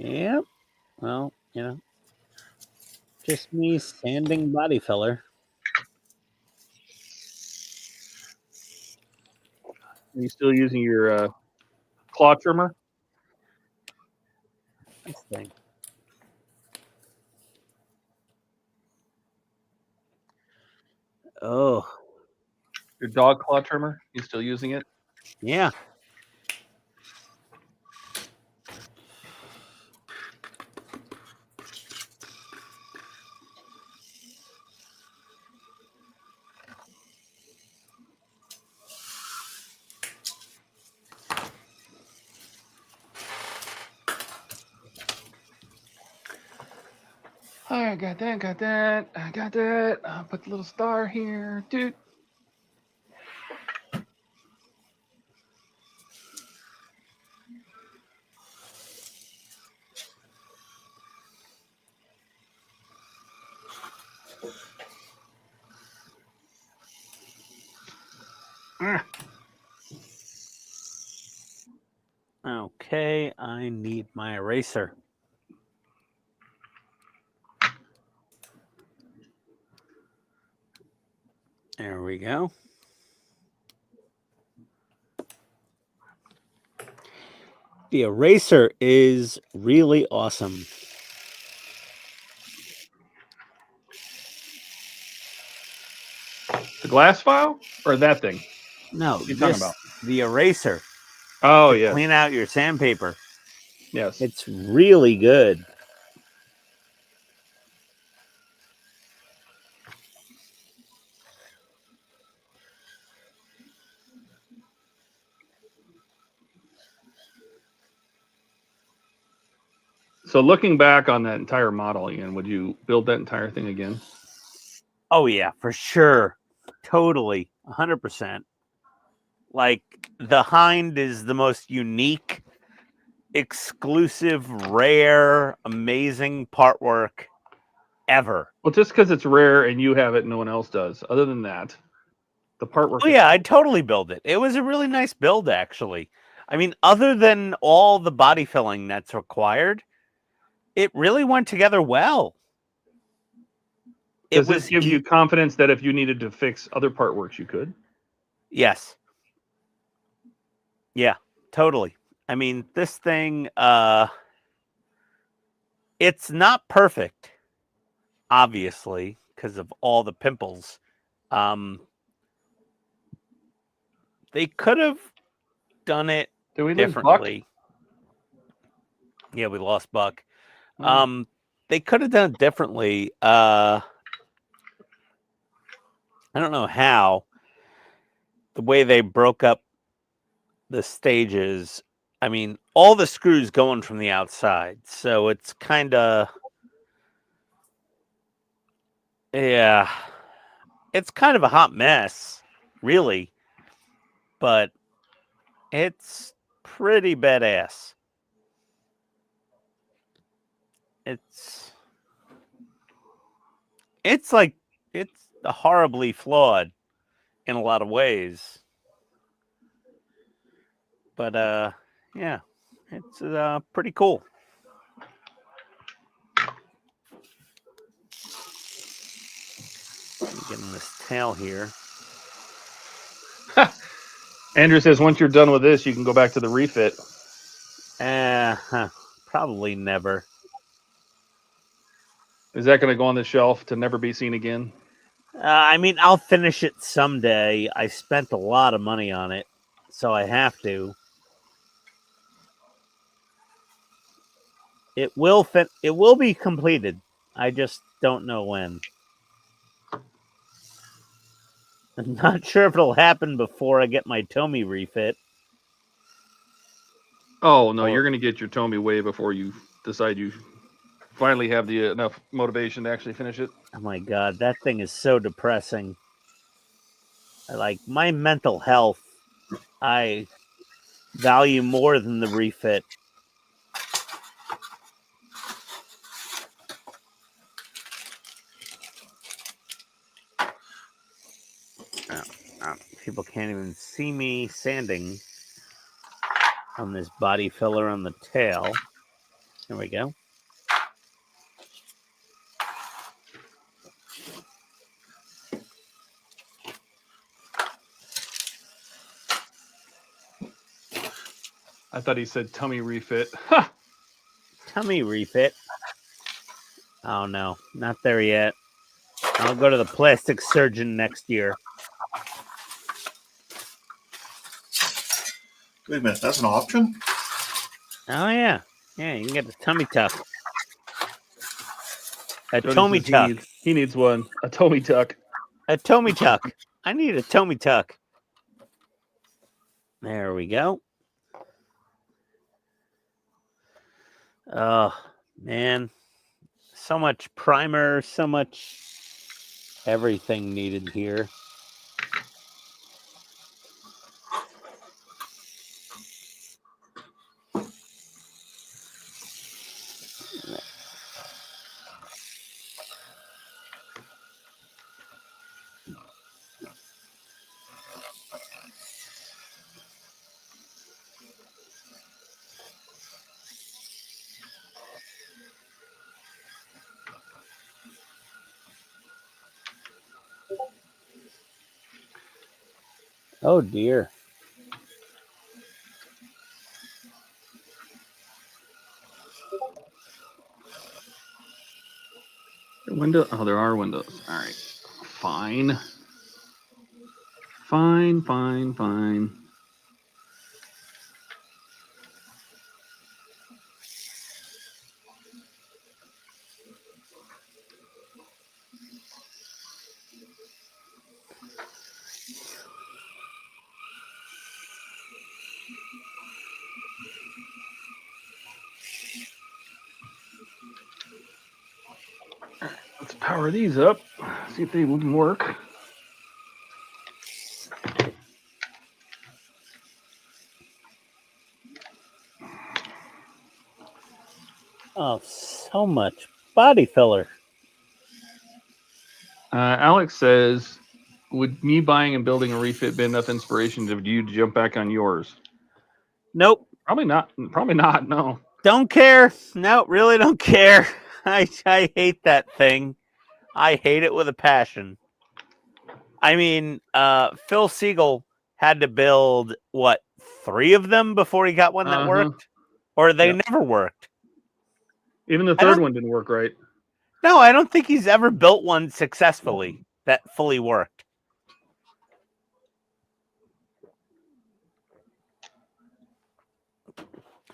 Yep. Well, just me sanding body filler. Are you still using your claw trimmer? This thing. Oh, Your dog claw trimmer? You still using it? yeah. I got that. I got that. I'll put the little star here. Dude. Okay, I need my eraser. There we go. The eraser is really awesome. The glass file or that thing? No, What are you talking about? The eraser. Oh, to yeah. Clean out your sandpaper. Yes. It's really good. So looking back on that entire model, Ian, would you build that entire thing again? Oh, yeah, for sure. Totally. 100%. Like, the Hind is the most unique, exclusive, rare, amazing part work ever. Well, just because it's rare and you have it, no one else does. Other than that, The part work. Oh yeah, I'd totally build it. It was a really nice build, actually. I mean, other than all the body filling that's required, it really went together well. Does this give you confidence that if you needed to fix other part works, you could? Yes. Yeah, totally. I mean, this thing, it's not perfect, obviously, because of all the pimples. They could have done it Do we differently. Yeah, we lost Buck. They could have done it differently. I don't know how. The way they broke up the stages. I mean, all the screws going from the outside, so it's kind of, yeah, it's kind of a hot mess, really, but it's pretty badass. It's like, it's horribly flawed in a lot of ways, but yeah, it's pretty cool. Getting this tail here. Andrew says once you're done with this, you can go back to the refit. Probably never. Is that going to go on the shelf to never be seen again? I mean, I'll finish it someday. I spent a lot of money on it, so I have to. It will be completed. I just don't know when. I'm not sure if it'll happen before I get my Tomy refit. Oh, no, you're going to get your Tomy way before you decide you finally have the enough motivation to actually finish it. Oh my God, that thing is so depressing. Like, my mental health, I value more than the refit. People can't even see me sanding on this body filler on the tail. There we go. I thought he said tummy refit. Tummy refit. Oh no, not there yet. I'll go to the plastic surgeon next year. Wait a minute, that's an option? Oh yeah. Yeah, you can get the tummy tuck. A Jody Tomy says tuck. He needs one. A Tomy tuck. A Tomy tuck. I need a Tomy tuck. There we go. Oh, man. So much primer, so much everything needed here. Oh dear. Window. Oh, there are windows. All right. Fine. Fine, fine, fine. Let's power these up. See if they would work. Oh, so much body filler. Alex says would me buying and building a refit be enough inspiration to you to jump back on yours? Nope. Probably not. Probably not. No. Don't care. No, really don't care. I hate that thing. I hate it with a passion. I mean, Phil Siegel had to build, what, 3 of them before he got one that worked? Or they never worked. Even the third one didn't work right. No, I don't think he's ever built one successfully that fully worked.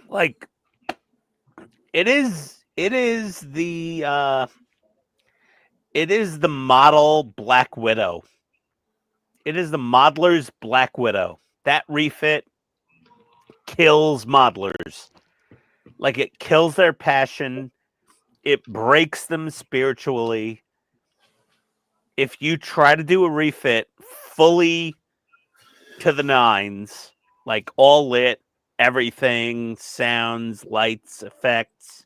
Like, it is the model Black Widow. It is the modeler's Black Widow. That refit kills modelers. Like, it kills their passion. It breaks them spiritually. If you try to do a refit fully to the nines, like all lit, everything, sounds, lights, effects,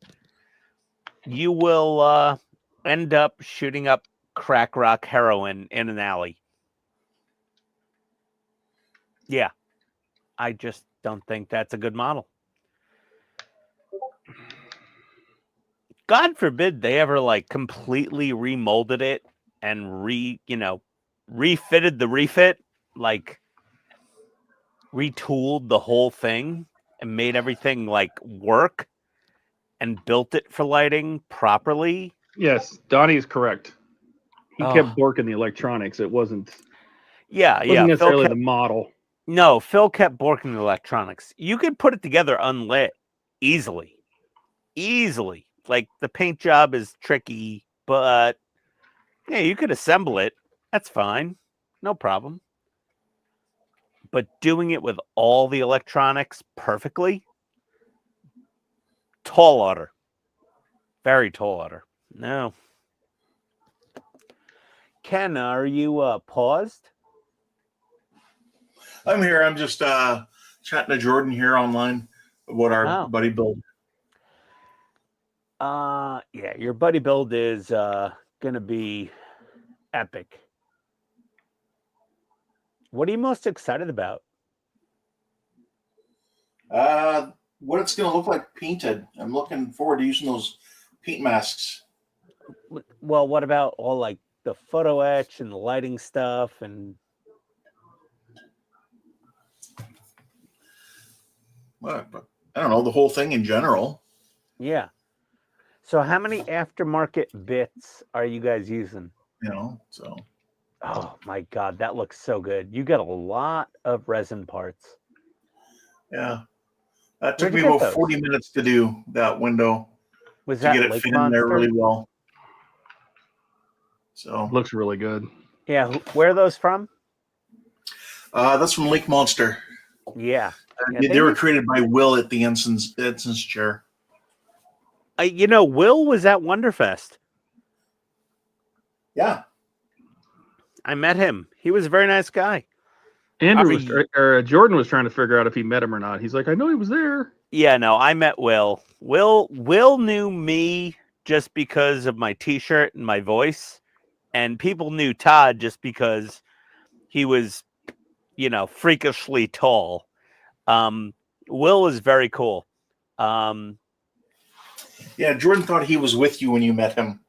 you will end up shooting up crack rock heroin in an alley. Yeah. I just don't think that's a good model. God forbid they ever like completely remolded it and refitted the refit, like retooled the whole thing and made everything like work and built it for lighting properly. Yes, Donnie is correct. He kept borking the electronics. It wasn't necessarily the model. No, Phil kept borking the electronics. You could put it together unlit easily. Easily. Like, the paint job is tricky, but yeah, you could assemble it. That's fine. No problem. But doing it with all the electronics perfectly, tall order. Very tall order. No. Ken, are you paused? I'm here. I'm just chatting to Jordan here online about our buddy build. Yeah, your buddy build is gonna be epic. What are you most excited about? What it's gonna look like painted. I'm looking forward to using those paint masks. Well, what about all like the photo etch and the lighting stuff and Well, I don't know, the whole thing in general. Yeah. So how many aftermarket bits are you guys using? So. Oh my God, that looks so good. You got a lot of resin parts. Yeah. That took me about 40 minutes to do that window. Was to that get it Lake fit in there Monster? really well. So looks really good. Yeah, where are those from? That's from Lake Monster. Yeah. They were created by Will at the Ensign's chair. Will was at Wonderfest. Yeah. I met him. He was a very nice guy. Jordan was trying to figure out if he met him or not. He's like, I know he was there. Yeah, no, I met Will. Will knew me just because of my t-shirt and my voice. And people knew Todd just because he was, freakishly tall. Will was very cool. Yeah, Jordan thought he was with you when you met him.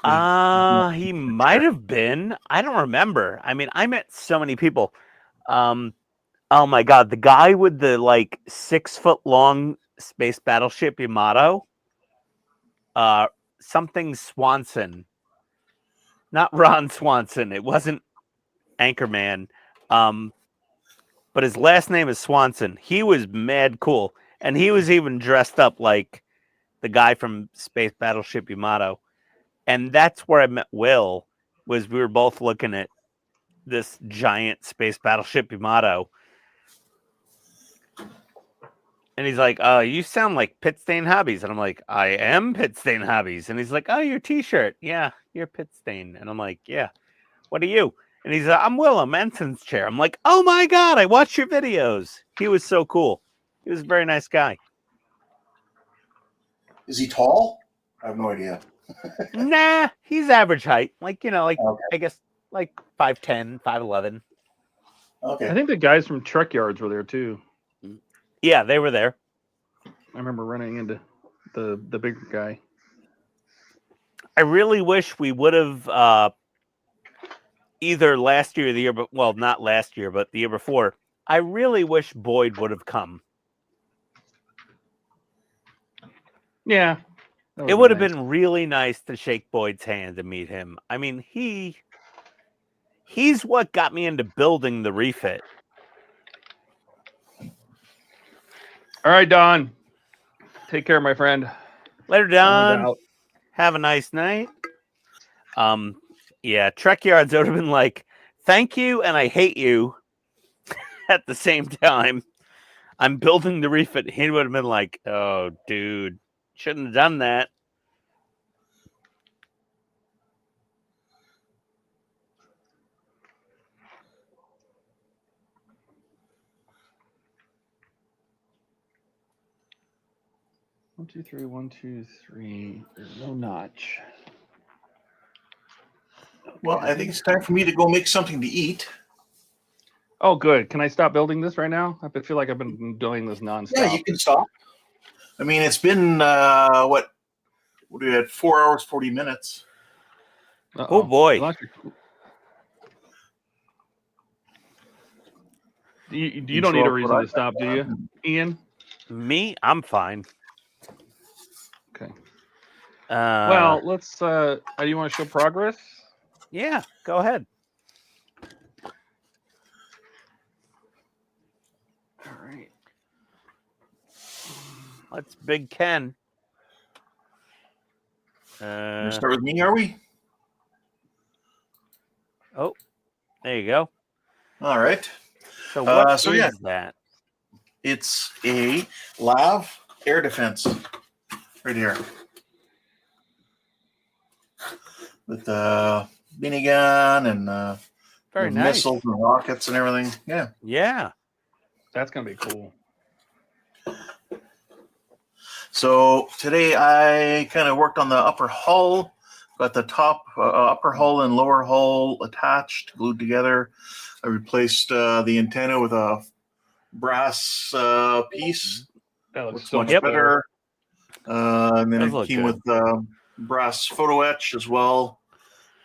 He might have been. I don't remember. I mean, I met so many people. Oh my God, the guy with the 6-foot-long space battleship Yamato. Something Swanson. Not Ron Swanson. It wasn't Anchorman. But his last name is Swanson. He was mad cool. And he was even dressed up like the guy from Space Battleship Yamato. And that's where I met Will, was we were both looking at this giant Space Battleship Yamato. And he's like, you sound like PITSTAIN Hobbies. And I'm like, I am PITSTAIN Hobbies. And he's like, oh, your t-shirt. Yeah, you're PITSTAIN. And I'm like, yeah. What are you? And he's like, I'm Will. I'm Ensign's chair. I'm like, oh my God, I watched your videos. He was so cool. He was a very nice guy. Is he tall? I have no idea. Nah, he's average height. Okay. I guess like 5'10", 5'11". Okay. I think the guys from Truck Yards were there too. Yeah, they were there. I remember running into the bigger guy. I really wish we would have either last year or the year, but well, not last year, but the year before. I really wish Boyd would have come. Yeah. It would have been really nice to shake Boyd's hand and meet him. I mean, he's what got me into building the refit. All right, Don. Take care, my friend. Later, I'm Don. about. Have a nice night. Yeah, Trek Yards would have been like, thank you and I hate you at the same time. I'm building the refit. He would have been like, oh, dude, shouldn't have done that. One, two, three. 1, 2, 3. There's no notch. Well, I think it's time for me to go make something to eat. Oh, good. Can I stop building this right now? I feel like I've been doing this nonstop. Yeah, you can stop. I mean, it's been what do we had 4 hours 40 minutes. Uh-oh. Oh boy. You don't need a reason to stop, do you, Ian? Me, I'm fine. Okay. Well, Well, let's. Do you want to show progress? yeah, go ahead. All right. Let's Big Ken. We'll start with me, are we? Oh, there you go. All right. So what so is yeah. that? It's a Lav air defense right here. With minigun and Very nice. missiles and rockets and everything. Yeah. Yeah. That's gonna be cool. So today I kind of worked on the upper hull. Got the top upper hull and lower hull attached, glued together. I replaced the antenna with a brass piece. That looks Looks so much much better. And then Does it look came good. with brass photo etch as well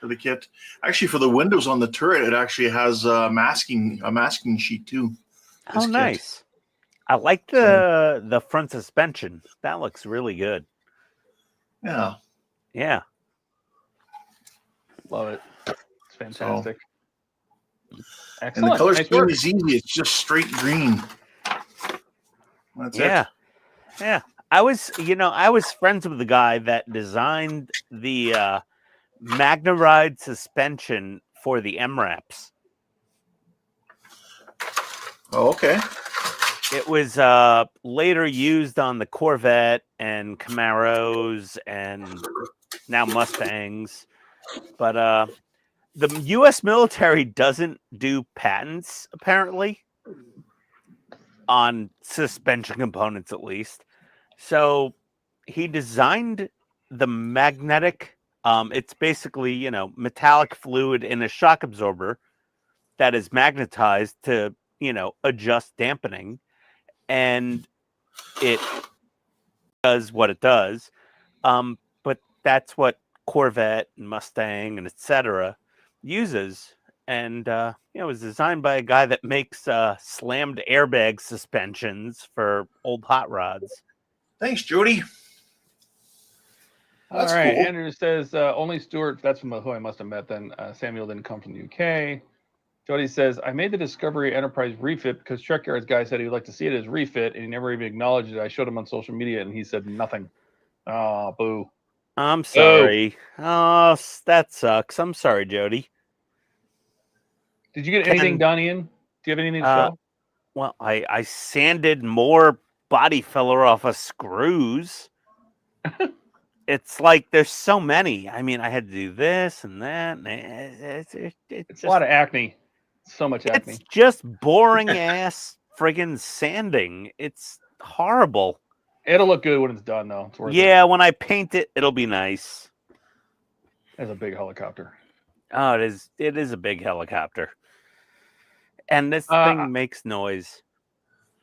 for the kit. Actually, for the windows on the turret, it actually has a masking sheet too. Oh, kit. nice. I like the front suspension. That looks really good. Yeah. Yeah. Love it. It's fantastic. And Excellent. the color Nice scheme work. is easy. It's just straight green. That's Yeah. it. Yeah. I was friends with the guy that designed the MagnaRide suspension for the MRAPs. Oh, okay. It was later used on the Corvette and Camaros and now Mustangs. But the U.S. military doesn't do patents, apparently, on suspension components, at least. So he designed the magnetic. It's basically, metallic fluid in a shock absorber that is magnetized to, adjust dampening. And it does what it does. But that's what Corvette and Mustang and etc. uses. And, it was designed by a guy that makes slammed airbag suspensions for old hot rods. Thanks, Jody. All That's right. cool. Andrew says only Stuart. That's from who I must have met then. Samuel didn't come from the UK. Jody says, I made the Discovery Enterprise refit because Trek Yards guy said he would like to see it as refit, and he never even acknowledged it. I showed him on social media, and he said nothing. Oh, boo. I'm sorry. Oh, that sucks. I'm sorry, Jody. Did you get anything done, Ian? Do you have anything to show? Well, I sanded more body filler off of screws. It's like there's so many. I mean, I had to do this and that. It's a lot of acne. So much acne. It's just boring ass friggin' sanding. It's horrible. It'll look good when it's done, though. It's worth Yeah, when I paint it, it'll be nice. As a big helicopter. Oh, it is a big helicopter. And this Uh, thing makes noise.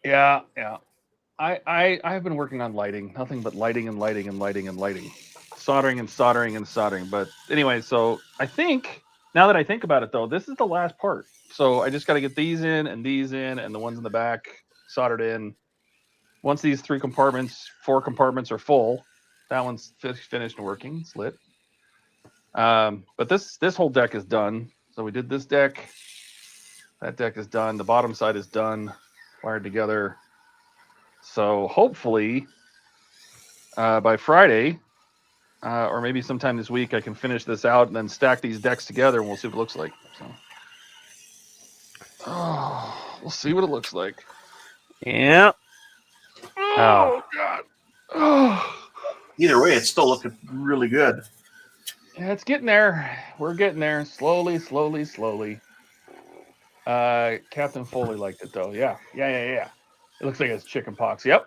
Yeah. I've been working on lighting, nothing but lighting and lighting and lighting and lighting, soldering and soldering and soldering. But anyway, so I think now that I think about it, though, this is the last part. So I just got to get these in and the ones in the back soldered in. Once these 4 compartments are full, that one's finished and working. It's lit. But this whole deck is done. So we did this deck. That deck is done. The bottom side is done, wired together. So hopefully by Friday, or maybe sometime this week, I can finish this out and then stack these decks together, and we'll see what it looks like. So, we'll see what it looks like. Yeah. Oh God. Oh. Either way, it's still looking really good. Yeah, it's getting there. We're getting there. Slowly. Captain Foley liked it though. Yeah. It looks like it's chicken pox. Yep.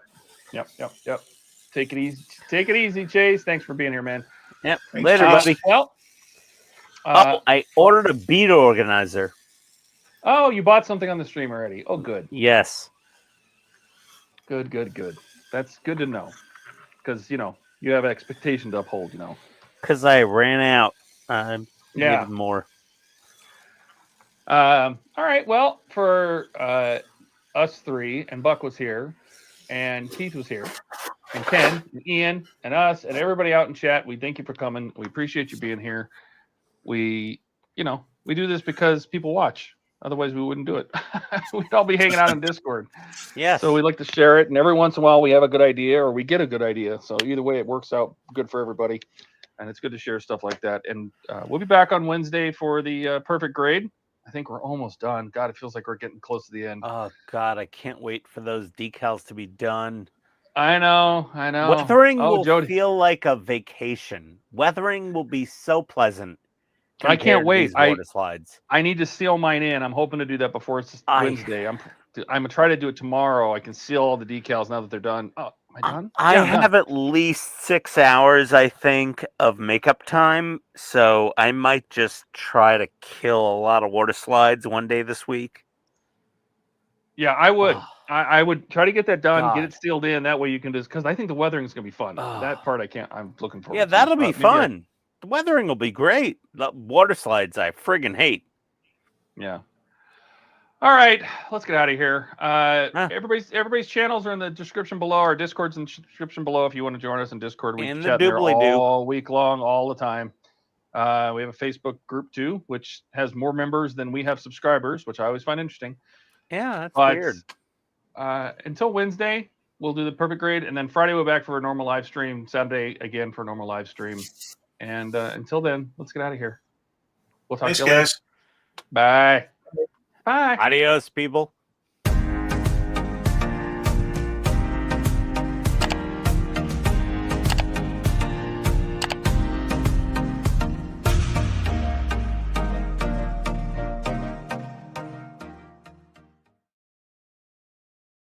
Take it easy, Chase. Thanks for being here, man. Yep. Thanks, Later, Chase. buddy. Well, I ordered a beat organizer. oh, you bought something on the stream already. Oh, good. Yes. Good. That's good to know. Because, you have expectation to uphold, Because I ran out. Yeah. Needed more. All right. Well, for us 3, and Buck was here, and Keith was here, and Ken, and Ian, and us, and everybody out in chat, we thank you for coming. We appreciate you being here. We do this because people watch. Otherwise, we wouldn't do it. We'd all be hanging out on Discord. Yes. So we like to share it, and every once in a while we have a good idea or we get a good idea. So either way, it works out good for everybody, and it's good to share stuff like that. And we'll be back on Wednesday for the perfect grade. I think we're almost done. God, it feels like we're getting close to the end. Oh, God, I can't wait for those decals to be done. I know. Weathering will Jody. feel like a vacation. Weathering will be so pleasant. I can't wait. Water slides. I need to seal mine in. I'm hoping to do that before it's Wednesday. I'm gonna try to do it tomorrow. I can seal all the decals now that they're done. Oh, am I done? I Yeah, I'm done. have at least 6 hours, I think, of makeup time, so I might just try to kill a lot of water slides one day this week. Yeah, I would. Oh. I would try to get that done, God. get it sealed in. That way you can just, because I think the weathering is gonna be fun. Oh. That part I'm looking forward Yeah, to. that'll be Maybe fun. The weathering will be great. The water slides I friggin' hate. Yeah. All right, let's get out of here. Everybody's channels are in the description below. Our Discord's in the description below if you want to join us in Discord. We And chat the there doobly-doo. all week long, all the time. We have a Facebook group too, which has more members than we have subscribers, which I always find interesting. Yeah, that's But weird. until Wednesday, we'll do the perfect grade, and then Friday we're back for a normal live stream. Saturday again for a normal live stream. And until then, let's get out of here. We'll talk Thanks, to you later. guys. Bye. Bye. Adios, people.